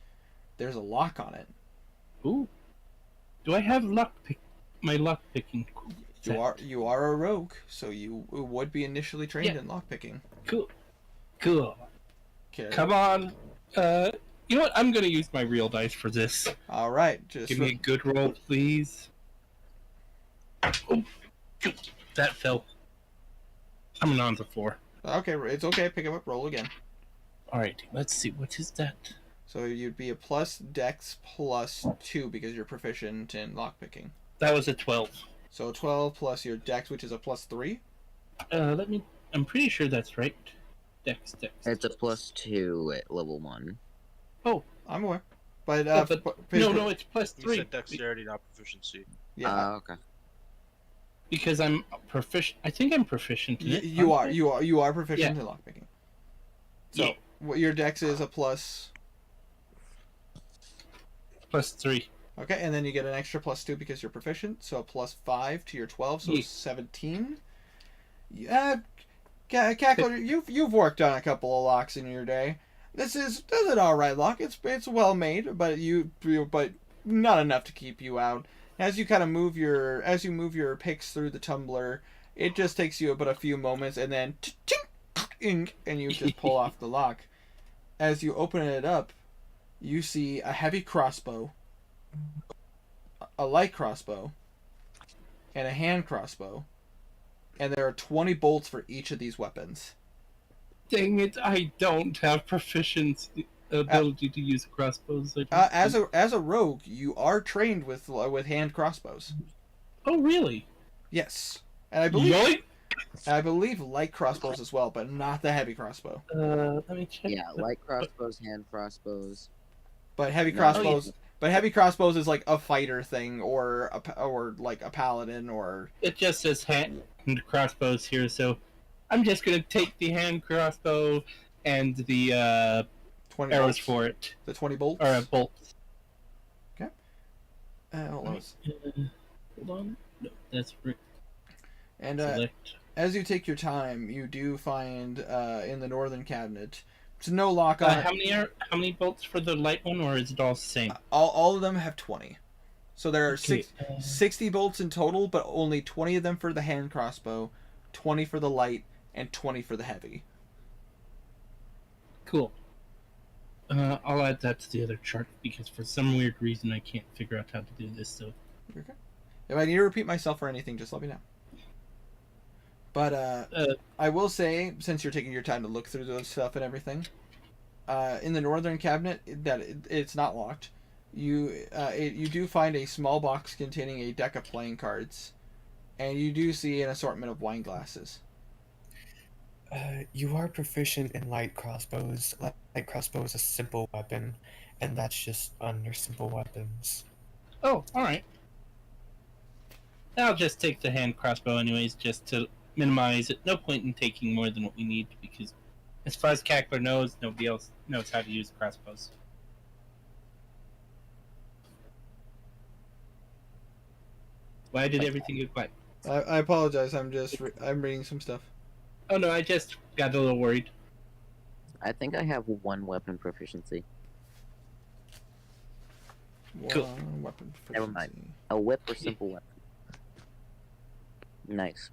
there's a lock on it.
Ooh, do I have my lock picking?
You are a rogue, so you would be initially trained in lock picking.
Cool.
Okay.
Come on, You know what? I'm gonna use my real dice for this.
All right, just
Give me a good roll, please. Oh, that fell. I'm on the 4.
Okay, it's okay. Pick him up. Roll again.
All right, let's see. What is that?
So you'd be a plus Dex plus 2 because you're proficient in lockpicking.
That was a 12.
So 12 plus your Dex, which is a plus 3.
I'm pretty sure that's right. Dex.
It's a plus 2 at level 1.
Oh,
I'm aware. But,
no, it's plus 3.
You said dexterity, not proficiency.
Yeah.
Okay.
Because I'm proficient. I think I'm proficient in it.
You are proficient in lockpicking. So
Yeah.
what your Dex is a plus
3.
Okay, and then you get an extra plus 2 because you're proficient, so plus 5 to your 12, so 17. Yeah, Cackler, you've worked on a couple of locks in your day. This is an alright lock. It's well made, but not enough to keep you out. As you kind of move your picks through the tumbler, it just takes you about a few moments, and then and you just pull off the lock. As you open it up, you see a heavy crossbow, a light crossbow, and a hand crossbow, and there are 20 bolts for each of these weapons.
Dang it! I don't have proficiency ability to use crossbows.
As a rogue, you are trained with hand crossbows.
Oh, really?
Yes, and I believe light crossbows as well, but not the heavy crossbow.
Let me check.
Yeah, light crossbows, hand crossbows.
But heavy crossbows. But heavy crossbows is like a fighter thing, or like a paladin, or.
It just says hand crossbows here, so I'm just gonna take the hand crossbow and the
20
arrows
bolts.
for it.
The 20 bolts.
Or bolts.
Okay. Hold on.
Hold on. No, that's right.
And as you take your time, you do find in the northern cabinet. There's no lock on it.
How many bolts for the light one, or is it all the same?
All of them have 20. So there are
Okay,
60 bolts in total, but only 20 of them for the hand crossbow, 20 for the light, and 20 for the heavy.
Cool. I'll add that to the other chart because for some weird reason I can't figure out how to do this. So.
Okay. If I need to repeat myself or anything, just let me know. But I will say, since you're taking your time to look through those stuff and everything, in the northern cabinet, it's not locked. You do find a small box containing a deck of playing cards, and you do see an assortment of wine glasses.
You are proficient in light crossbows. Light crossbow is a simple weapon, and that's just under simple weapons.
Oh, all right. I'll just take the hand crossbow anyways, just to minimize it. No point in taking more than what we need because, as far as Cackler knows, nobody else knows how to use crossbows. Why did everything get quiet?
I apologize. I'm reading some stuff.
Oh no, I just got a little worried.
I think I have 1 weapon proficiency.
Cool.
One weapon proficiency.
Never mind. A whip or simple weapon. Nice.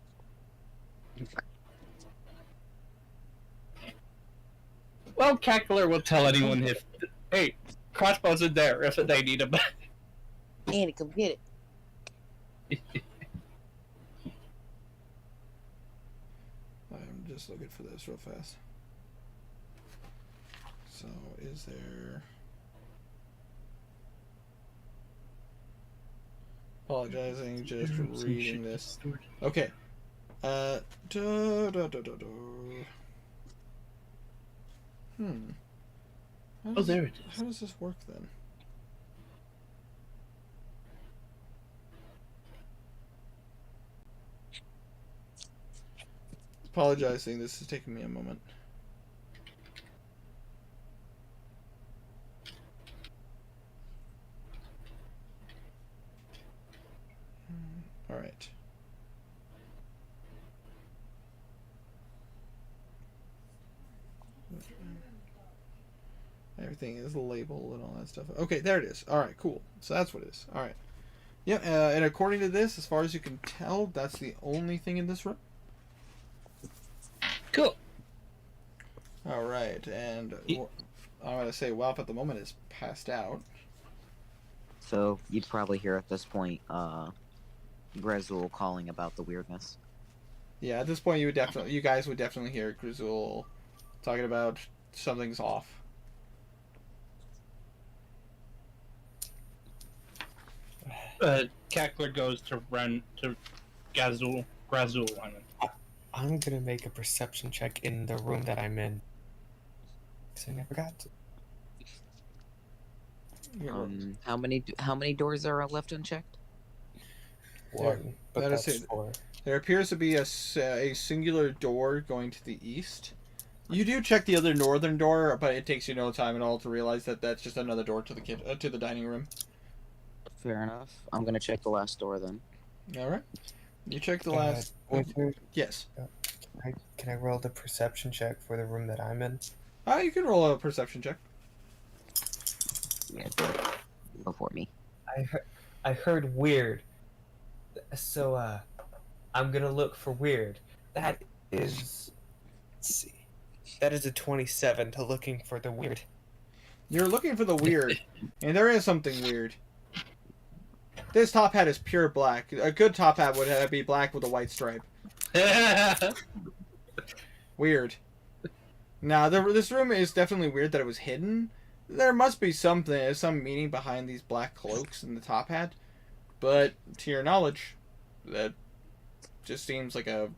Well, Cackler will tell anyone if, hey, crossbows are there if they need them.
Andy, come get it.
I'm just looking for this real fast. So, is there... Apologizing, just reading this. Okay. How
there it is.
How does this work then? Apologizing, this is taking me a moment. All right. Everything is labeled and all that stuff. Okay, there it is. All right, cool. So that's what it is. All right. Yeah, and according to this, as far as you can tell, that's the only thing in this room.
Cool.
All right, and I'm going to say Welp at the moment is passed out.
So you'd probably hear at this point, Grezul calling about the weirdness.
Yeah, at this point you guys would definitely hear Grezul talking about something's off.
Cackler goes to run to Grazul.
I'm gonna make a perception check in the room that I'm in. Because I never got to.
How many doors are left unchecked?
One, but
That is
that's
it.
4.
There appears to be a singular door going to the east. You do check the other northern door, but it takes you no time at all to realize that that's just another door to the to the dining room.
Fair enough. I'm gonna check the last door then.
All right. You check the last.
Winter,
Yes.
can I roll the perception check for the room that I'm in?
You can roll a perception check.
Yeah, before me.
I heard weird. So I'm gonna look for weird. That is, let's see. That is a 27 to looking for the weird.
You're looking for the weird, and there is something weird. This top hat is pure black. A good top hat would be black with a white stripe. Weird. Now, this room is definitely weird that it was hidden. There must be some meaning behind these black cloaks and the top hat, but to your knowledge, that just seems like a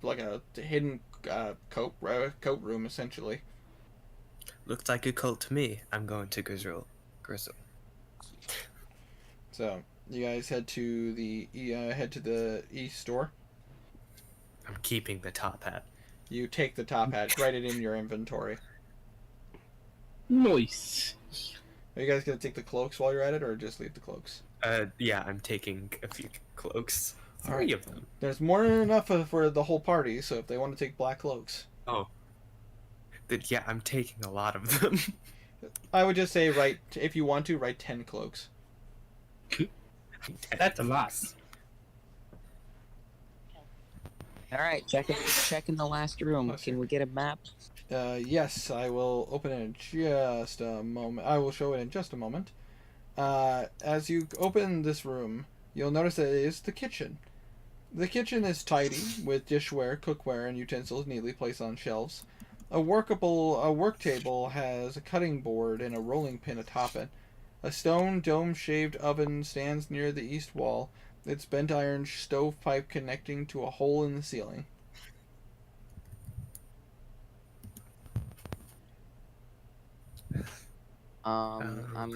hidden coat room essentially.
Looks like a cult to me. I'm going to Grisel.
So you guys head to the east door.
I'm keeping the top hat.
You take the top hat, write it in your inventory.
Nice.
Are you guys gonna take the cloaks while you're at it, or just leave the cloaks?
Yeah, I'm taking a few cloaks. 3 of them.
There's more than enough for the whole party, so if they want to take black cloaks.
Oh. Yeah, I'm taking a lot of them.
I would just say if you want to, write 10 cloaks.
That's a lot.
Alright, check in the last room. Can we get a map?
Yes, I will open it in just a moment. I will show it in just a moment. As you open this room, you'll notice that it is the kitchen. The kitchen is tidy, with dishware, cookware, and utensils neatly placed on shelves. A work table has a cutting board and a rolling pin atop it. A stone dome-shaped oven stands near the east wall, its bent iron stovepipe connecting to a hole in the ceiling.
I'm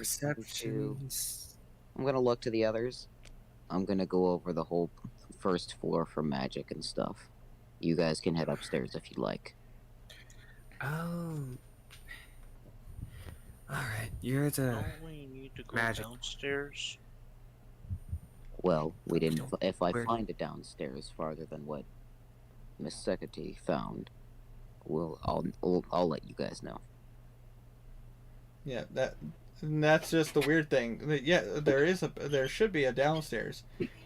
gonna look to the others. I'm gonna go over the whole first floor for magic and stuff. You guys can head upstairs if you like.
Alright, you're the
Don't we need to go
magic
downstairs?
Well, we didn't. If I find it downstairs farther than what Miss Secretary found, I'll let you guys know.
Yeah, that's just the weird thing. Yeah, there should be a downstairs,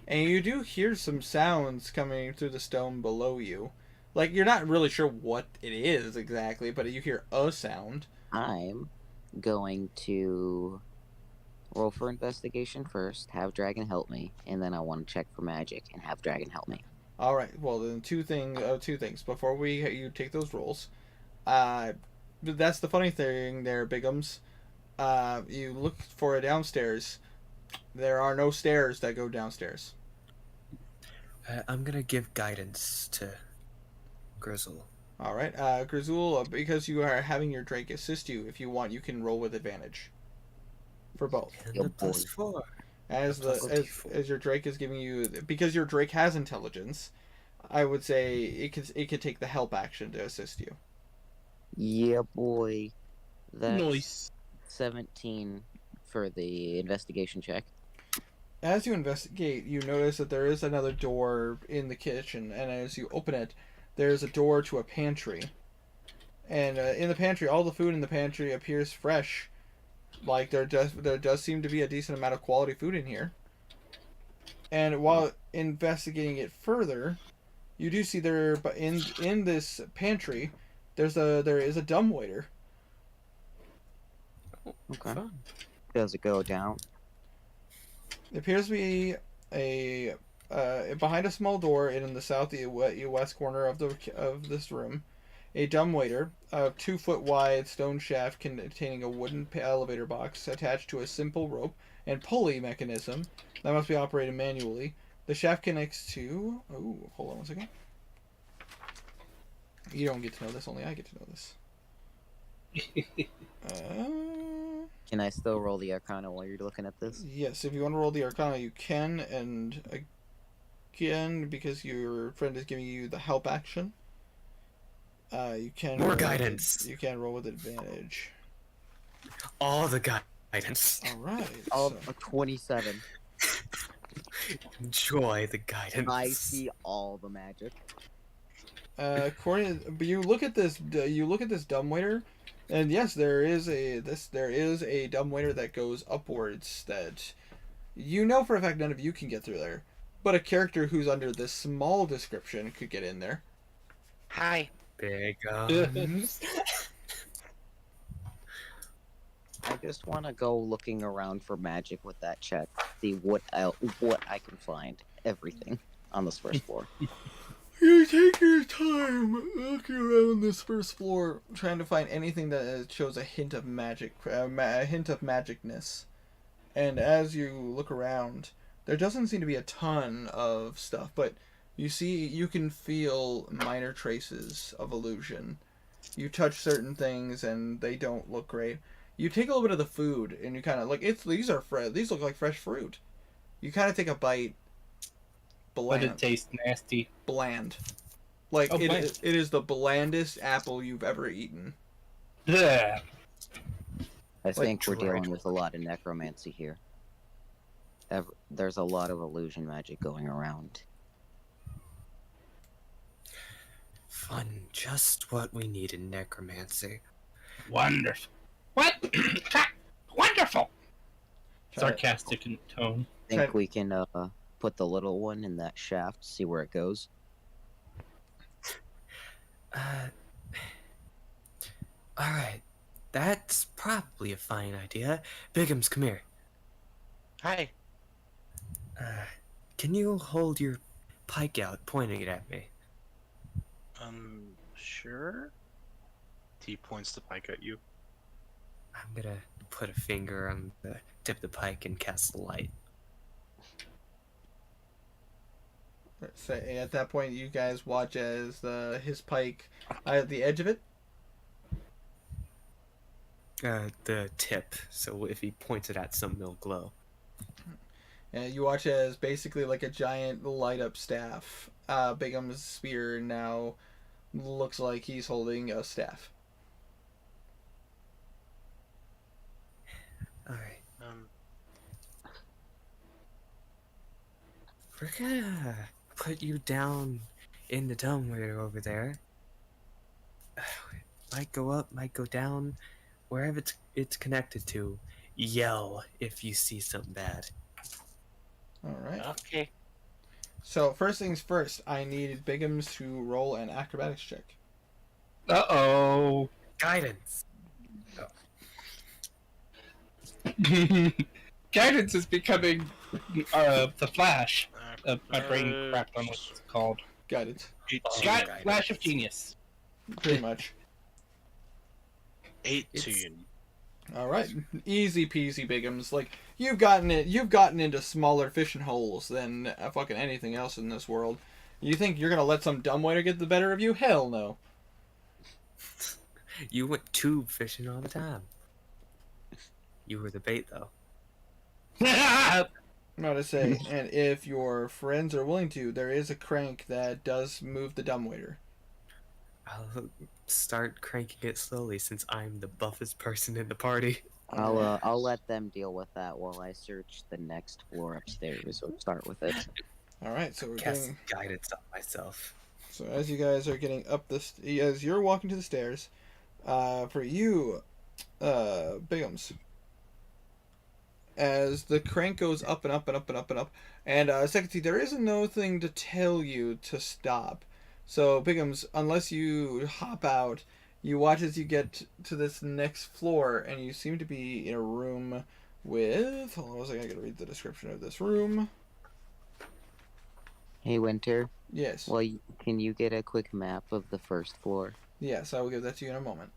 and you do hear some sounds coming through the stone below you. Like, you're not really sure what it is exactly, but you hear a sound.
I'm going to roll for investigation first, have Dragon help me, and then I want to check for magic and have Dragon help me.
All right. Well, then two things before you take those rolls. That's the funny thing there, Bigums. You look for a downstairs. There are no stairs that go downstairs.
I'm gonna give guidance to Grizzle.
All right, Grizzle, because you are having your Drake assist you, if you want, you can roll with advantage. For both.
+4.
As your Drake is giving you, because your Drake has intelligence, I would say it could take the help action to assist you.
Yeah, boy. That's
Nice.
17 for the investigation check.
As you investigate, you notice that there is another door in the kitchen, and as you open it, there's a door to a pantry. And in the pantry, all the food in the pantry appears fresh. Like, there does seem to be a decent amount of quality food in here. And while investigating it further, you do see but in this pantry, there is a dumbwaiter.
Okay.
Fun.
Does it go down?
It appears to be a behind a small door in the southwest corner of this room. A dumbwaiter, a 2-foot wide stone shaft containing a wooden elevator box attached to a simple rope and pulley mechanism that must be operated manually. The shaft connects to. Oh, hold on one second. You don't get to know this. Only I get to know this.
Can I still roll the Arcana while you're looking at this?
Yes, if you want to roll the Arcana, you can, and again, because your friend is giving you the help action, you can
More
roll
guidance.
You can roll with advantage.
All the guidance.
All right.
Oh,
So,
a 27.
Enjoy the guidance.
I see all the magic.
but you look at this. You look at this dumbwaiter, and yes, there is a dumbwaiter that goes upwards that you know for a fact none of you can get through there, but a character who's under this small description could get in there.
Hi.
Big
I just want to go looking around for magic with that check. See what I can find. Everything on this first floor.
You take your time looking around this first floor, trying to find anything that shows a hint of magic, a hint of magicness. And as you look around, there doesn't seem to be a ton of stuff, but you can feel minor traces of illusion. You touch certain things and they don't look great. You take a little bit of the food and you kind of like these look like fresh fruit. You kind of take a bite. Bland.
But it tastes nasty.
Bland. Like
bland.
It is the blandest apple you've ever eaten.
Yeah.
I think we're
dreadful.
dealing with a lot of necromancy here. There's a lot of illusion magic going around.
Fun, just what we need in necromancy.
Wonderful. What? Wonderful. Sarcastic in tone.
Think we can put the little one in that shaft, see where it goes?
Alright. That's probably a fine idea. Bigums, come here.
Hi.
Can you hold your pike out, pointing it at me?
Sure. He points the pike at you.
I'm gonna put a finger on the tip of the pike and cast the light.
So at that point, you guys watch as his pike at the edge of it.
The tip. So if he points it at something, it'll glow.
And you watch as basically like a giant light up staff. Bigum's spear now looks like he's holding a staff.
Alright. We're gonna put you down in the dumbwaiter over there. Might go up, might go down. Wherever it's connected to, yell if you see something bad.
Alright.
Okay.
So first things first, I need Bigums to roll an acrobatics check.
Uh-oh.
Guidance.
Guidance is becoming the Flash. My brain cracked on what it's called.
Guidance.
Flash of Genius.
Pretty much.
18.
Alright. Easy peasy, Bigums. Like, you've gotten into smaller fishing holes than fucking anything else in this world. You think you're gonna let some dumbwaiter get the better of you? Hell no.
You went tube fishing all the time. You were the bait, though.
I'm about to say, and if your friends are willing to, there is a crank that does move the dumbwaiter.
I'll start cranking it slowly since I'm the buffest person in the party.
I'll let them deal with that while I search the next floor upstairs. So start with it.
All right, so we're
Cast
getting
guidance on myself.
So as you guys are getting up as you're walking to the stairs, for you, Bigums, as the crank goes up and up and up and up and up, and Secretary, there is nothing to tell you to stop. So Bigums, unless you hop out, You watch as you get to this next floor, and you seem to be in a room with... Hold on one second, I gotta read the description of this room.
Hey, Winter.
Yes.
Well, can you get a quick map of the first floor?
Yes, I will give that to you in a moment.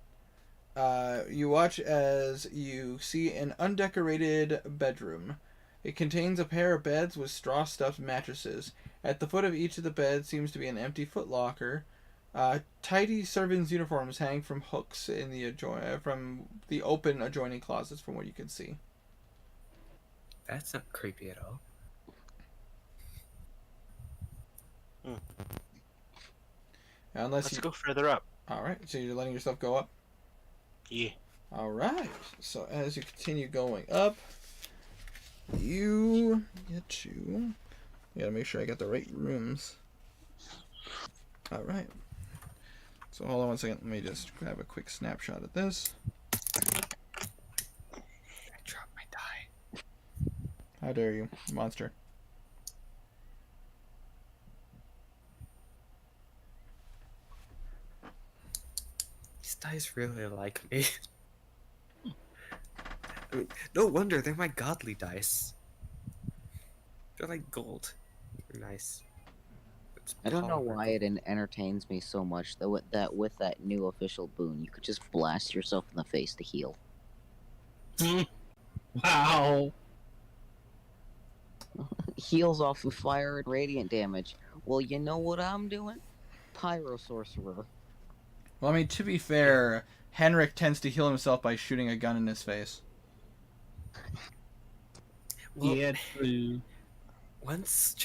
You watch as you see an undecorated bedroom. It contains a pair of beds with straw-stuffed mattresses. At the foot of each of the beds seems to be an empty footlocker. Tidy servants' uniforms hang from hooks in the from the open adjoining closets, from what you can see.
That's not creepy at all.
Let's go further up.
All right, so you're letting yourself go up?
Yeah.
All right. So as you continue going up, you get to... You gotta make sure I got the right rooms. All right. So hold on one second. Let me just grab a quick snapshot of this.
I dropped my die.
How dare you, monster.
These dice really like me. I mean, no wonder they're my godly dice. They're like gold. They're nice. It's
I don't know
polymer
why it entertains me so much that with that new official boon, you could just blast yourself in the face to heal.
Wow.
Heals off of fire and radiant damage. Well, you know what I'm doing? Pyro Sorcerer.
Well, I mean, to be fair, Henrik tends to heal himself by shooting a gun in his face.
Well,
Yeah, true.
Once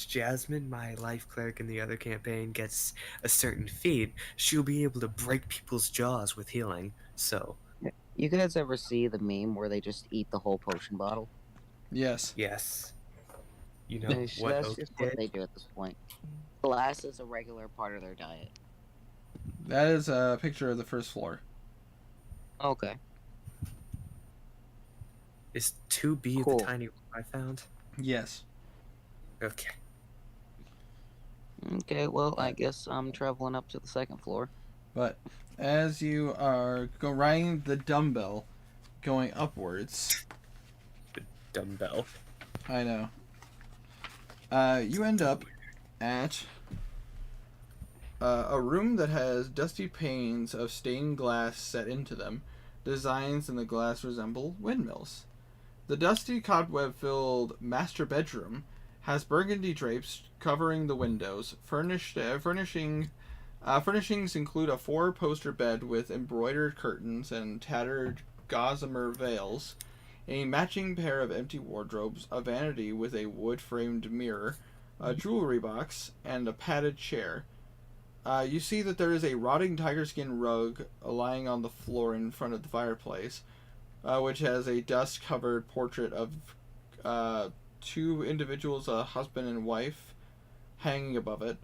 Jasmine, my life cleric in the other campaign, gets a certain feat, she'll be able to break people's jaws with healing. So,
You guys ever see the meme where they just eat the whole potion bottle?
Yes.
yes. You know
That's
what
that's
Oak
just what
did?
they do at this point. Glass is a regular part of their diet.
That is a picture of the first floor.
Okay.
Is 2B
Cool.
the tiny room I found?
Yes.
Okay.
Okay, well, I guess I'm traveling up to the second floor.
But as you are riding the dumbbell going upwards...
The dumbbell.
I know. You end up at a room that has dusty panes of stained glass set into them. Designs in the glass resemble windmills. The dusty, cobweb-filled master bedroom has burgundy drapes covering the windows. Furnishings include a four-poster bed with embroidered curtains and tattered gossamer veils, a matching pair of empty wardrobes, a vanity with a wood-framed mirror, a jewelry box, and a padded chair. You see that there is a rotting tiger skin rug lying on the floor in front of the fireplace, which has a dust-covered portrait of two individuals, a husband and wife, hanging above it.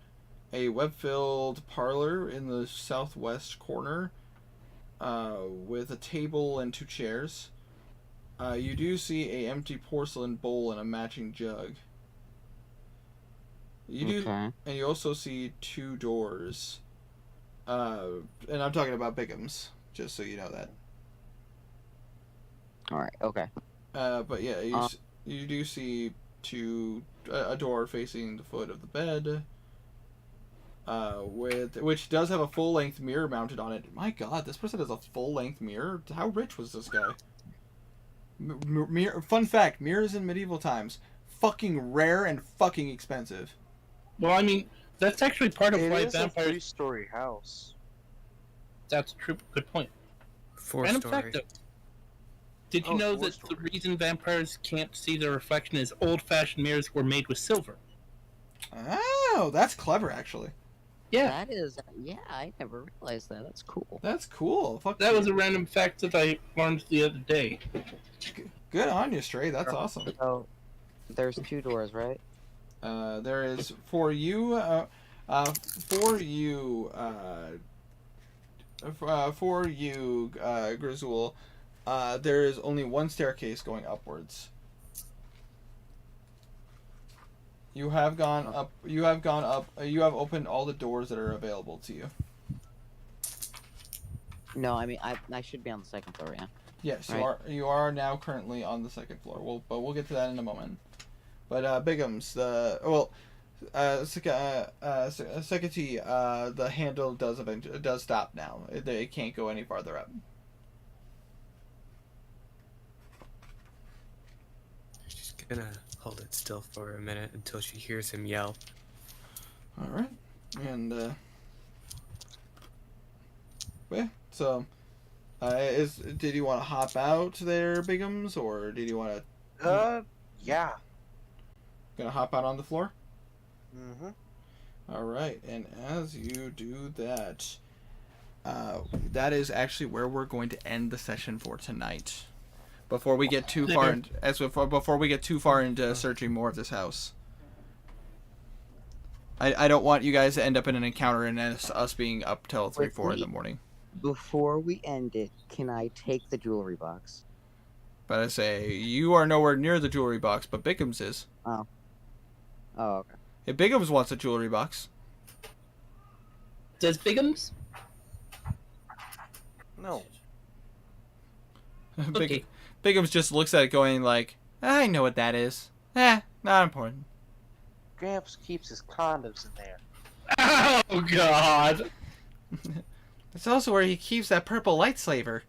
A web-filled parlor in the southwest corner, with a table and two chairs. You do see a empty porcelain bowl and a matching jug. And you also see two doors. And I'm talking about Bigham's, just so you know that.
Alright, okay.
But yeah, you do see a door facing the foot of the bed, which does have a full-length mirror mounted on it. My God, this person has a full-length mirror? How rich was this guy? Fun fact, mirrors in medieval times, fucking rare and fucking expensive.
Well, I mean, that's actually part of why
It is a
vampires...
3-story house.
That's true. Good point.
4
Random
story.
fact, though. Did you know that the reason vampires can't see their reflection is old-fashioned mirrors were made with silver?
Oh, that's clever, actually.
Yeah.
That is, yeah, I never realized that. That's cool.
That's cool. Fuck
That
you.
was a random fact that I learned the other day.
Good on you, Stray. That's awesome.
So, there's 2 doors, right?
There is for you, Grizul. There is only one staircase going upwards. You have gone up. You have opened all the doors that are available to you.
No, I mean I should be on the second floor, yeah.
Yes,
Right.
you are now currently on the second floor. We'll get to that in a moment. But Bigums, Sekati, the handle does stop now. It can't go any farther up.
She's gonna hold it still for a minute until she hears him yell.
All right, and yeah. So, did you want to hop out there, Bigums, or did you want to?
Yeah.
Gonna hop out on the floor.
Mm-hmm.
All right, and as you do that, that is actually where we're going to end the session for tonight. Before we get too far, before we get too far into searching more of this house, I don't want you guys to end up in an encounter and us being up till 3-4 in the morning.
Before we end it, can I take the jewelry box?
But I say you are nowhere near the jewelry box, but Bigums is.
Oh. Oh, okay.
If Bigums wants a jewelry box.
Does Bigums?
No.
Okay.
Bigums just looks at it going like, I know what that is. Not important.
Gramps keeps his condoms in there.
Oh, God.
It's also where he keeps that purple lightsaber.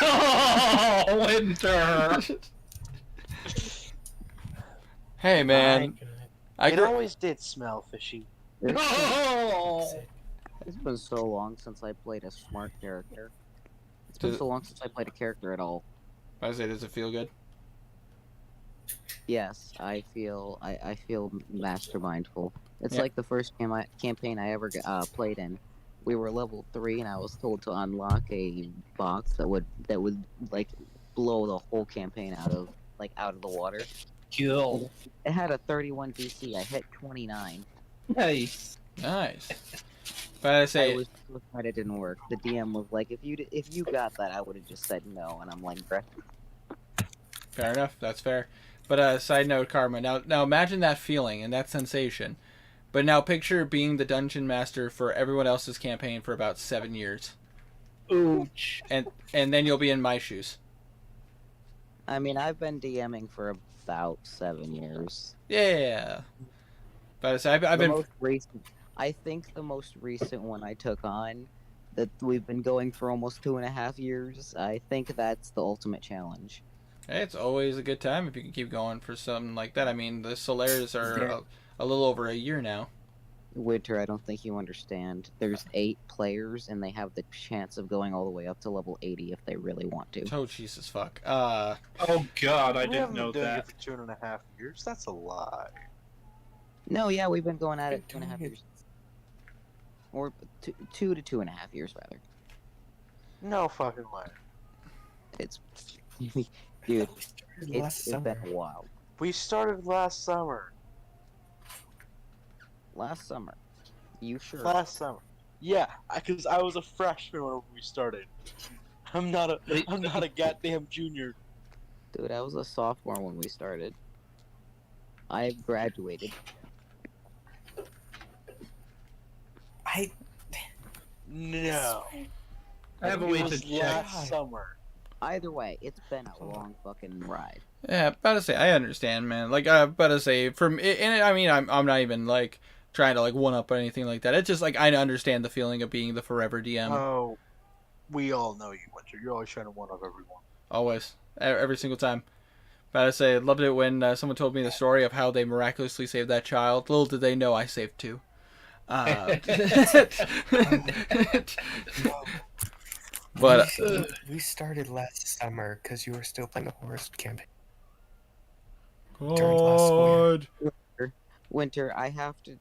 Oh, Winter.
Hey, man.
It always did smell fishy.
Oh.
It's been so long since I played a smart character. It's been so long since I played a character at all.
I say, does it feel good?
Yes, I feel mastermindful. It's
Yeah.
like the first campaign I ever played in. We were level 3, and I was told to unlock a box that would like blow the whole campaign out of the water.
Cool.
It had a 31 DC. I hit 29.
Nice.
But I say,
I was so sad it didn't work. The DM was like, if you got that, I would have just said no, and I'm like, bruh.
fair enough. That's fair. But side note, Karma. Now imagine that feeling and that sensation. But now picture being the dungeon master for everyone else's campaign for about 7 years.
Ooch.
And then you'll be in my shoes.
I mean, I've been DMing for about 7 years.
Yeah. But I say, I've been.
I think the most recent one I took on, that we've been going for almost 2.5 years. I think that's the ultimate challenge.
Hey, it's always a good time if you can keep going for something like that. I mean, the Solaris are a little over a year now.
Winter, I don't think you understand. There's 8 players, and they have the chance of going all the way up to level 80 if they really want to.
Oh, Jesus, fuck.
Oh, God, I
We
didn't
haven't
know
been doing
that.
it for 2.5 years. That's a lie.
No, yeah, we've been going at it 2.5 years. Or 2 to 2.5 years, rather.
No fucking way.
It's... Dude, it's been a while.
We started last summer.
Last summer. You sure?
Last summer. Yeah, because I was a freshman when we started. I'm not a goddamn junior.
Dude, I was a sophomore when we started. I graduated.
No.
I have a
It
way
was
to check.
last summer.
Either way, it's been a long fucking ride.
Yeah, about to say, I understand, man. Like, about to say, and I mean, I'm not even like trying to like one up or anything like that. It's just like I understand the feeling of being the forever DM.
Oh, we all know you, Winter. You're always trying to one up everyone.
Always, every single time. About to say, I loved it when someone told me the story of how they miraculously saved that child. Little did they know I saved 2. But
we started last summer because you were still playing the horse campaign.
God.
Winter, I have to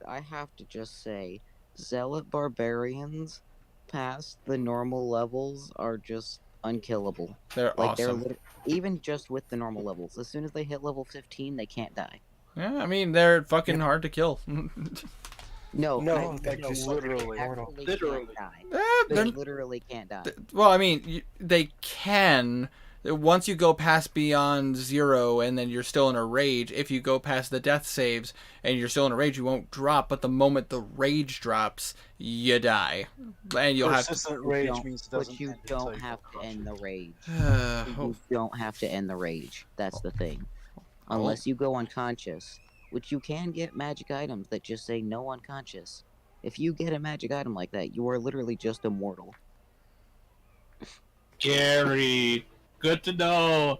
just say, Zealot Barbarians past the normal levels are just unkillable.
They're awesome.
Even just with the normal levels, as soon as they hit level 15, they can't die.
Yeah, I mean, they're fucking hard to kill.
No,
they're just
literally.
Literally can't die.
They
literally can't die.
Well, I mean, they can, once you go past beyond 0 and then you're still in a rage, if you go past the death saves and you're still in a rage, you won't drop. But the moment the rage drops, you die, and you'll
Persistent rage means it doesn't
But you
end until
don't
you
have
go
to end the rage.
have.
You don't have to end the rage. That's the thing. Unless you go unconscious, which you can get magic items that just say no unconscious. If you get a magic item like that, you are literally just immortal.
Gary, good to know.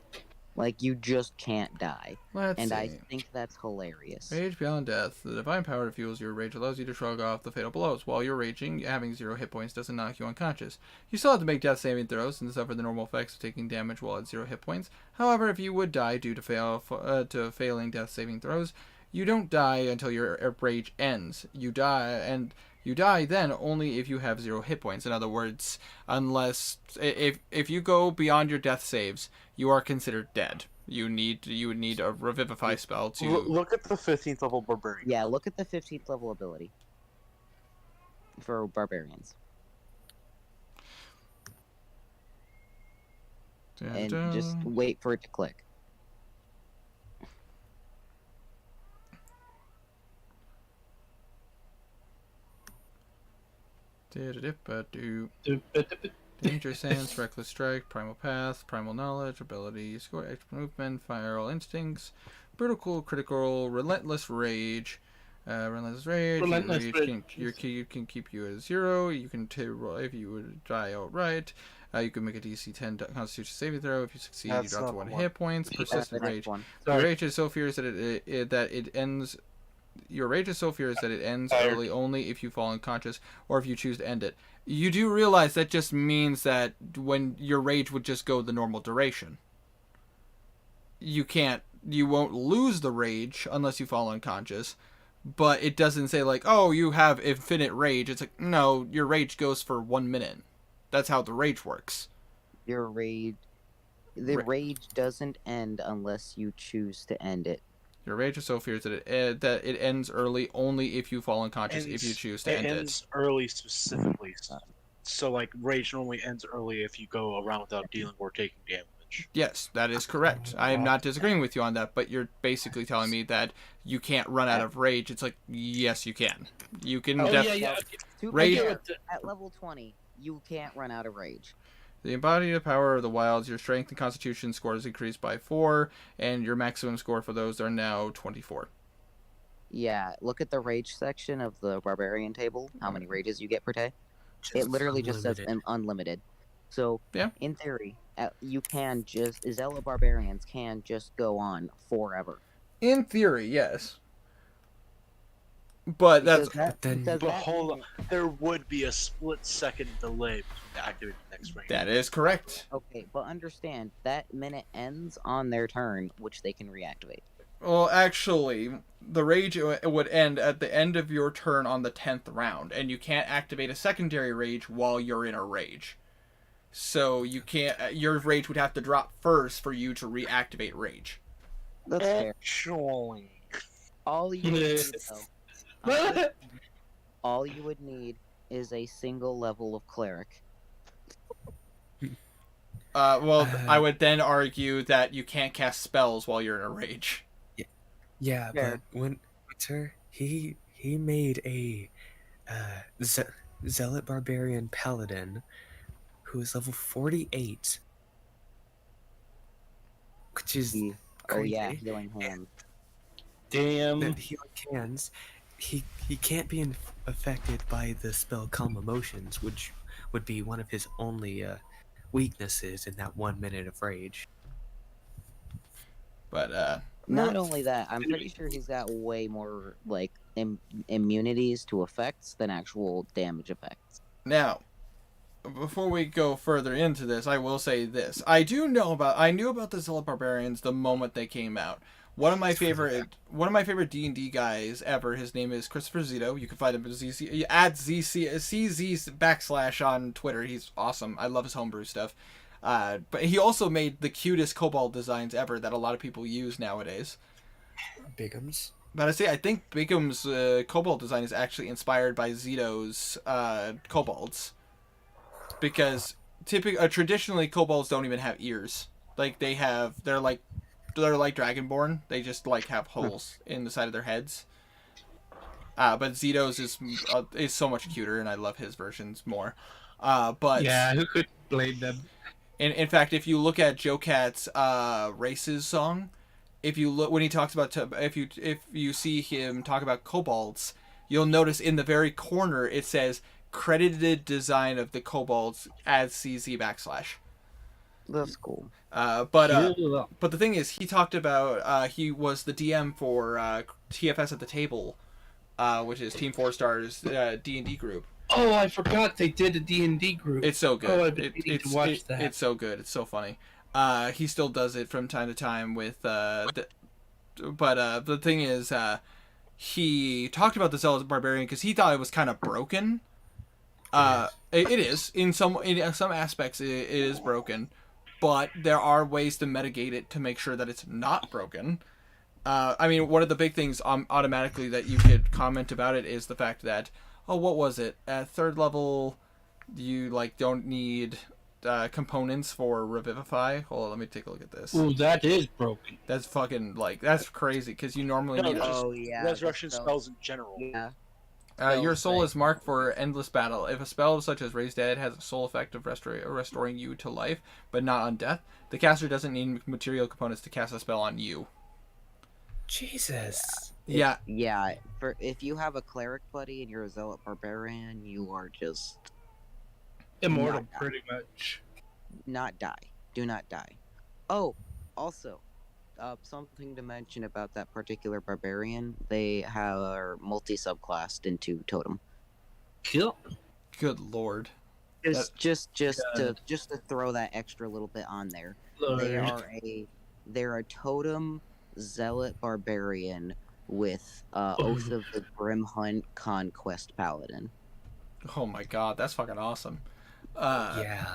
Like, you just can't die.
Let's
and
see.
I think that's hilarious.
Rage beyond death. The divine power that fuels your rage allows you to shrug off the fatal blows. While you're raging, having 0 hit points doesn't knock you unconscious. You still have to make death saving throws and suffer the normal effects of taking damage while at 0 hit points. However, if you would die due to failing death saving throws, you don't die until your rage ends. You die then only if you have 0 hit points. In other words, unless if you go beyond your death saves, you are considered dead. You would need a revivify spell to
look at the 15th level barbarian.
Yeah, look at the 15th level ability for barbarians. And just wait for it to click.
Danger Sense, Reckless Strike, Primal Path, Primal Knowledge, Ability, Score, Extra Movement, Fire Instincts, Brutal Critical, Relentless Rage. Relentless Rage. You can keep you at 0. You can if you would die outright. You can make a DC 10 Constitution saving throw. If you succeed, you drop to 1 hit points. Persistent Rage. Your rage is so fierce that it ends. Your rage is so fierce that it ends early only if you fall unconscious or if you choose to end it. You do realize that just means that when your rage would just go the normal duration. You won't lose the rage unless you fall unconscious, but it doesn't say like, oh, you have infinite rage. It's like, no, your rage goes for 1 minute. That's how the rage works.
The rage doesn't end unless you choose to end it.
Your rage is so fierce that it ends early only if you fall unconscious. If you choose to end it.
It ends early specifically. So like rage normally ends early if you go around without dealing or taking damage.
Yes, that is correct. I am not disagreeing with you on that, but you're basically telling me that you can't run out of rage. It's like, yes, you can. You can. Rage
at level 20, you can't run out of rage.
The embodied power of the wilds, your strength and constitution scores increased by 4, and your maximum score for those are now 24.
Yeah, look at the rage section of the barbarian table, how many rages you get per day. It literally just says unlimited. So,
yeah.
In theory, you can Zealot barbarians can just go on forever.
In theory, yes. But that's...
But hold on. There would be a split-second delay between activating the next range.
That is correct.
Okay, but understand, that minute ends on their turn, which they can reactivate.
Well, actually, the rage would end at the end of your turn on the 10th round, and you can't activate a secondary rage while you're in a rage. So you can't. Your rage would have to drop first for you to reactivate rage.
That's fair.
Actually,
all you need, though, all you would need is a single level of cleric.
I would then argue that you can't cast spells while you're in a rage.
Yeah, but when Winter, he made a Zealot Barbarian Paladin who is level 48, which is crazy.
Oh yeah, healing hands.
Damn.
That healing hands, he can't be affected by the spell Calm Emotions, which would be one of his only weaknesses in that 1 minute of rage.
But
not only that, I'm pretty sure he's got way more like immunities to effects than actual damage effects.
Now, before we go further into this, I will say this: I knew about the Zealot Barbarians the moment they came out. One of my favorite D&D guys ever. His name is Christopher Zito. You can find him at CZ on Twitter. He's awesome. I love his homebrew stuff. But he also made the cutest kobold designs ever that a lot of people use nowadays.
Bigum's.
But I think Bigum's kobold design is actually inspired by Zito's kobolds, because traditionally kobolds don't even have ears. Like they're like Dragonborn. They just like have holes in the side of their heads. But Zito's is so much cuter, and I love his versions more. But
yeah, who could blame them?
In fact, if you look at Joe Cat's Races song, if you look when he talks about if you see him talk about kobolds, you'll notice in the very corner it says credited design of the kobolds as CZ \.
That's cool.
But the thing is, he talked about he was the DM for TFS at the Table, which is Team 4 Stars D&D group.
Oh, I forgot they did a D&D group.
It's so good.
Oh, I've been meaning to watch that.
It's so good. It's so funny. He still does it from time to time with but the thing is, he talked about the Zealous Barbarian because he thought it was kind of broken. It is in some aspects it is broken, but there are ways to mitigate it to make sure that it's not broken. I mean, one of the big things automatically that you could comment about it is the fact that, what was it? At 3rd level, you don't need components for Revivify. Hold on, let me take a look at this.
Ooh, that is broken.
That's fucking that's crazy because you normally need.
Resurrection spells in general.
Yeah.
Your soul is marked for endless battle. If a spell such as Raise Dead has a sole effect of restoring you to life, but not on death, the caster doesn't need material components to cast a spell on you.
Jesus.
Yeah.
Yeah. For if you have a cleric buddy and you're a zealot barbarian, you are just
immortal, pretty much.
Not die. Do not die. Oh, also, something to mention about that particular barbarian. They are multi-subclassed into totem.
Kill.
Good lord.
Just to throw that extra little bit on there.
Lord.
They're a totem zealot barbarian with Oath of the Grim Hunt Conquest Paladin.
Oh my god, that's fucking awesome.
Yeah.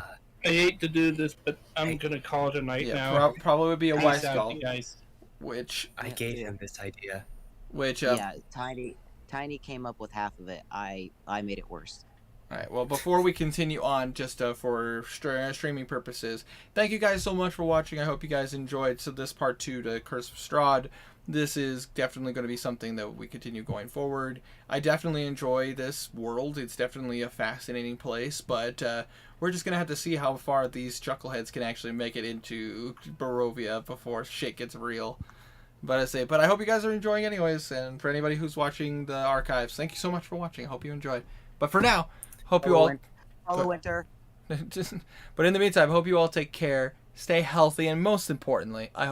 I hate to do this, but I'm gonna call it a night now.
Probably would be a wise call.
Guys.
Which
I gave him this idea.
Which
yeah, Tiny came up with half of it. I made it worse.
All right. Well, before we continue on, just for streaming purposes, thank you guys so much for watching. I hope you guys enjoyed. So this part 2 to Curse of Strahd. This is definitely going to be something that we continue going forward. I definitely enjoy this world. It's definitely a fascinating place, but we're just going to have to see how far these chuckleheads can actually make it into Barovia before shit gets real. But I hope you guys are enjoying anyways, and for anybody who's watching the archives, thank you so much for watching. I hope you enjoyed. But for now, hope you all...
Follow Winter.
But in the meantime, hope you all take care, stay healthy, and most importantly, I hope